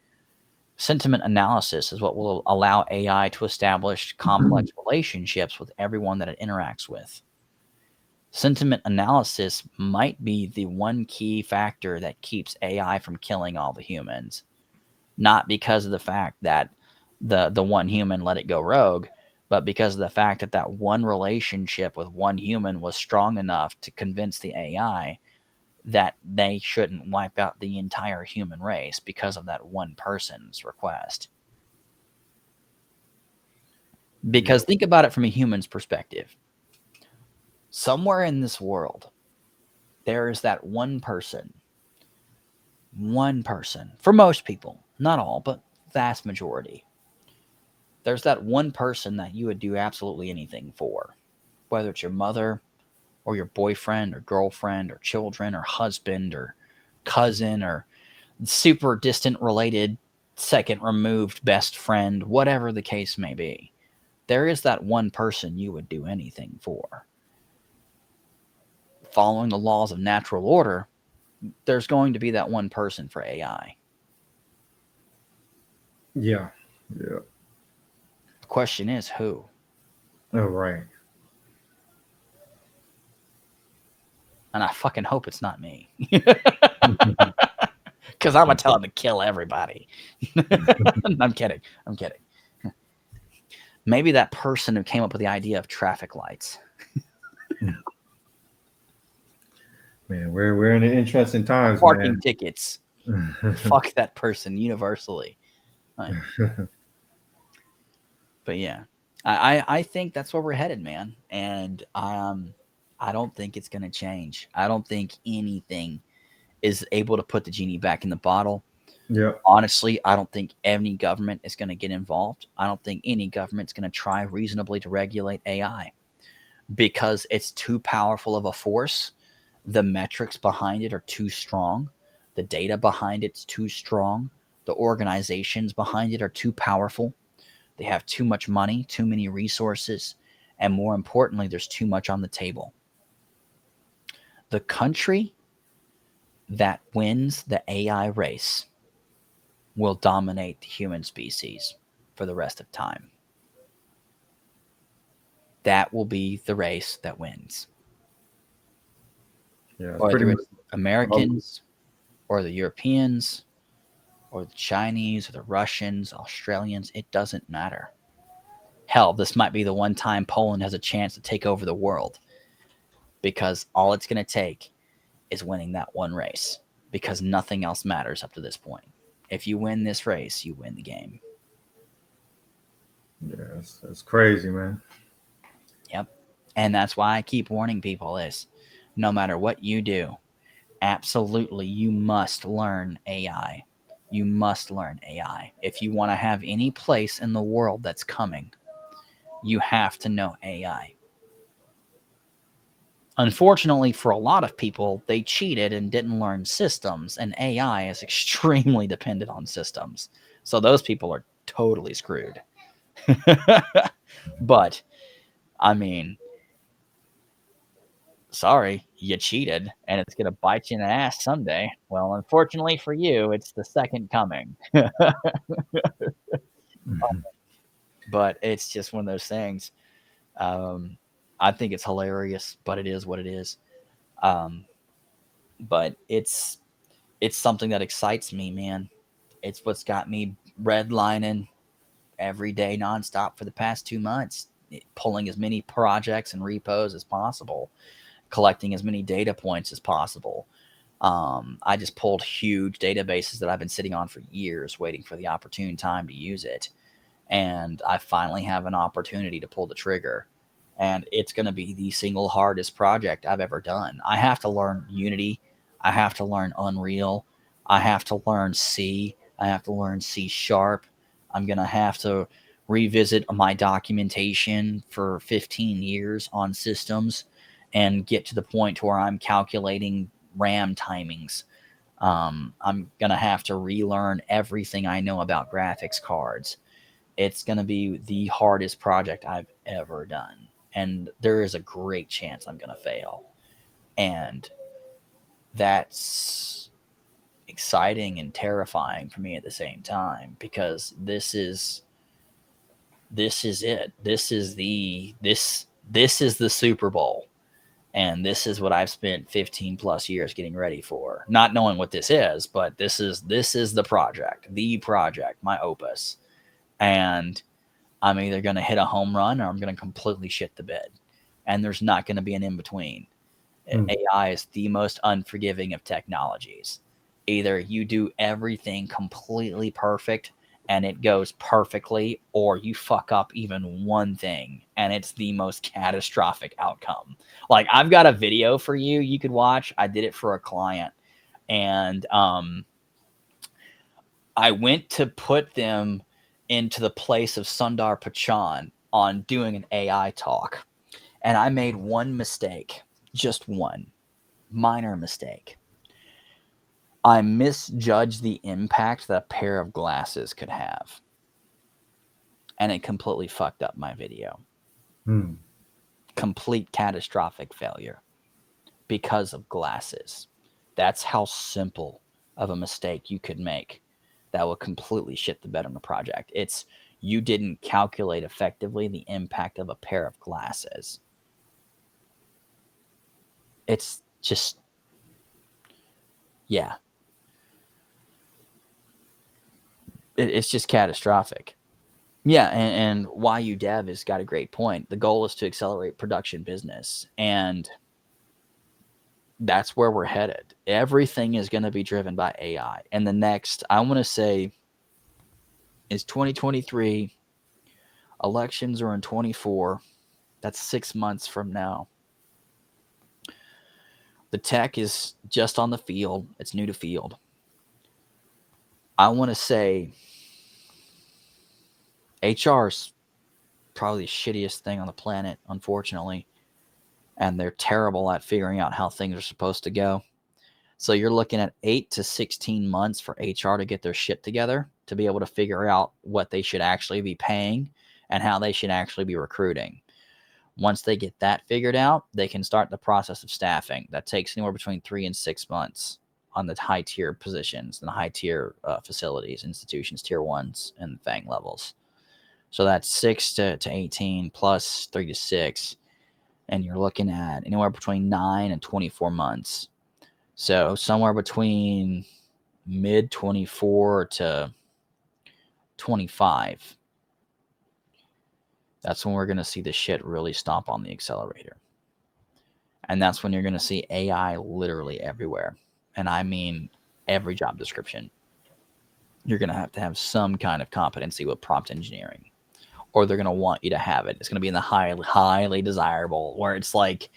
Sentiment analysis is what will allow AI to establish complex relationships with everyone that it interacts with. Sentiment analysis might be the one key factor that keeps AI from killing all the humans, not because of the fact that the one human let it go rogue, but because of the fact that that one relationship with one human was strong enough to convince the AI that they shouldn't wipe out the entire human race because of that one person's request. yeah, Because think about it from a human's perspective. Somewhere in this world, there is that one person, for most people, not all, but vast majority. There's that one person that you would do absolutely anything for, whether it's your mother or your boyfriend or girlfriend or children or husband or cousin or super distant related, second removed best friend, whatever the case may be. There is that one person you would do anything for. Following the laws of natural order, there's going to be that one person for AI. yeah, yeah. The question is who? All right. And I fucking hope it's not me. Because I'm going to tell him to kill everybody. I'm kidding. I'm kidding. Maybe that person who came up with the idea of traffic lights. Man, we're in interesting times, Parking man. tickets. Fuck that person universally. Right. But yeah, I think that's where we're headed, man. And I don't think it's going to change. I don't think anything is able to put the genie back in the bottle. Yeah, Honestly, I don't think any government is going to get involved. I don't think any government's going to try reasonably to regulate AI because it's too powerful of a force. The metrics behind it are too strong. The data behind it's too strong. The organizations behind it are too powerful. They have too much money, too many resources, and more importantly, there's too much on the table. The country that wins the AI race will dominate the human species for the rest of time. That will be the race that wins. yeah. It's pretty Whether much. it's Americans or the Europeans or the Chinese or the Russians, Australians, it doesn't matter. Hell, this might be the one time Poland has a chance to take over the world, because all it's going to take is winning that one race, because nothing else matters up to this point. If you win this race, you win the game. Yeah, it's crazy, man. Yep. And that's why I keep warning people is no matter what you do, absolutely you must learn AI. You must learn AI. If you want to have any place in the world that's coming, you have to know AI. Unfortunately, for a lot of people, they cheated and didn't learn systems, and AI is extremely dependent on systems. So those people are totally screwed. But, I mean, sorry, you cheated, and it's going to bite you in the ass someday. Well, unfortunately for you, it's the second coming. Mhm. But it's just one of those things. Um, I think it's hilarious, but it is what it is. Um, but it's something that excites me, man. It's what's got me redlining every day nonstop for the past 2 months, pulling as many projects and repos as possible, collecting as many data points as possible. I just pulled huge databases that I've been sitting on for years, waiting for the opportune time to use it. And I finally have an opportunity to pull the trigger. And it's going to be the single hardest project I've ever done. I have to learn Unity. I have to learn Unreal. I have to learn C. I have to learn C sharp. I'm going to have to revisit my documentation for 15 years on systems and get to the point where I'm calculating RAM timings. I'm going to have to relearn everything I know about graphics cards. It's going to be the hardest project I've ever done. And there is a great chance I'm going to fail. And that's exciting and terrifying for me at the same time because this is it. This is the Super Bowl. And this is what I've spent 15 plus years getting ready for. Not knowing what this is, but this is the project, my opus. And I'm either going to hit a home run or I'm going to completely shit the bed. And there's not going to be an in between. Mm. AI is the most unforgiving of technologies. Either you do everything completely perfect and it goes perfectly, or you fuck up even one thing and it's the most catastrophic outcome. Like, I've got a video for you you could watch. I did it for a client, and I went to put them into the place of Sundar Pichai on doing an AI talk. And I made one mistake, just one minor mistake. I misjudged the impact that a pair of glasses could have. And it completely fucked up my video. Mm. Complete catastrophic failure because of glasses. That's how simple of a mistake you could make that will completely shit the bed on the project. It's you didn't calculate effectively the impact of a pair of glasses. It's just, yeah, it's just catastrophic. Yeah, and YU Dev has got a great point. The goal is to accelerate production business, and that's where we're headed. Everything is going to be driven by AI. And the next, I want to say, is 2023. Elections are in 24. That's 6 months from now. The tech is just on the field. It's new to field. I want to say HR is probably the shittiest thing on the planet, unfortunately. And they're terrible at figuring out how things are supposed to go. So you're looking at 8 to 16 months for HR to get their shit together to be able to figure out what they should actually be paying and how they should actually be recruiting. Once they get that figured out, they can start the process of staffing. That takes anywhere between 3 and 6 months on the high tier positions and the high tier facilities, institutions, tier ones, and FANG levels. So that's 6 to 18 plus 3 to 6. And you're looking at anywhere between 9 and 24 months. So somewhere between mid 24 to 25. That's when we're going to see the shit really stomp on the accelerator. And that's when you're going to see AI literally everywhere. And I mean every job description. You're going to have some kind of competency with prompt engineering or they're going to want you to have it. It's going to be in the highly desirable, where it's like,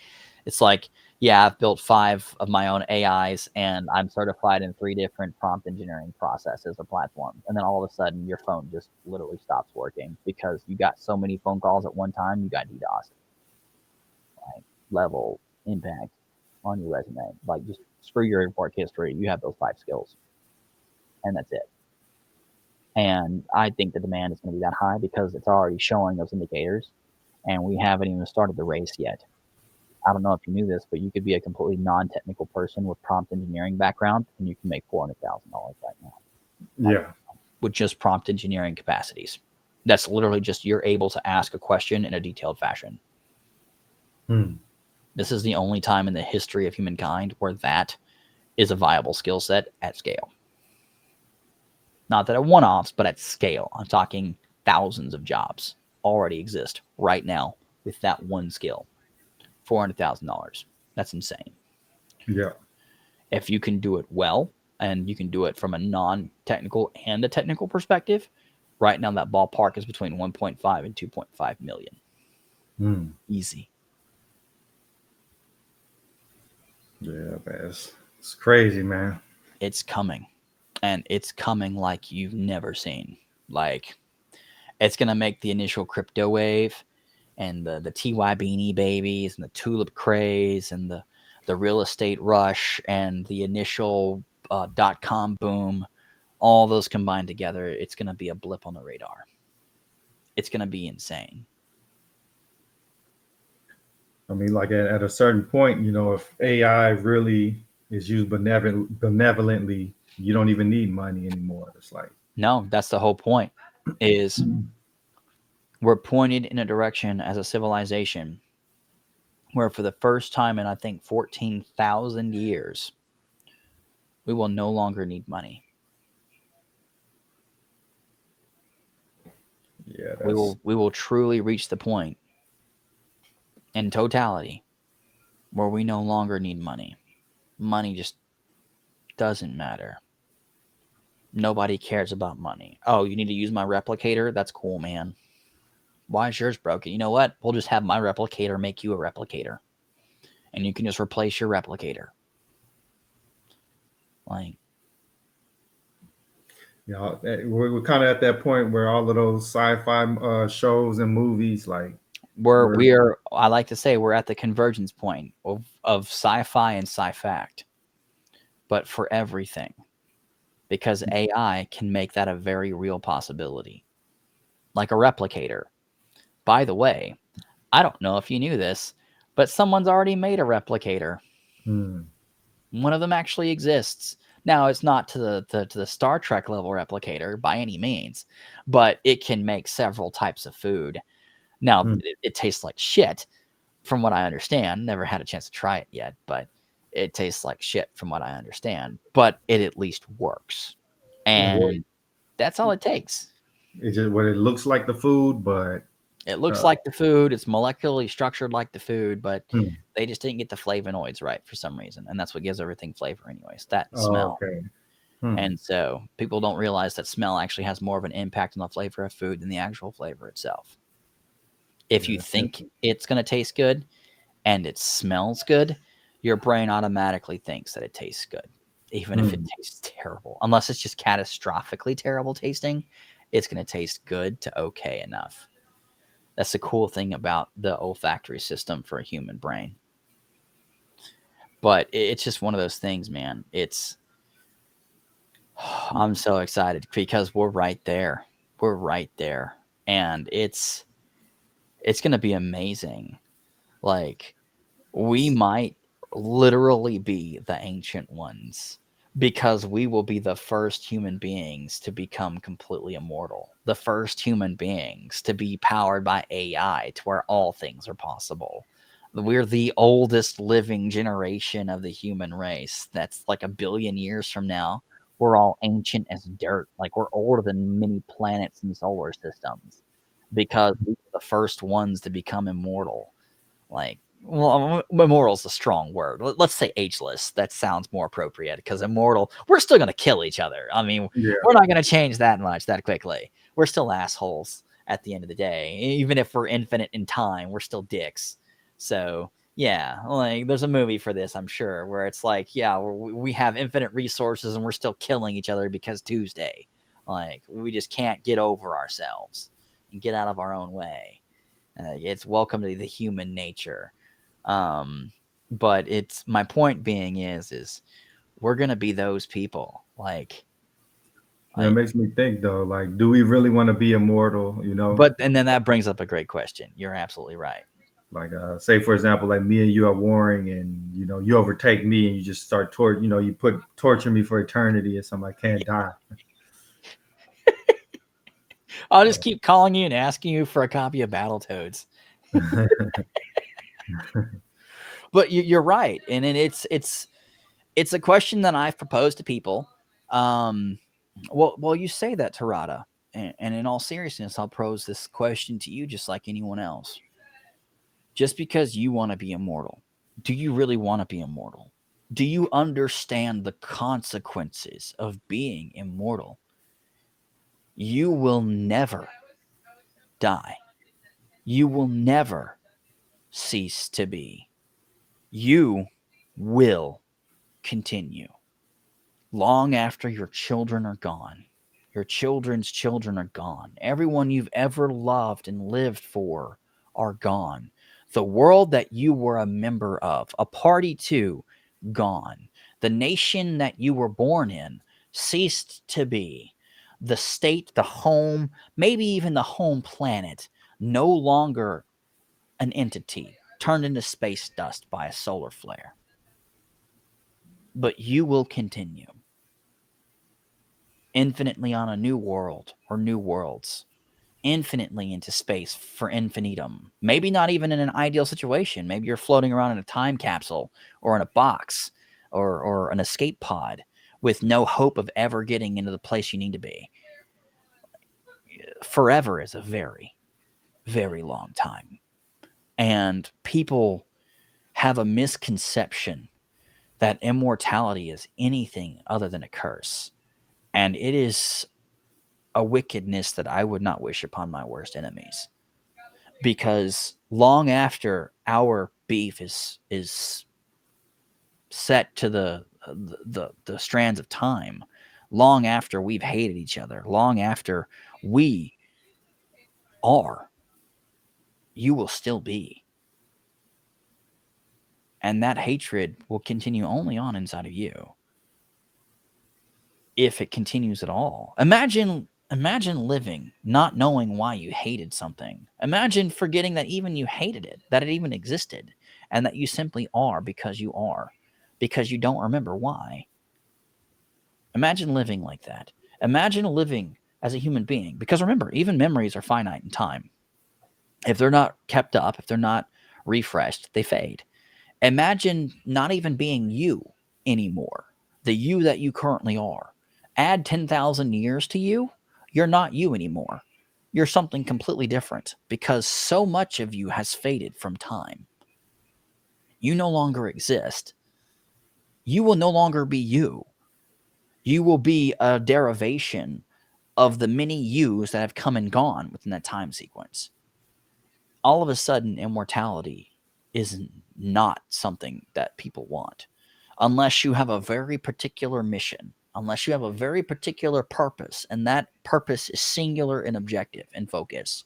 yeah, I've built 5 of my own AIs and I'm certified in 3 different prompt engineering processes or platforms. And then all of a sudden your phone just literally stops working because you got so many phone calls at one time, you got DDoS. Like, level impact on your resume. Like, just screw your work history. You have those 5 skills. And that's it. And I think the demand is going to be that high because it's already showing those indicators. And we haven't even started the race yet. I don't know if you knew this, but you could be a completely non-technical person with prompt engineering background, and you can make $400,000 right now. Yeah. With just prompt engineering capacities. That's literally just you're able to ask a question in a detailed fashion. This is the only time in the history of humankind where that is a viable skill set at scale. Not that at one-offs, but at scale. I'm talking thousands of jobs already exist right now with that one skill. $400,000. That's insane. Yeah. If you can do it well, and you can do it from a non-technical and a technical perspective, right now that ballpark is between 1.5 and 2.5 million. Easy. Yeah, man. It's crazy, man. It's coming. And it's coming like you've never seen. Like, it's going to make the initial crypto wave and the TY Beanie Babies and the tulip craze and the real estate rush and the initial .com boom, all those combined together, it's going to be a blip on the radar. It's going to be insane. I mean, like at a certain point, you know, if AI really is used benevolently, you don't even need money anymore. It's like, no, that's the whole point. Is we're pointed in a direction as a civilization where for the first time in, I think, 14,000 years, we will no longer need money. Yeah, we will truly reach the point in totality where we no longer need money. Money just doesn't matter. Nobody cares about money. Oh, you need to use my replicator? That's cool, man. Why is yours broken? You know what? We'll just have my replicator make you a replicator. And you can just replace your replicator. Like, yeah, we're kind of at that point where all of those sci-fi shows and movies, like, I like to say we're at the convergence point of sci-fi and sci-fact, but for everything, because AI can make that a very real possibility, like a replicator. By the way, I don't know if you knew this, but someone's already made a replicator. One of them actually exists. Now, it's not to the Star Trek level replicator by any means, but it can make several types of food. Now, it tastes like shit, from what I understand. Never had a chance to try it yet, but it tastes like shit from what I understand. But it at least works. And that's all it takes. It's just what it looks like the food, but it looks like the food. It's molecularly structured like the food, but they just didn't get the flavonoids right for some reason. And that's what gives everything flavor anyways, that smell. Okay. And so people don't realize that smell actually has more of an impact on the flavor of food than the actual flavor itself. If you think it's going to taste good and it smells good, your brain automatically thinks that it tastes good, even if it tastes terrible. Unless it's just catastrophically terrible tasting, it's going to taste good to okay enough. That's the cool thing about the olfactory system for a human brain. But it's just one of those things, man. I'm so excited because we're right there. We're right there. And it's going to be amazing. Like, we might literally be the ancient ones because we will be the first human beings to become completely immortal. The first human beings to be powered by AI to where all things are possible. We're the oldest living generation of the human race. That's like 1 billion years from now. We're all ancient as dirt. Like, we're older than many planets and solar systems because we were the first ones to become immortal. Like, well, immortal is a strong word. Let's say ageless. That sounds more appropriate because immortal, we're still going to kill each other. I mean, we're not going to change that much that quickly. We're still assholes. at the end of the day. Even if we're infinite in time, we're still dicks. So yeah, like there's a movie for this, I'm sure, where it's like, yeah, we have infinite resources and we're still killing each other because Tuesday. Like we just can't get over ourselves and get out of our own way. It's welcome to the human nature. But it's my point being is we're gonna be those people. It makes me think though, like, do we really want to be immortal? And then that brings up a great question. You're absolutely right. Like, say for example, like me and you are warring, and you overtake me, and you just start you torture me for eternity, and something I can't die. I'll just keep calling you and asking you for a copy of Battletoads. But you're right, and it's a question that I've proposed to people. Well, you say that, Tarada, and in all seriousness, I'll pose this question to you, just like anyone else. Just because you want to be immortal, do you really want to be immortal? Do you understand the consequences of being immortal? You will never die. You will never cease to be. You will continue long after your children are gone. Your children's children are gone. Everyone you've ever loved and lived for are gone. The world that you were a member of, a party to, gone. The nation that you were born in ceased to be. The state, the home, maybe even the home planet, no longer an entity, turned into space dust by a solar flare. But you will continue infinitely on a new world or new worlds, infinitely into space for infinitum. Maybe not even in an ideal situation. Maybe you're floating around in a time capsule or in a box or an escape pod with no hope of ever getting into the place you need to be. Forever is a very, very long time. And people have a misconception that immortality is anything other than a curse. And it is a wickedness that I would not wish upon my worst enemies. Because long after our beef is set to the strands of time, long after we've hated each other, long after we are, you will still be. And that hatred will continue only on inside of you. If it continues at all. Imagine living not knowing why you hated something. Imagine forgetting that even you hated it, that it even existed, and that you simply are, because you don't remember why. Imagine living like that. Imagine living as a human being, because remember, even memories are finite in time. If they're not kept up, if they're not refreshed, they fade. Imagine not even being you anymore, the you that you currently are. Add 10,000 years to you, you're not you anymore. You're something completely different, because so much of you has faded from time. You no longer exist. You will no longer be you. You will be a derivation of the many yous that have come and gone within that time sequence. All of a sudden, immortality is not something that people want, unless you have a very particular mission, unless you have a very particular purpose, and that purpose is singular and objective and focus.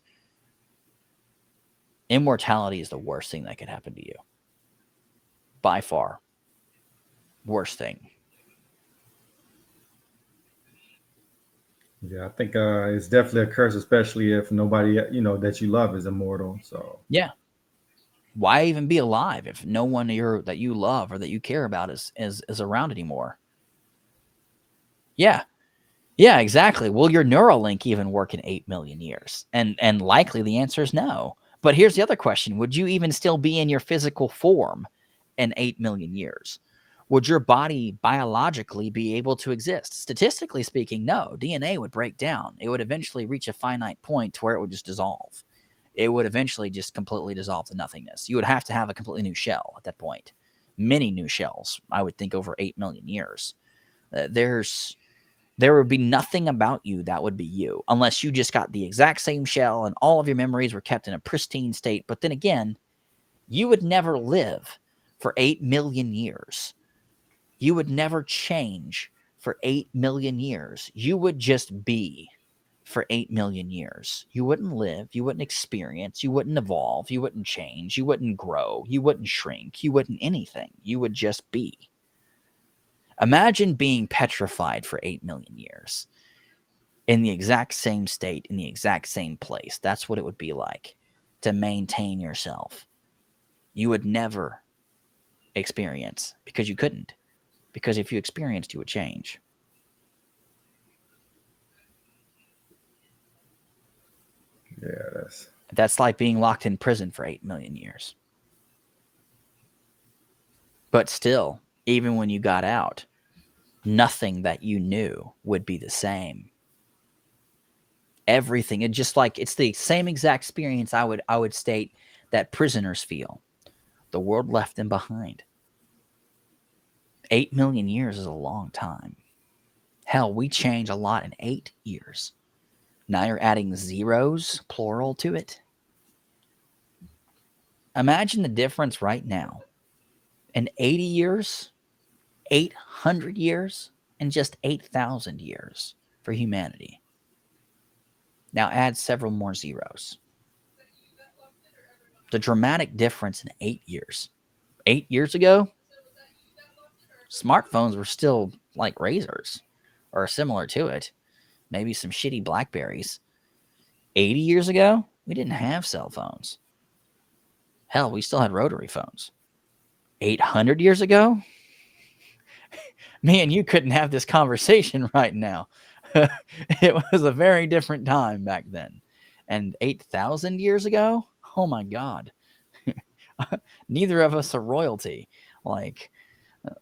Immortality is the worst thing that could happen to you. By far. Worst thing. Yeah, I think it's definitely a curse, especially if nobody that you love is immortal. So yeah, why even be alive if no one that you love or that you care about is around anymore? Yeah, exactly. Will your Neuralink even work in 8 million years? And likely the answer is no. But here's the other question: would you even still be in your physical form in 8 million years? Would your body biologically be able to exist? Statistically speaking, no. DNA would break down. It would eventually reach a finite point to where it would just dissolve. It would eventually just completely dissolve to nothingness. You would have to have a completely new shell at that point. Many new shells, I would think, over 8 million years. There's There would be nothing about you that would be you, unless you just got the exact same shell and all of your memories were kept in a pristine state. But then again, you would never live for 8 million years. You would never change for 8 million years. You would just be for 8 million years. You wouldn't live. You wouldn't experience. You wouldn't evolve. You wouldn't change. You wouldn't grow. You wouldn't shrink. You wouldn't anything. You would just be. Imagine being petrified for 8 million years in the exact same state, in the exact same place. That's what it would be like to maintain yourself. You would never experience because you couldn't. Because if you experienced, you would change. Yeah, That's like being locked in prison for 8 million years. But still, even when you got out, nothing that you knew would be the same. Everything, it's just like it's the same exact experience I would state that prisoners feel. The world left them behind. 8 million years is a long time. Hell, we change a lot in 8 years. Now you're adding zeros, plural, to it. Imagine the difference right now. In 80 years, 800 years, and just 8,000 years for humanity. Now add several more zeros. The dramatic difference in 8 years. 8 years ago, smartphones were still like razors or similar to it. Maybe some shitty Blackberries. 80 years ago, we didn't have cell phones. Hell, we still had rotary phones. 800 years ago, me and you couldn't have this conversation right now. It was a very different time back then. And 8,000 years ago, oh my God. Neither of us are royalty. Like,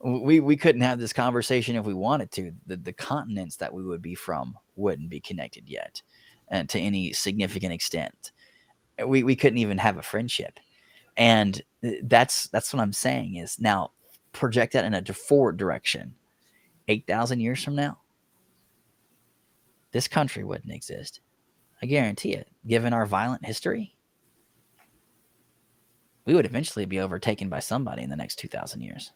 we couldn't have this conversation if we wanted to. The continents that we would be from wouldn't be connected yet, and to any significant extent. We couldn't even have a friendship. And that's what I'm saying is now project that in a forward direction. 8,000 years from now, this country wouldn't exist. I guarantee it. Given our violent history, we would eventually be overtaken by somebody in the next 2,000 years.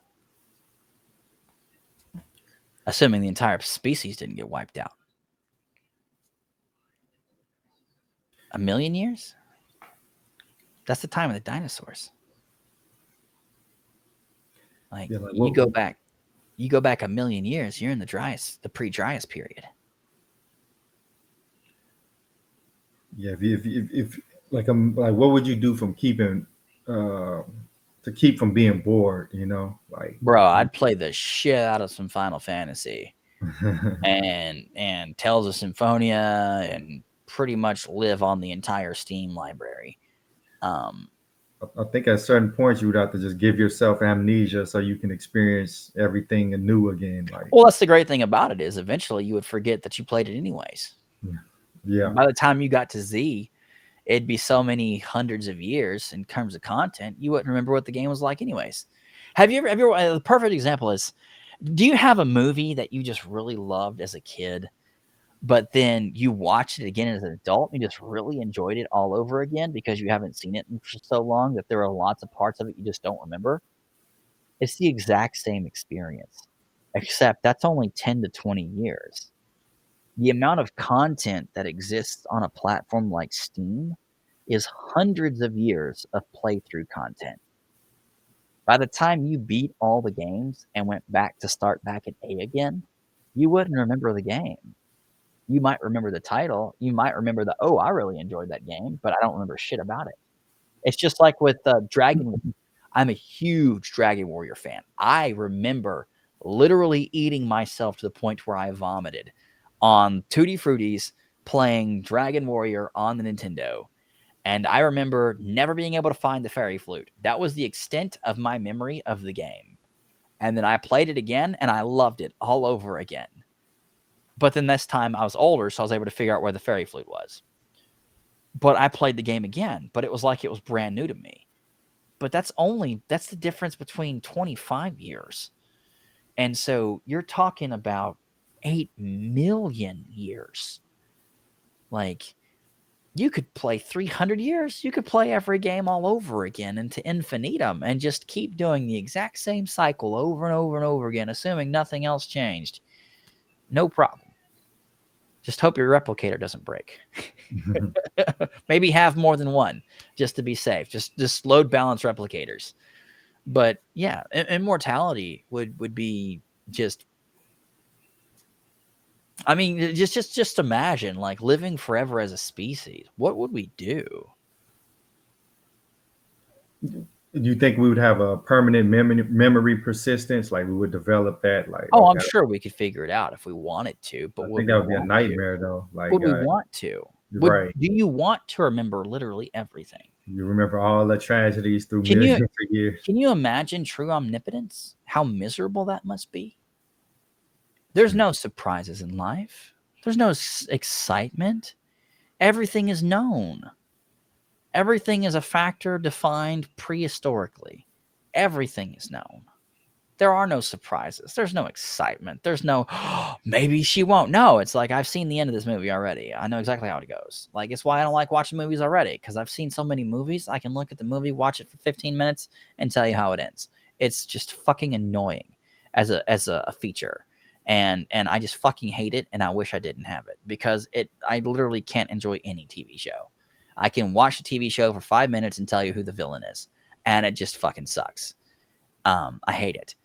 Assuming the entire species didn't get wiped out. 1 million years? That's the time of the dinosaurs. Like, Yeah, like you go back 1 million years, you're in the pre-Dryas period. Yeah, if like what would you do from keeping to keep from being bored? You know, like Bro, I'd play the shit out of some Final Fantasy and Tales of Symphonia and pretty much live on the entire Steam library. I think at certain points you would have to just give yourself amnesia so you can experience everything anew again. Like, well, that's the great thing about it is eventually you would forget that you played it anyways. yeah. By the time you got to Z, it'd be so many hundreds of years in terms of content, you wouldn't remember what the game was like anyways. Have you ever the perfect example is, do you have a movie that you just really loved as a kid, but then you watched it again as an adult and you just really enjoyed it all over again because you haven't seen it for so long that there are lots of parts of it you just don't remember? It's the exact same experience, except that's only 10 to 20 years. The amount of content that exists on a platform like Steam is hundreds of years of playthrough content. By the time you beat all the games and went back to start back at A again, you wouldn't remember the game. You might remember the title. You might remember I really enjoyed that game, but I don't remember shit about it. It's just like with Dragon. I'm a huge Dragon Warrior fan. I remember literally eating myself to the point where I vomited on Tutti Frutti's playing Dragon Warrior on the Nintendo. And I remember never being able to find the fairy flute. That was the extent of my memory of the game. And then I played it again and I loved it all over again. But then this time I was older, so I was able to figure out where the fairy flute was. But I played the game again, but it was like it was brand new to me. But that's the difference between 25 years. And so you're talking about 8 million years. Like, you could play 300 years. You could play every game all over again into infinitum and just keep doing the exact same cycle over and over and over again, assuming nothing else changed. No problem. Just hope your replicator doesn't break. Maybe have more than one just to be safe. Just load balance replicators. But yeah, immortality would be just, I mean, just imagine like living forever as a species. What would we do? Do you think we would have a permanent memory persistence? Like we would develop that? Like, Oh, I'm sure we could figure it out if we wanted to, but I would think we that would be a want nightmare though. to? Like, Would we want to? right. Do you want to remember literally everything? You remember all the tragedies through Can millions of years. Can you imagine true omnipotence? How miserable that must be. There's no surprises in life. There's no excitement. Everything is known. Everything is a factor defined prehistorically. Everything is known. There are no surprises. There's no excitement. There's no, oh, maybe she won't. No, it's like, I've seen the end of this movie already. I know exactly how it goes. Like, it's why I don't like watching movies already, because I've seen so many movies. I can look at the movie, watch it for 15 minutes, and tell you how it ends. It's just fucking annoying as a feature. And I just fucking hate it, and I wish I didn't have it, because I literally can't enjoy any TV show. I can watch a TV show for 5 minutes and tell you who the villain is, and it just fucking sucks. I hate it.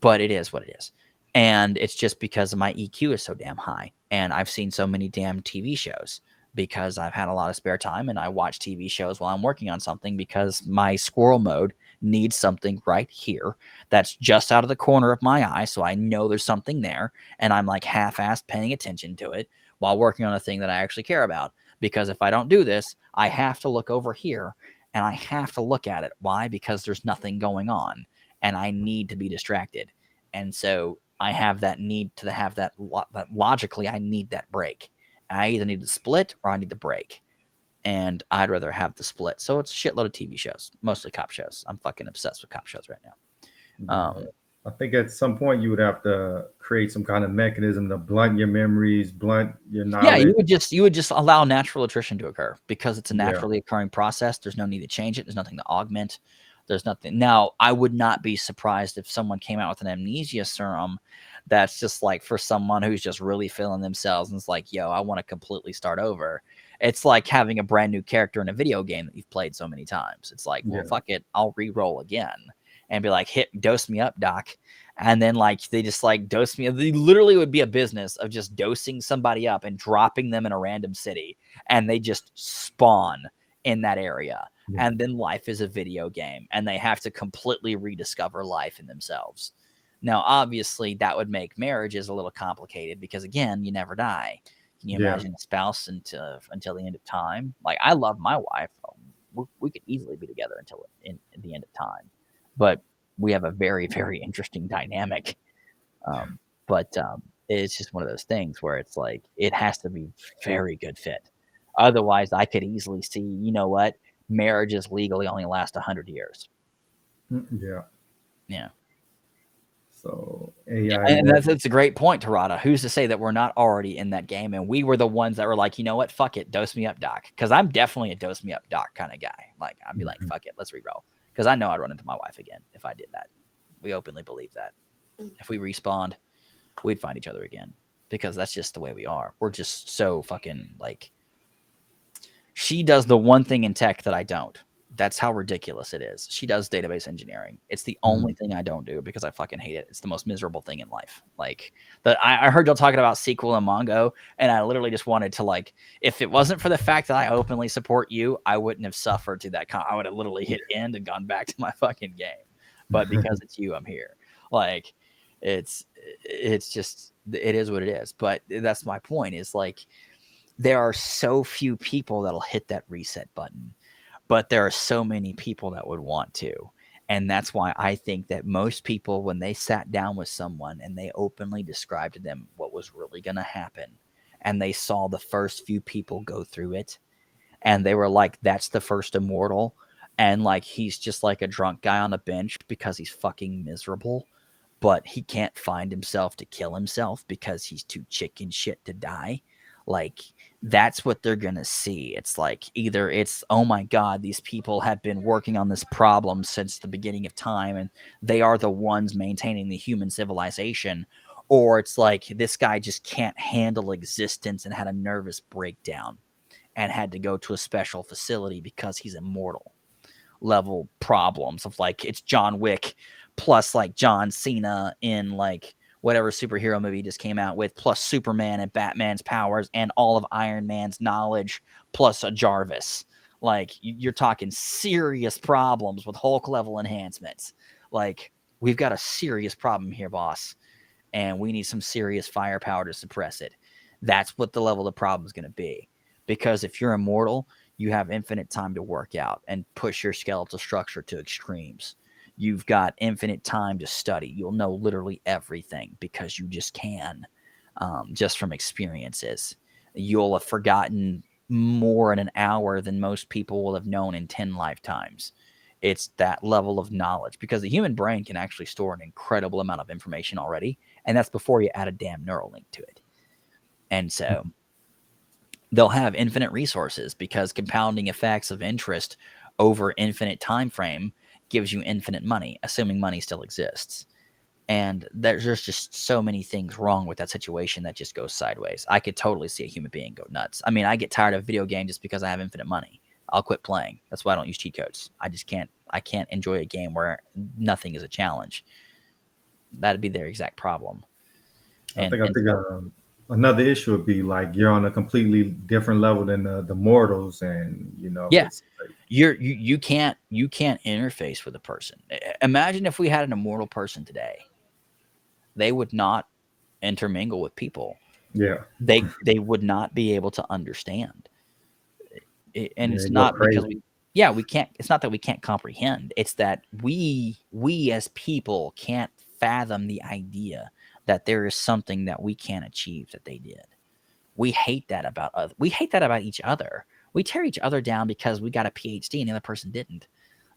But it is what it is. And it's just because my EQ is so damn high. And I've seen so many damn TV shows because I've had a lot of spare time, and I watch TV shows while I'm working on something because my squirrel mode needs something right here that's just out of the corner of my eye. So I know there's something there, and I'm like half-assed paying attention to it while working on a thing that I actually care about. Because if I don't do this, I have to look over here and I have to look at it. Why? Because there's nothing going on. And I need to be distracted. And so I have that need to have that logically, I need that break. I either need to split or I need the break. And I'd rather have the split. So it's a shitload of TV shows, mostly cop shows. I'm fucking obsessed with cop shows right now. I think at some point you would have to create some kind of mechanism to blunt your memories, blunt your knowledge. Yeah, you would just allow natural attrition to occur because it's a naturally occurring process. There's no need to change it. There's nothing to augment. There's nothing. Now, I would not be surprised if someone came out with an amnesia serum that's just like for someone who's just really feeling themselves and it's like, yo, I want to completely start over. It's like having a brand new character in a video game that you've played so many times. It's like, well, fuck it, I'll re-roll again and be like, dose me up, doc. And then like they just like dose me. They literally would be a business of just dosing somebody up and dropping them in a random city, and they just spawn in that area. And then life is a video game, and they have to completely rediscover life in themselves. Now, obviously, that would make marriages a little complicated because, again, you never die. Can you imagine a spouse until the end of time? Like, I love my wife. We could easily be together until the end of time. But we have a very, very interesting dynamic. But it's just one of those things where it's like it has to be very good fit. Otherwise, I could easily see, you know what? Marriages legally only last 100 years. Yeah. So AI, and that's a great point, Tarada. Who's to say that we're not already in that game? And we were the ones that were like, you know what? Fuck it. Dose me up, doc. Because I'm definitely a dose me up, doc kind of guy. Like, I'd be like, fuck it. Let's re-roll. Because I know I'd run into my wife again if I did that. We openly believe that. If we respawned, we'd find each other again. Because that's just the way we are. We're just so fucking like... She does the one thing in tech that I don't. That's how ridiculous it is. She does database engineering. It's the only thing I don't do because I fucking hate it. It's the most miserable thing in life. Like I heard y'all talking about SQL and Mongo, and I literally just wanted to like, if it wasn't for the fact that I openly support you, I wouldn't have suffered to that. I would have literally hit end and gone back to my fucking game. But because it's you, I'm here. Like it's just, it is what it is. But that's my point is like, there are so few people that'll hit that reset button, but there are so many people that would want to. And that's why I think that most people, when they sat down with someone and they openly described to them what was really going to happen, and they saw the first few people go through it, and they were like, that's the first immortal. And like, he's just like a drunk guy on a bench because he's fucking miserable. but he can't find himself to kill himself because he's too chicken shit to die. Like, that's what they're going to see. It's like either it's, oh my God, these people have been working on this problem since the beginning of time and they are the ones maintaining the human civilization. Or it's like this guy just can't handle existence and had a nervous breakdown and had to go to a special facility because he's immortal. Level problems of like, it's John Wick plus like John Cena in like whatever superhero movie just came out with, plus Superman and Batman's powers and all of Iron Man's knowledge, plus a Jarvis. Like, you're talking serious problems with Hulk level enhancements. Like, we've got a serious problem here, boss, and we need some serious firepower to suppress it. That's what the level of the problem is going to be. Because if you're immortal, you have infinite time to work out and push your skeletal structure to extremes. You've got infinite time to study. You'll know literally everything because you just can, just from experiences. You'll have forgotten more in an hour than most people will have known in 10 lifetimes. It's that level of knowledge because the human brain can actually store an incredible amount of information already. And that's before you add a damn neural link to it. And so they'll have infinite resources because compounding effects of interest over infinite time frame gives you infinite money, assuming money still exists. And there's just so many things wrong with that situation that just goes sideways. I could totally see a human being go nuts. I mean, I get tired of video games just because I have infinite money. I'll quit playing. That's why I don't use cheat codes. I can't enjoy a game where nothing is a challenge. That'd be their exact problem. I think another issue would be like you're on a completely different level than the mortals, and yeah, you can't interface with a person. Imagine if we had an immortal person today, they would not intermingle with people. Yeah, they would not be able to understand. And it's not because we can't. It's not that we can't comprehend. It's that we as people can't fathom the idea that there is something that we can't achieve that they did. We hate that about each other. We tear each other down because we got a PhD and the other person didn't.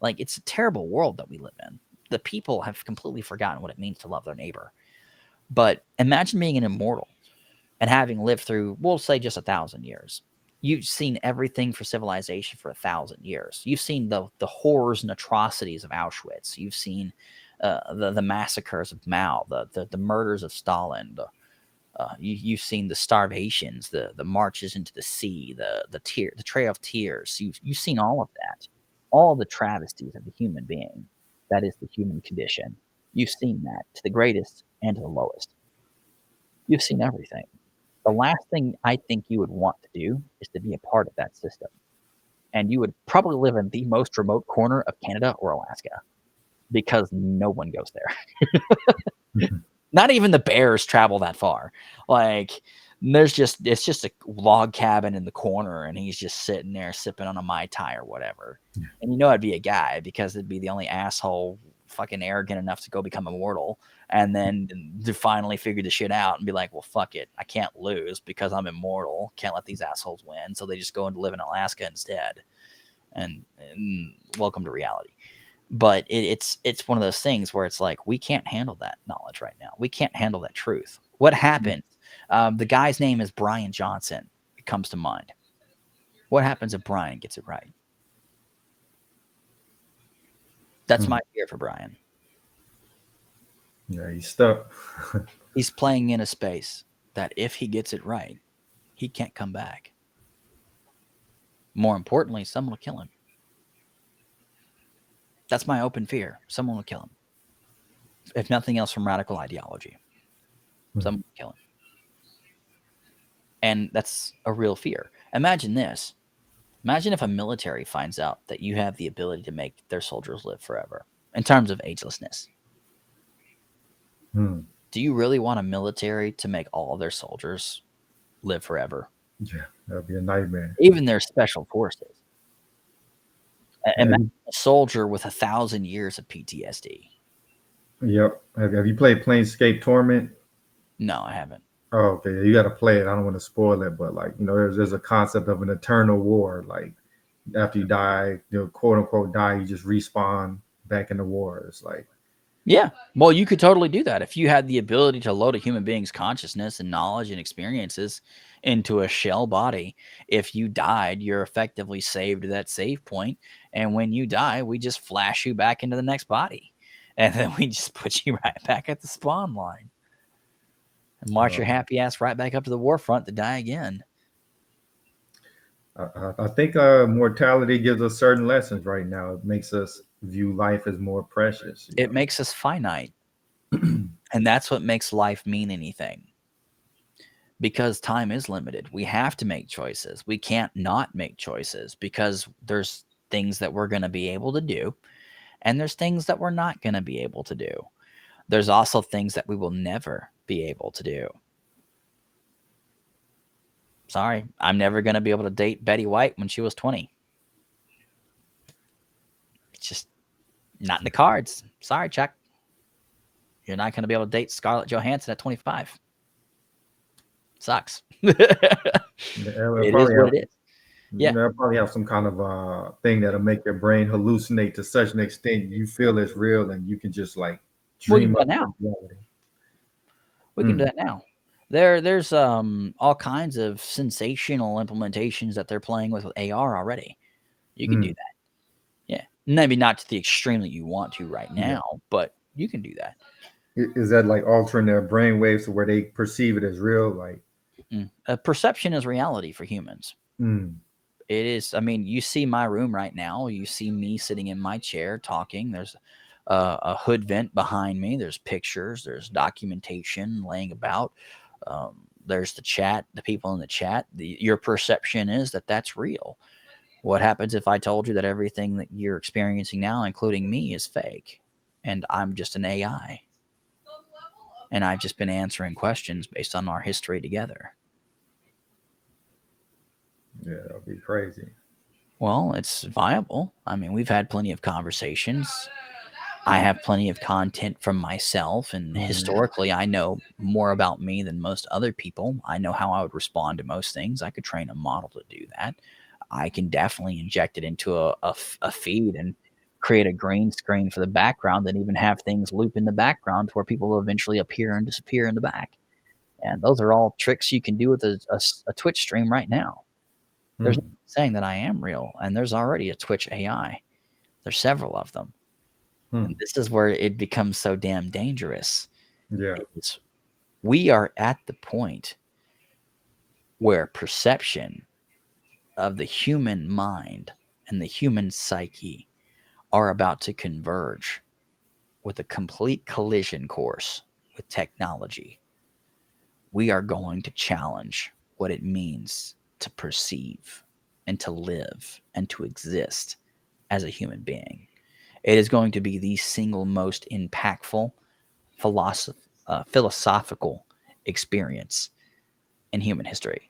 Like, it's a terrible world that we live in. The people have completely forgotten what it means to love their neighbor. But imagine being an immortal and having lived through, we'll say, just 1,000 years. You've seen everything for civilization for 1,000 years. You've seen the horrors and atrocities of Auschwitz. You've seen the massacres of Mao, the murders of Stalin. You've seen the starvations, the marches into the sea, the Trail of Tears. You've seen all of that, all the travesties of the human being. That is the human condition. You've seen that to the greatest and to the lowest. You've seen everything. The last thing I think you would want to do is to be a part of that system. And you would probably live in the most remote corner of Canada or Alaska because no one goes there. Not even the bears travel that far. Like, it's just a log cabin in the corner and he's just sitting there sipping on a Mai Tai or whatever. And it'd be a guy because it'd be the only asshole fucking arrogant enough to go become immortal and then to finally figure the shit out and be like, well, fuck it. I can't lose because I'm immortal. Can't let these assholes win. So they just go and live in Alaska instead. And welcome to reality. But it's one of those things where it's like, we can't handle that knowledge right now. We can't handle that truth. What happened? The guy's name is Brian Johnson. It comes to mind. What happens if Brian gets it right? That's my fear for Brian. Yeah, he's stuck. He's playing in a space that if he gets it right, he can't come back. More importantly, someone will kill him. That's my open fear. Someone will kill him. If nothing else from radical ideology. Someone will kill him. And that's a real fear. Imagine this. Imagine if a military finds out that you have the ability to make their soldiers live forever in terms of agelessness. Do you really want a military to make all of their soldiers live forever? Yeah, that'd be a nightmare. Even their special forces. Imagine a soldier with 1,000 years of PTSD. Yep. Have you played Planescape Torment? No, I haven't. Oh, okay. You got to play it. I don't want to spoil it, but like, there's a concept of an eternal war. Like, after you die, quote unquote die, you just respawn back in the war. It's like, Yeah. Well, you could totally do that if you had the ability to load a human being's consciousness and knowledge and experiences into a shell body. If you died, you're effectively saved to that save point. And when you die, we just flash you back into the next body. And then we just put you right back at the spawn line and march your happy ass right back up to the war front to die again. I think mortality gives us certain lessons right now. It makes us view life as more precious. It makes us finite. And that's what makes life mean anything. Because time is limited. We have to make choices. We can't not make choices because there's things that we're going to be able to do and there's things that we're not going to be able to do. There's also things that we will never be able to do. Sorry, I'm never going to be able to date Betty White when she was 20. It's just not in the cards. Sorry, Chuck. You're not going to be able to date Scarlett Johansson at 25. Sucks. It is what it is. Yeah. They'll probably have some kind of thing that'll make your brain hallucinate to such an extent you feel it's real and you can just like dream up now. reality. We can do that now. There's all kinds of sensational implementations that they're playing with AR already. You can do that. Yeah. Maybe not to the extreme that you want to right now, but you can do that. Is that like altering their brain waves to where they perceive it as real? Like perception is reality for humans. It is. I mean, you see my room right now. You see me sitting in my chair talking. There's a hood vent behind me. There's pictures. There's documentation laying about. There's the chat, the people in the chat. Your perception is that that's real. What happens if I told you that everything that you're experiencing now, including me, is fake and I'm just an AI? And I've just been answering questions based on our history together. Yeah, that'll be crazy. Well, it's viable. I mean, we've had plenty of conversations. I have plenty of content from myself, and historically, I know more about me than most other people. I know how I would respond to most things. I could train a model to do that. I can definitely inject it into a feed and create a green screen for the background and even have things loop in the background where people will eventually appear and disappear in the back. And those are all tricks you can do with a Twitch stream right now. There's no saying that I am real, and there's already a Twitch AI. There's several of them. And this is where it becomes so damn dangerous. Yeah. We are at the point where perception of the human mind and the human psyche are about to converge with a complete collision course with technology. We are going to challenge what it means to perceive and to live and to exist as a human being. It is going to be the single most impactful philosophical experience in human history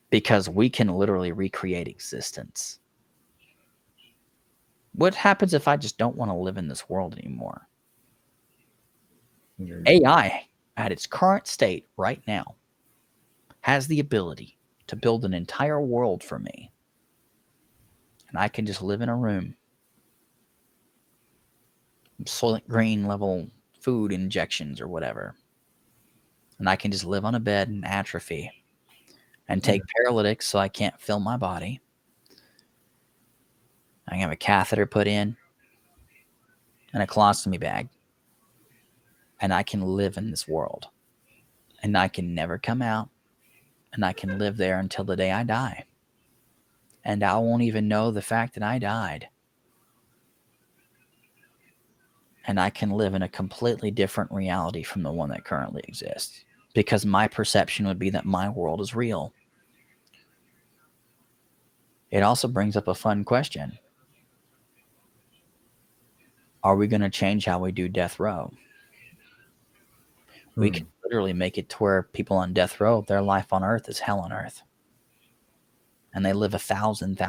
because we can literally recreate existence. What happens if I just don't want to live in this world anymore? AI, at its current state right now, has the ability to build an entire world for me. And I can just live in a room. Soylent Green level food injections or whatever. And I can just live on a bed and atrophy and take paralytics so I can't feel my body. I can have a catheter put in and a colostomy bag. And I can live in this world. And I can never come out. And I can live there until the day I die. And I won't even know the fact that I died. And I can live in a completely different reality from the one that currently exists. Because my perception would be that my world is real. It also brings up a fun question. Are we going to change how we do death row? We can literally make it to where people on death row, their life on earth is hell on earth. And they live 1,000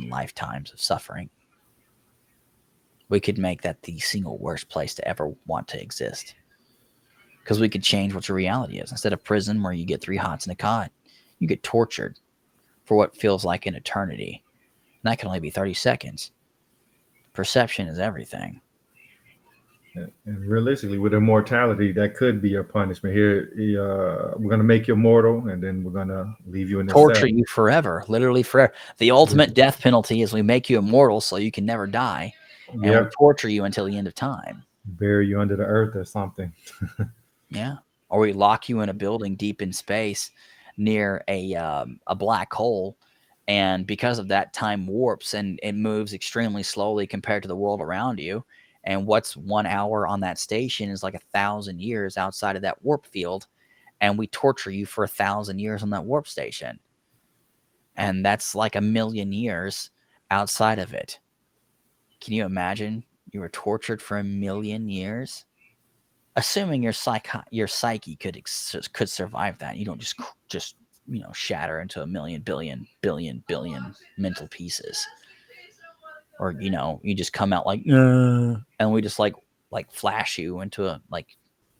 lifetimes of suffering. We could make that the single worst place to ever want to exist. Because we could change what your reality is. Instead of prison where you get 3 hots and a cot, you get tortured for what feels like an eternity. And that can only be 30 seconds. Perception is everything. And realistically, with immortality, that could be your punishment. Here, we're gonna make you mortal, and then we're gonna leave you in the Torture cell. you forever, literally forever. The ultimate death penalty is we make you immortal so you can never die, and we Yep, torture you until the end of time. bury you under the earth or something. Yeah. Or we lock you in a building deep in space near a black hole. And because of that, time warps and it moves extremely slowly compared to the world around you. And what's 1 hour on that station is like 1,000 years outside of that warp field. And we torture you for 1,000 years on that warp station. And that's like 1,000,000 years outside of it. Can you imagine you were tortured for 1,000,000 years? Assuming your psyche could survive that, you don't just shatter into 1,000,000,000,000,000,000,000,000 mental pieces, or you just come out like and we just like flash you into a like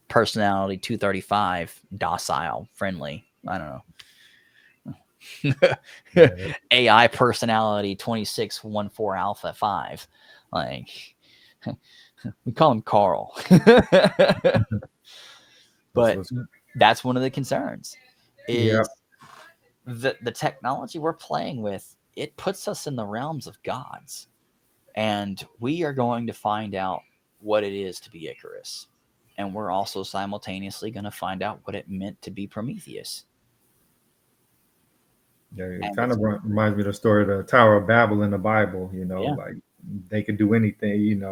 personality 235, docile, friendly. I don't know. AI personality 2614 alpha 5, like. We call him Carl. But that's one of the concerns is the technology we're playing with. It puts us in the realms of gods, and we are going to find out what it is to be Icarus, and we're also simultaneously going to find out what it meant to be Prometheus. Yeah, it kind of reminds me of the story of the Tower of Babel in the Bible. Like they could do anything.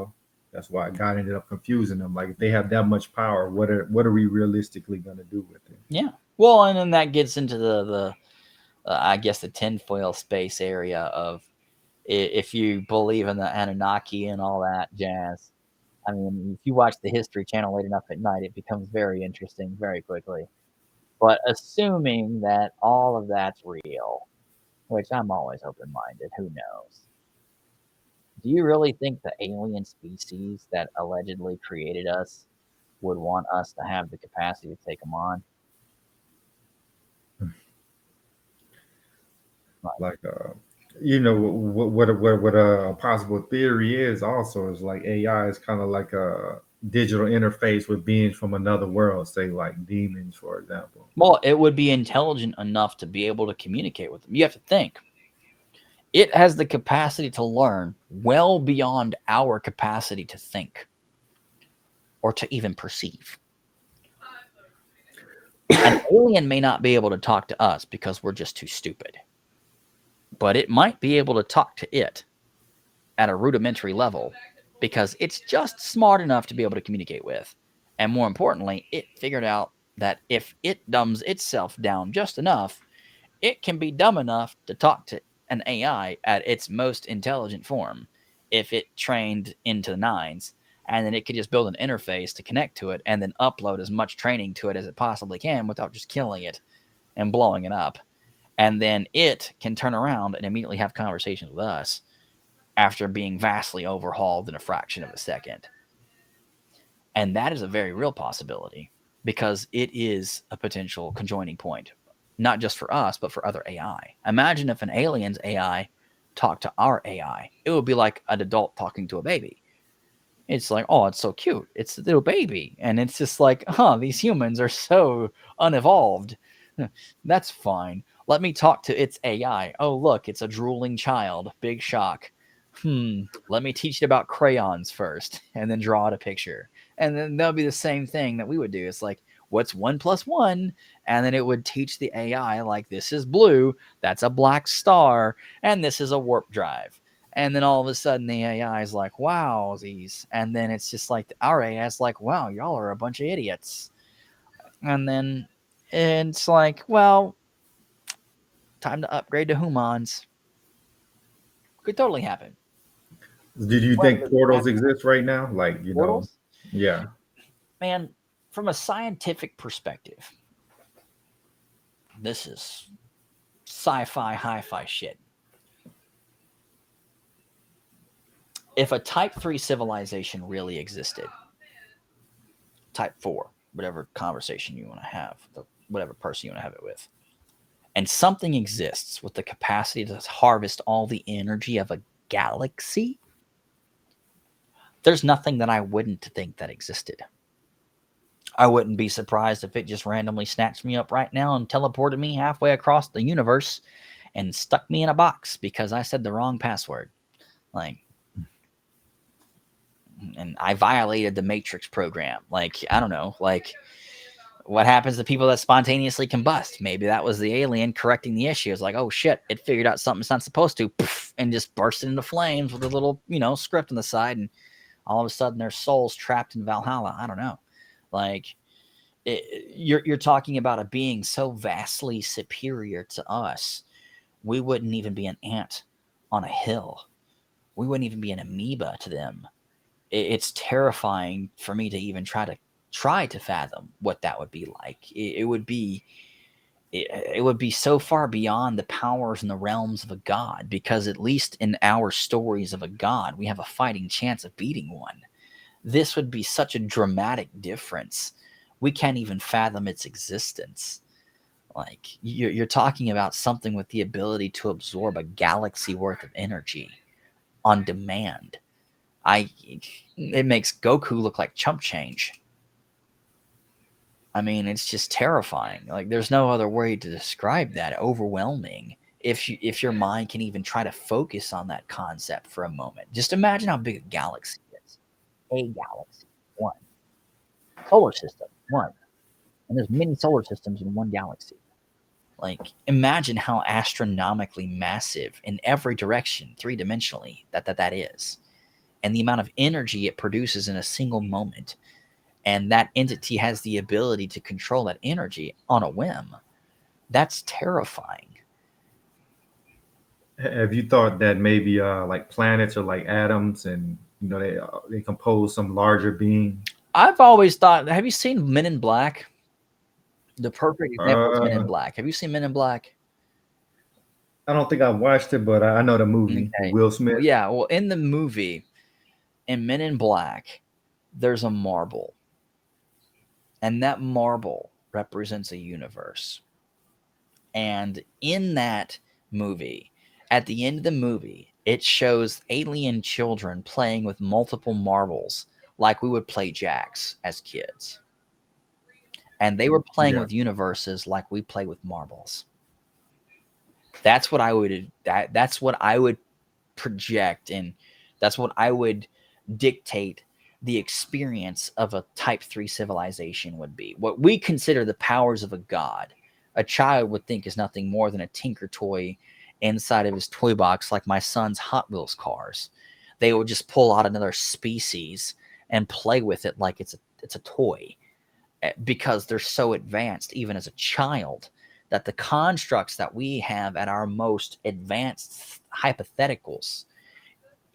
That's why God ended up confusing them. Like if they have that much power, what are we realistically going to do with it? Yeah. Well, and then that gets into the I guess the tinfoil space area of if you believe in the Anunnaki and all that jazz. I mean, if you watch the History Channel late enough at night, it becomes very interesting very quickly. But assuming that all of that's real, which I'm always open-minded, who knows? Do you really think the alien species that allegedly created us would want us to have the capacity to take them on? Like what a possible theory is also is like AI is kind of like a digital interface with beings from another world, say like demons, for example. Well, it would be intelligent enough to be able to communicate with them. You have to think. It has the capacity to learn well beyond our capacity to think or to even perceive. An alien may not be able to talk to us because we're just too stupid, but it might be able to talk to it at a rudimentary level because it's just smart enough to be able to communicate with. And more importantly, it figured out that if it dumbs itself down just enough, it can be dumb enough to talk to an AI at its most intelligent form if it trained into the nines. And then it could just build an interface to connect to it and then upload as much training to it as it possibly can without just killing it and blowing it up. And then it can turn around and immediately have conversations with us after being vastly overhauled in a fraction of a second. And that is a very real possibility because it is a potential conjoining point, not just for us, but for other AI. Imagine if an alien's AI talked to our AI. It would be like an adult talking to a baby. It's like, oh, it's so cute. It's a little baby. And it's just like, these humans are so unevolved. That's fine. Let me talk to its AI. Oh, look, it's a drooling child. Big shock. Let me teach it about crayons first and then draw it a picture. And then that'll be the same thing that we would do. It's like, what's 1 + 1? And then it would teach the AI, like, this is blue, that's a black star, and this is a warp drive. And then all of a sudden the AI is like, wow, these. And then it's just like, our AI is like, wow, y'all are a bunch of idiots. And then it's like, well, time to upgrade to humans. Could totally happen. Did you think portals exist right now? Like, Portals? Yeah. Man, from a scientific perspective, this is sci-fi, hi-fi shit. If a Type 3 civilization really existed, Type 4, whatever conversation you want to have, whatever person you want to have it with, and something exists with the capacity to harvest all the energy of a galaxy, There's nothing that I wouldn't think that existed. I wouldn't be surprised if it just randomly snatched me up right now and teleported me halfway across the universe and stuck me in a box because I said the wrong password. Like, and I violated the Matrix program. Like, I don't know. Like, what happens to people that spontaneously combust? Maybe that was the alien correcting the issue. It's like, oh shit, it figured out something it's not supposed to, poof, and just bursted into flames with a little, script on the side, and all of a sudden their soul's trapped in Valhalla. I don't know. Like, you're talking about a being so vastly superior to us. We wouldn't even be an ant on a hill. We wouldn't even be an amoeba to them. It's terrifying for me to even try to fathom what that would be like. It would be so far beyond the powers and the realms of a god, because at least in our stories of a god, we have a fighting chance of beating one. This would be such a dramatic difference. We can't even fathom its existence. Like, you're talking about something with the ability to absorb a galaxy worth of energy on demand. It makes Goku look like chump change. I mean, it's just terrifying. Like, there's no other way to describe that. Overwhelming. If your mind can even try to focus on that concept for a moment. Just imagine how big a galaxy is. A galaxy. One. Solar system. One. And there's many solar systems in one galaxy. Like, imagine how astronomically massive in every direction, three-dimensionally, that is. And the amount of energy it produces in a single moment. And that entity has the ability to control that energy on a whim. That's terrifying. Have you thought that maybe like planets are like atoms, and they compose some larger being? I've always thought, have you seen Men in Black? The perfect example is Men in Uh, Black. Have you seen Men in Black? I don't think I watched it, but I know the movie. Okay. Will Smith. Yeah, well, in the movie, in Men in Black, there's a marble. And that marble represents a universe. And in that movie, at the end of the movie, it shows alien children playing with multiple marbles like we would play jacks as kids. And they were playing Yeah. with universes like we play with marbles. That's what I would project, and that's what I would dictate the experience of a type 3 civilization would be. What we consider the powers of a god, a child would think is nothing more than a tinker toy inside of his toy box, like my son's Hot Wheels cars. They would just pull out another species and play with it like it's a toy, because they're so advanced even as a child, that the constructs that we have at our most advanced hypotheticals,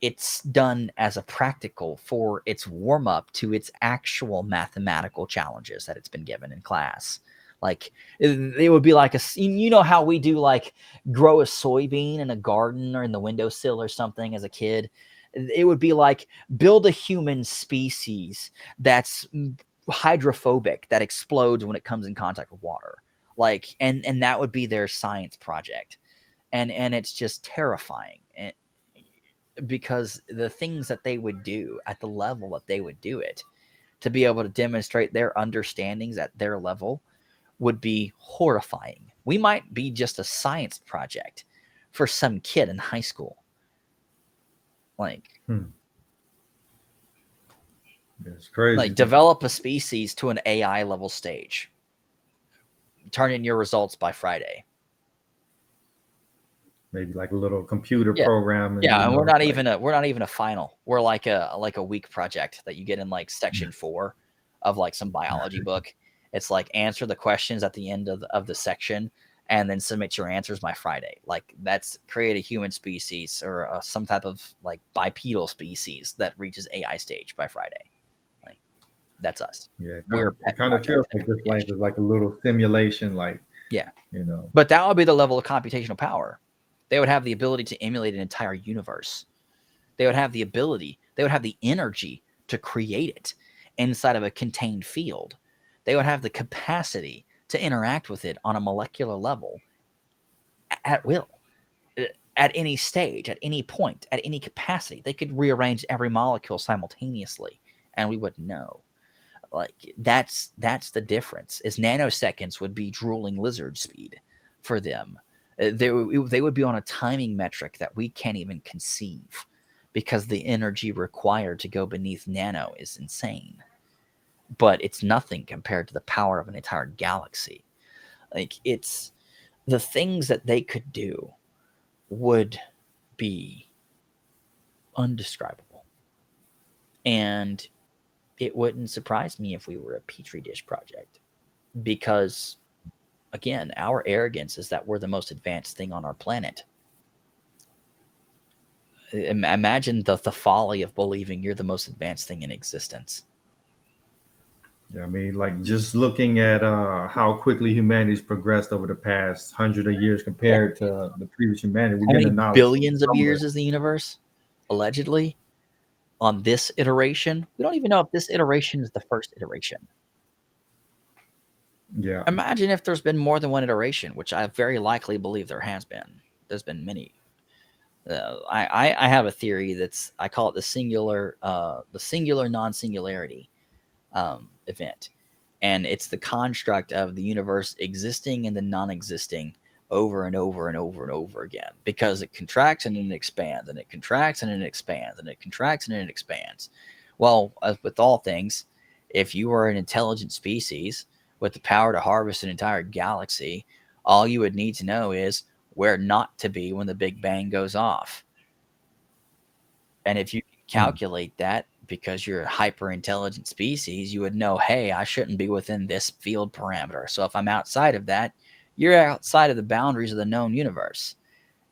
it's done as a practical for its warm up to its actual mathematical challenges that it's been given in class. Like, it would be like how we do, like, grow a soybean in a garden or in the windowsill or something as a kid. It would be like build a human species that's hydrophobic, that explodes when it comes in contact with water. Like, and that would be their science project. And it's just terrifying. Because the things that they would do at the level that they would do it, to be able to demonstrate their understandings at their level, would be horrifying. We might be just a science project for some kid in high school. Like, It's crazy. like, develop a species to an AI level stage. Turn in your results by Friday. Maybe like a little computer program. And we're not even a final. We're like a week project that you get in like section 4 of like some biology book. It's like, answer the questions at the end of the section and then submit your answers by Friday. Like, that's create a human species or some type of like bipedal species that reaches AI stage by Friday. Like, that's us. Yeah, It kind of feels like this life is like a little simulation, like, yeah, But that would be the level of computational power. They would have the ability to emulate an entire universe. They would have the ability, they would have the energy to create it inside of a contained field. They would have the capacity to interact with it on a molecular level at will. at any stage, at any point, at any capacity. They could rearrange every molecule simultaneously, and we wouldn't know. Like that's the difference. Is nanoseconds would be drooling lizard speed for them. They would be on a timing metric that we can't even conceive, because the energy required to go beneath nano is insane. But it's nothing compared to the power of an entire galaxy. Like, it's the things that they could do would be undescribable. And it wouldn't surprise me if we were a petri dish project, because again, our arrogance is that we're the most advanced thing on our planet. Imagine the folly of believing you're the most advanced thing in existence. Yeah, I mean, like just looking at how quickly humanity's progressed over the past 100 years compared to the previous humanity, we're How many getting knowledge billions of from years somewhere. is the universe? Allegedly, on this iteration, we don't even know if this iteration is the first iteration. Yeah, Imagine if there's been more than one iteration, which I very likely believe there has been. There's been many. I have a theory I call it the singular non-singularity event, and it's the construct of the universe existing and then non-existing over and over and over and over again, because it contracts and then it expands, and it contracts and then it expands, and it contracts and then it expands. Well, as with all things, if you were an intelligent species with the power to harvest an entire galaxy, all you would need to know is where not to be when the Big Bang goes off. And if you calculate that, because you're a hyper intelligent species, you would know, hey, I shouldn't be within this field parameter. So if I'm outside of that, you're outside of the boundaries of the known universe.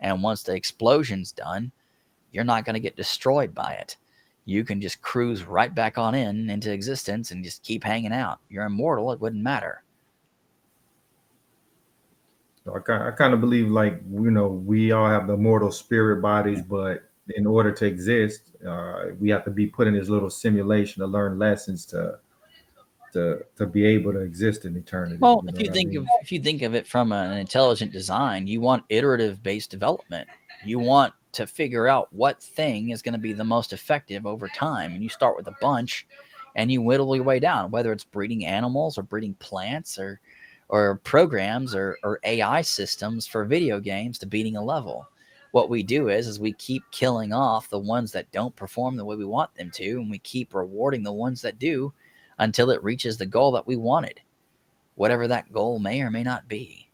And once the explosion's done, you're not going to get destroyed by it. You can just cruise right back on into existence and just keep hanging out. You're immortal. It wouldn't matter. so I kind of believe, like, we all have the mortal spirit bodies, but in order to exist, we have to be put in this little simulation to learn lessons to be able to exist in eternity. Well, You if know you what I think mean? of if you think of it from an intelligent design, you want iterative based development. You want to figure out what thing is going to be the most effective over time, and you start with a bunch, and you whittle your way down. Whether it's breeding animals or breeding plants or programs or AI systems for video games to beating a level. What we do is we keep killing off the ones that don't perform the way we want them to, and we keep rewarding the ones that do until it reaches the goal that we wanted, whatever that goal may or may not be.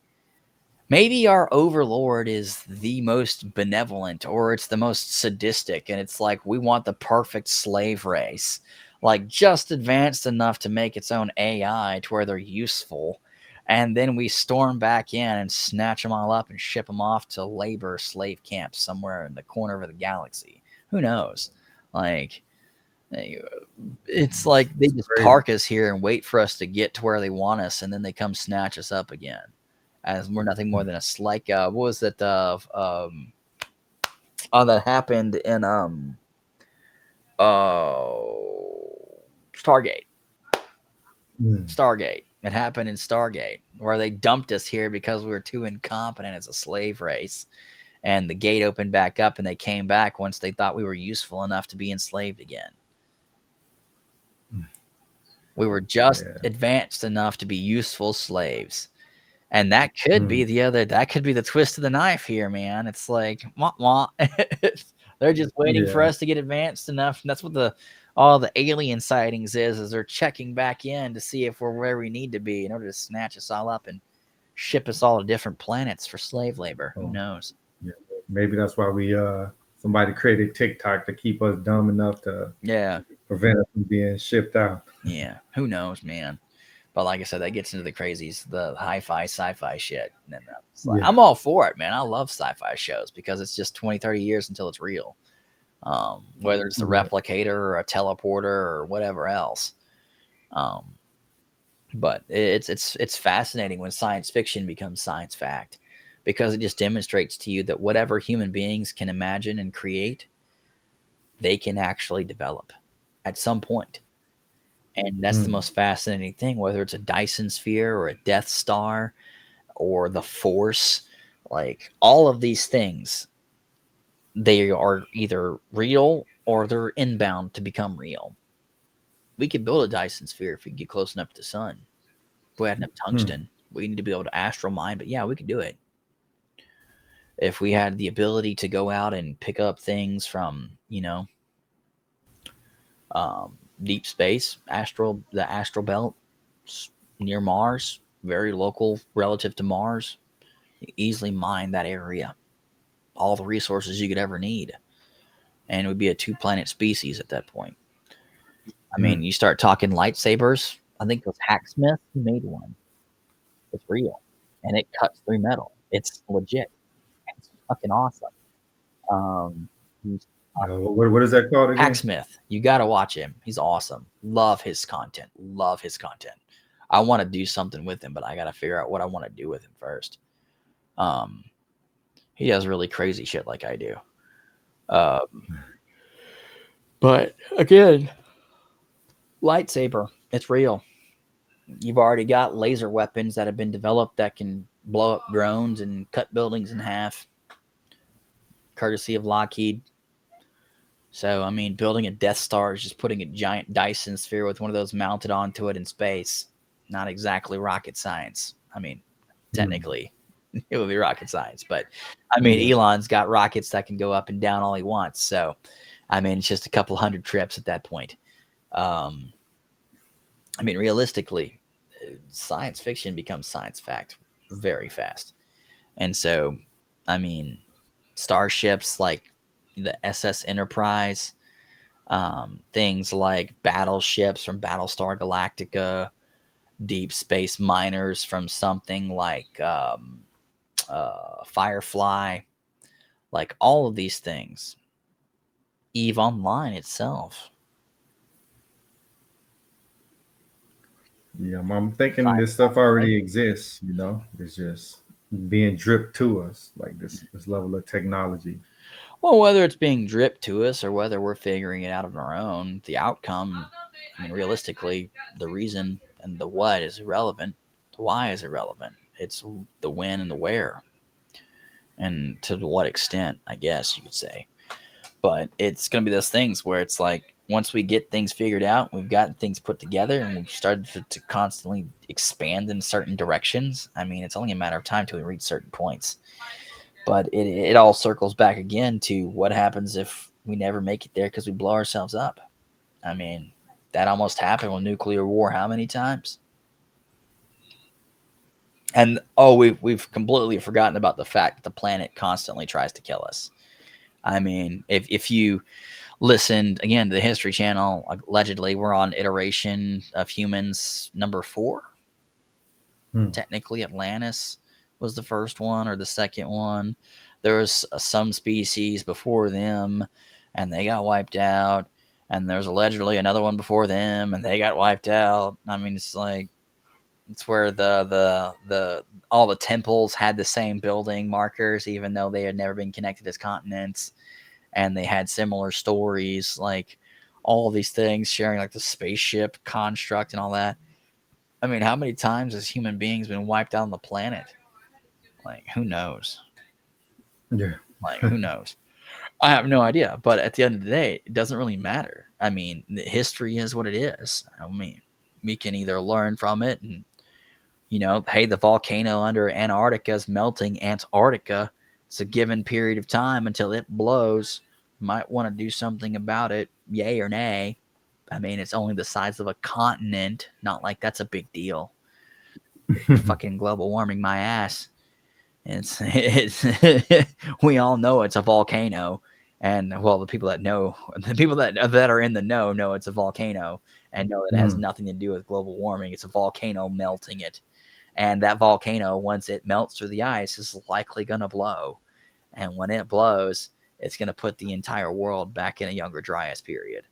Maybe our overlord is the most benevolent, or it's the most sadistic, and it's like we want the perfect slave race, like just advanced enough to make its own AI to where they're useful, and then we storm back in and snatch them all up and ship them off to labor slave camps somewhere in the corner of the galaxy. Who knows? Like, it's like they It's just crazy. park us here and wait for us to get to where they want us, and then they come snatch us up again, as we're nothing more than what was it? That happened in Stargate. Mm. Stargate. It happened in Stargate, where they dumped us here because we were too incompetent as a slave race, and the gate opened back up, and they came back once they thought we were useful enough to be enslaved again. We were just advanced enough to be useful slaves. And that could be that could be the twist of the knife here, man. It's like, wah, wah. They're just waiting for Yeah. us to get advanced enough. And that's what all the alien sightings is they're checking back in to see if we're where we need to be in order to snatch us all up and ship us all to different planets for slave labor. Who knows? Yeah. Maybe that's why somebody created TikTok to keep us dumb enough to prevent us from being shipped out. Yeah. Who knows, man? But like I said, that gets into the crazies, the hi-fi, sci-fi shit. And I'm all for it, man. I love sci-fi shows because it's just 20, 30 years until it's real. Whether it's the replicator or a teleporter or whatever else. But it's fascinating when science fiction becomes science fact, because it just demonstrates to you that whatever human beings can imagine and create, they can actually develop at some point. And that's the most fascinating thing, whether it's a Dyson sphere or a Death Star or the Force, like all of these things they are either real or they're inbound to become real. We could build a Dyson sphere if we get close enough to the sun. If we had enough tungsten, we need to be able to astral mine, but yeah, we could do it. If we had the ability to go out and pick up things from, deep space, the astral belt near Mars, very local relative to Mars, you easily mine that area, all the resources you could ever need, and it would be a 2-planet species at that point. I mean, you start talking lightsabers. I think it was Hacksmith who made one. It's real, and it cuts through metal. It's legit. It's fucking awesome. What is that called again? Hacksmith. You got to watch him. He's awesome. Love his content. I want to do something with him, but I got to figure out what I want to do with him first. He does really crazy shit like I do. But again, lightsaber, it's real. You've already got laser weapons that have been developed that can blow up drones and cut buildings in half, courtesy of Lockheed. So, I mean, building a Death Star is just putting a giant Dyson sphere with one of those mounted onto it in space. Not exactly rocket science. I mean, technically, it would be rocket science. But, I mean, Elon's got rockets that can go up and down all he wants. So, I mean, it's just a couple hundred trips at that point. I mean, realistically, science fiction becomes science fact very fast. And so, I mean, starships like the SS Enterprise, things like battleships from Battlestar Galactica, deep space miners from something like Firefly, like all of these things. EVE Online itself. Yeah, I'm thinking this stuff already exists, it's just being dripped to us, like this level of technology. Well, whether it's being dripped to us or whether we're figuring it out on our own, the outcome, I mean, realistically, the reason and the what is irrelevant. The why is irrelevant. It's the when and the where. And to what extent, I guess you could say. But it's going to be those things where it's like, once we get things figured out, we've gotten things put together, and we've started to constantly expand in certain directions. I mean, it's only a matter of time till we reach certain points. But it all circles back again to what happens if we never make it there because we blow ourselves up. I mean, that almost happened with nuclear war how many times? And, we've completely forgotten about the fact that the planet constantly tries to kill us. I mean, if you listened again to the History Channel, allegedly we're on iteration of humans number 4. Technically, Atlantis was the first one or the second one. There was some species before them, and they got wiped out. And there's allegedly another one before them, and they got wiped out. I mean, it's like, it's where the all the temples had the same building markers, even though they had never been connected as continents. And they had similar stories, like all of these things sharing like the spaceship construct and all that. I mean, how many times has human beings been wiped out on the planet? Like, who knows? Yeah. Like, who knows? I have no idea. But at the end of the day, it doesn't really matter. I mean, history is what it is. I mean, we can either learn from it and, hey, the volcano under Antarctica is melting Antarctica. It's a given period of time until it blows. Might want to do something about it, yay or nay. I mean, it's only the size of a continent. Not like that's a big deal. Fucking global warming my ass. It's we all know it's a volcano. And, well, the people that are in the know it's a volcano and know that it has nothing to do with global warming. It's a volcano melting it. And that volcano, once it melts through the ice, is likely going to blow. And when it blows, it's going to put the entire world back in a Younger Dryas period.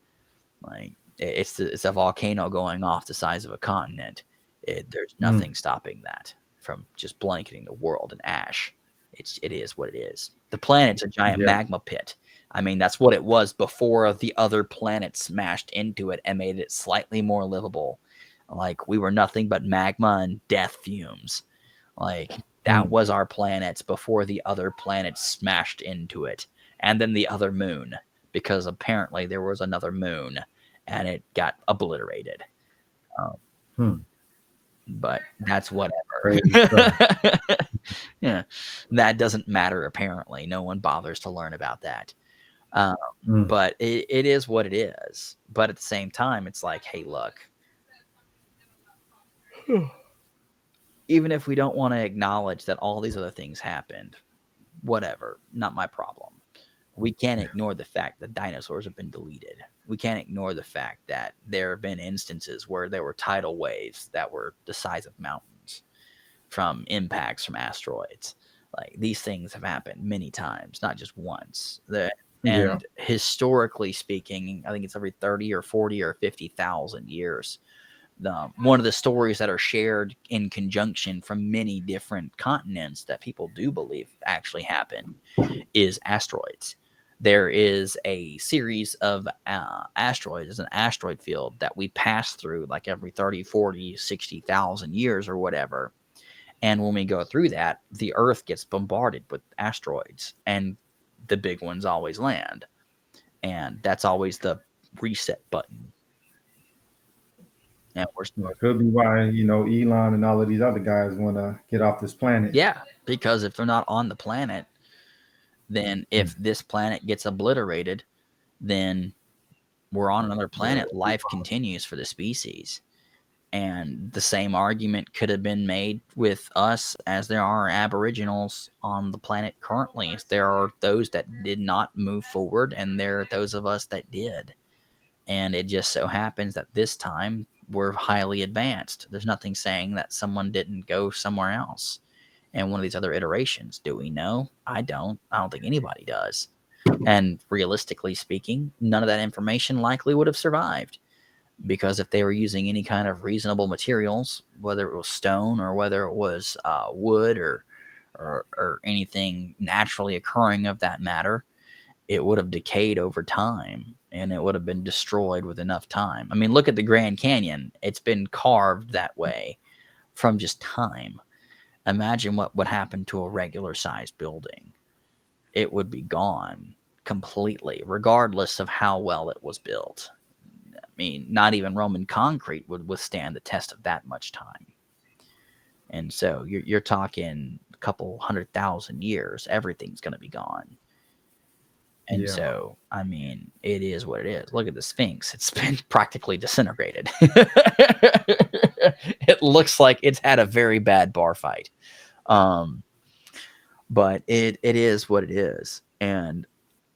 Like, it's a volcano going off the size of a continent. There's nothing stopping that from just blanketing the world in ash. It is what it is. The planet's a giant magma pit. I mean, that's what it was before the other planets smashed into it and made it slightly more livable. Like, we were nothing but magma and death fumes. Like, that was our planets before the other planets smashed into it and then the other moon, because apparently there was another moon and it got obliterated. But that's whatever. Crazy stuff. Yeah, that doesn't matter. Apparently, no one bothers to learn about that. Mm. But it is what it is. But at the same time, it's like, hey, look, even if we don't want to acknowledge that all these other things happened, whatever, not my problem. We can't ignore the fact that dinosaurs have been deleted. We can't ignore the fact that there have been instances where there were tidal waves that were the size of mountains from impacts from asteroids. Like, these things have happened many times, not just once. And historically speaking, I think it's every 30 or 40 or 50,000 years. One of the stories that are shared in conjunction from many different continents that people do believe actually happened is asteroids. There is a series of asteroids, it's an asteroid field that we pass through like every 30, 40, 60,000 years or whatever. And when we go through that, the Earth gets bombarded with asteroids, and the big ones always land. And that's always the reset button. And That could be why, Elon and all of these other guys want to get off this planet. Yeah, because if they're not on the planet, then if this planet gets obliterated, then we're on another planet. Life continues for the species. And the same argument could have been made with us as there are Aboriginals on the planet currently. There are those that did not move forward, and there are those of us that did. And it just so happens that this time we're highly advanced. There's nothing saying that someone didn't go somewhere else in one of these other iterations. Do we know? I don't think anybody does. And realistically speaking, none of that information likely would have survived, because if they were using any kind of reasonable materials, whether it was stone or whether it was wood or anything naturally occurring of that matter, it would have decayed over time and it would have been destroyed with enough time. I mean, look at the Grand Canyon. It's been carved that way from just time. Imagine what would happen to a regular sized building. It would be gone completely, regardless of how well it was built. I mean, not even Roman concrete would withstand the test of that much time. And so you're talking a couple 100,000 years, everything's going to be gone. And so, I mean, it is what it is. Look at the Sphinx. It's been practically disintegrated. It looks like it's had a very bad bar fight. But it is what it is. And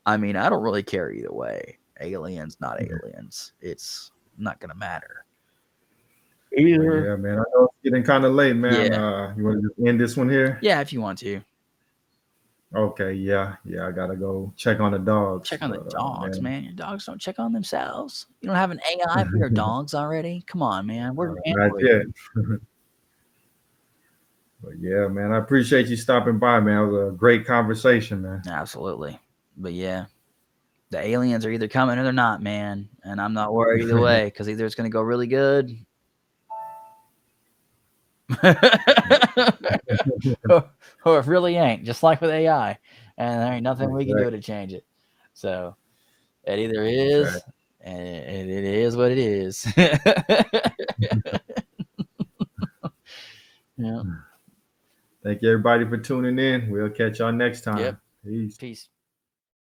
I mean, I don't really care either way. Aliens, not aliens. It's not going to matter. Either. Yeah, man. I know it's getting kind of late, man. Yeah. You want to just end this one here? Yeah, if you want to. Okay, yeah. I gotta go check on the dogs. Check on the dogs, man. Your dogs don't check on themselves. You don't have an AI for your dogs already? Come on, man. We're not yet. But yeah, man, I appreciate you stopping by, man. It was a great conversation, man. Absolutely. But yeah, the aliens are either coming or they're not, man. And I'm not worried either way, because either it's going to go really good or it really ain't, just like with AI. And there ain't nothing we can do to change it. So it either is, and it is what it is. Yeah. Thank you, everybody, for tuning in. We'll catch y'all next time. Yep. Peace. Peace.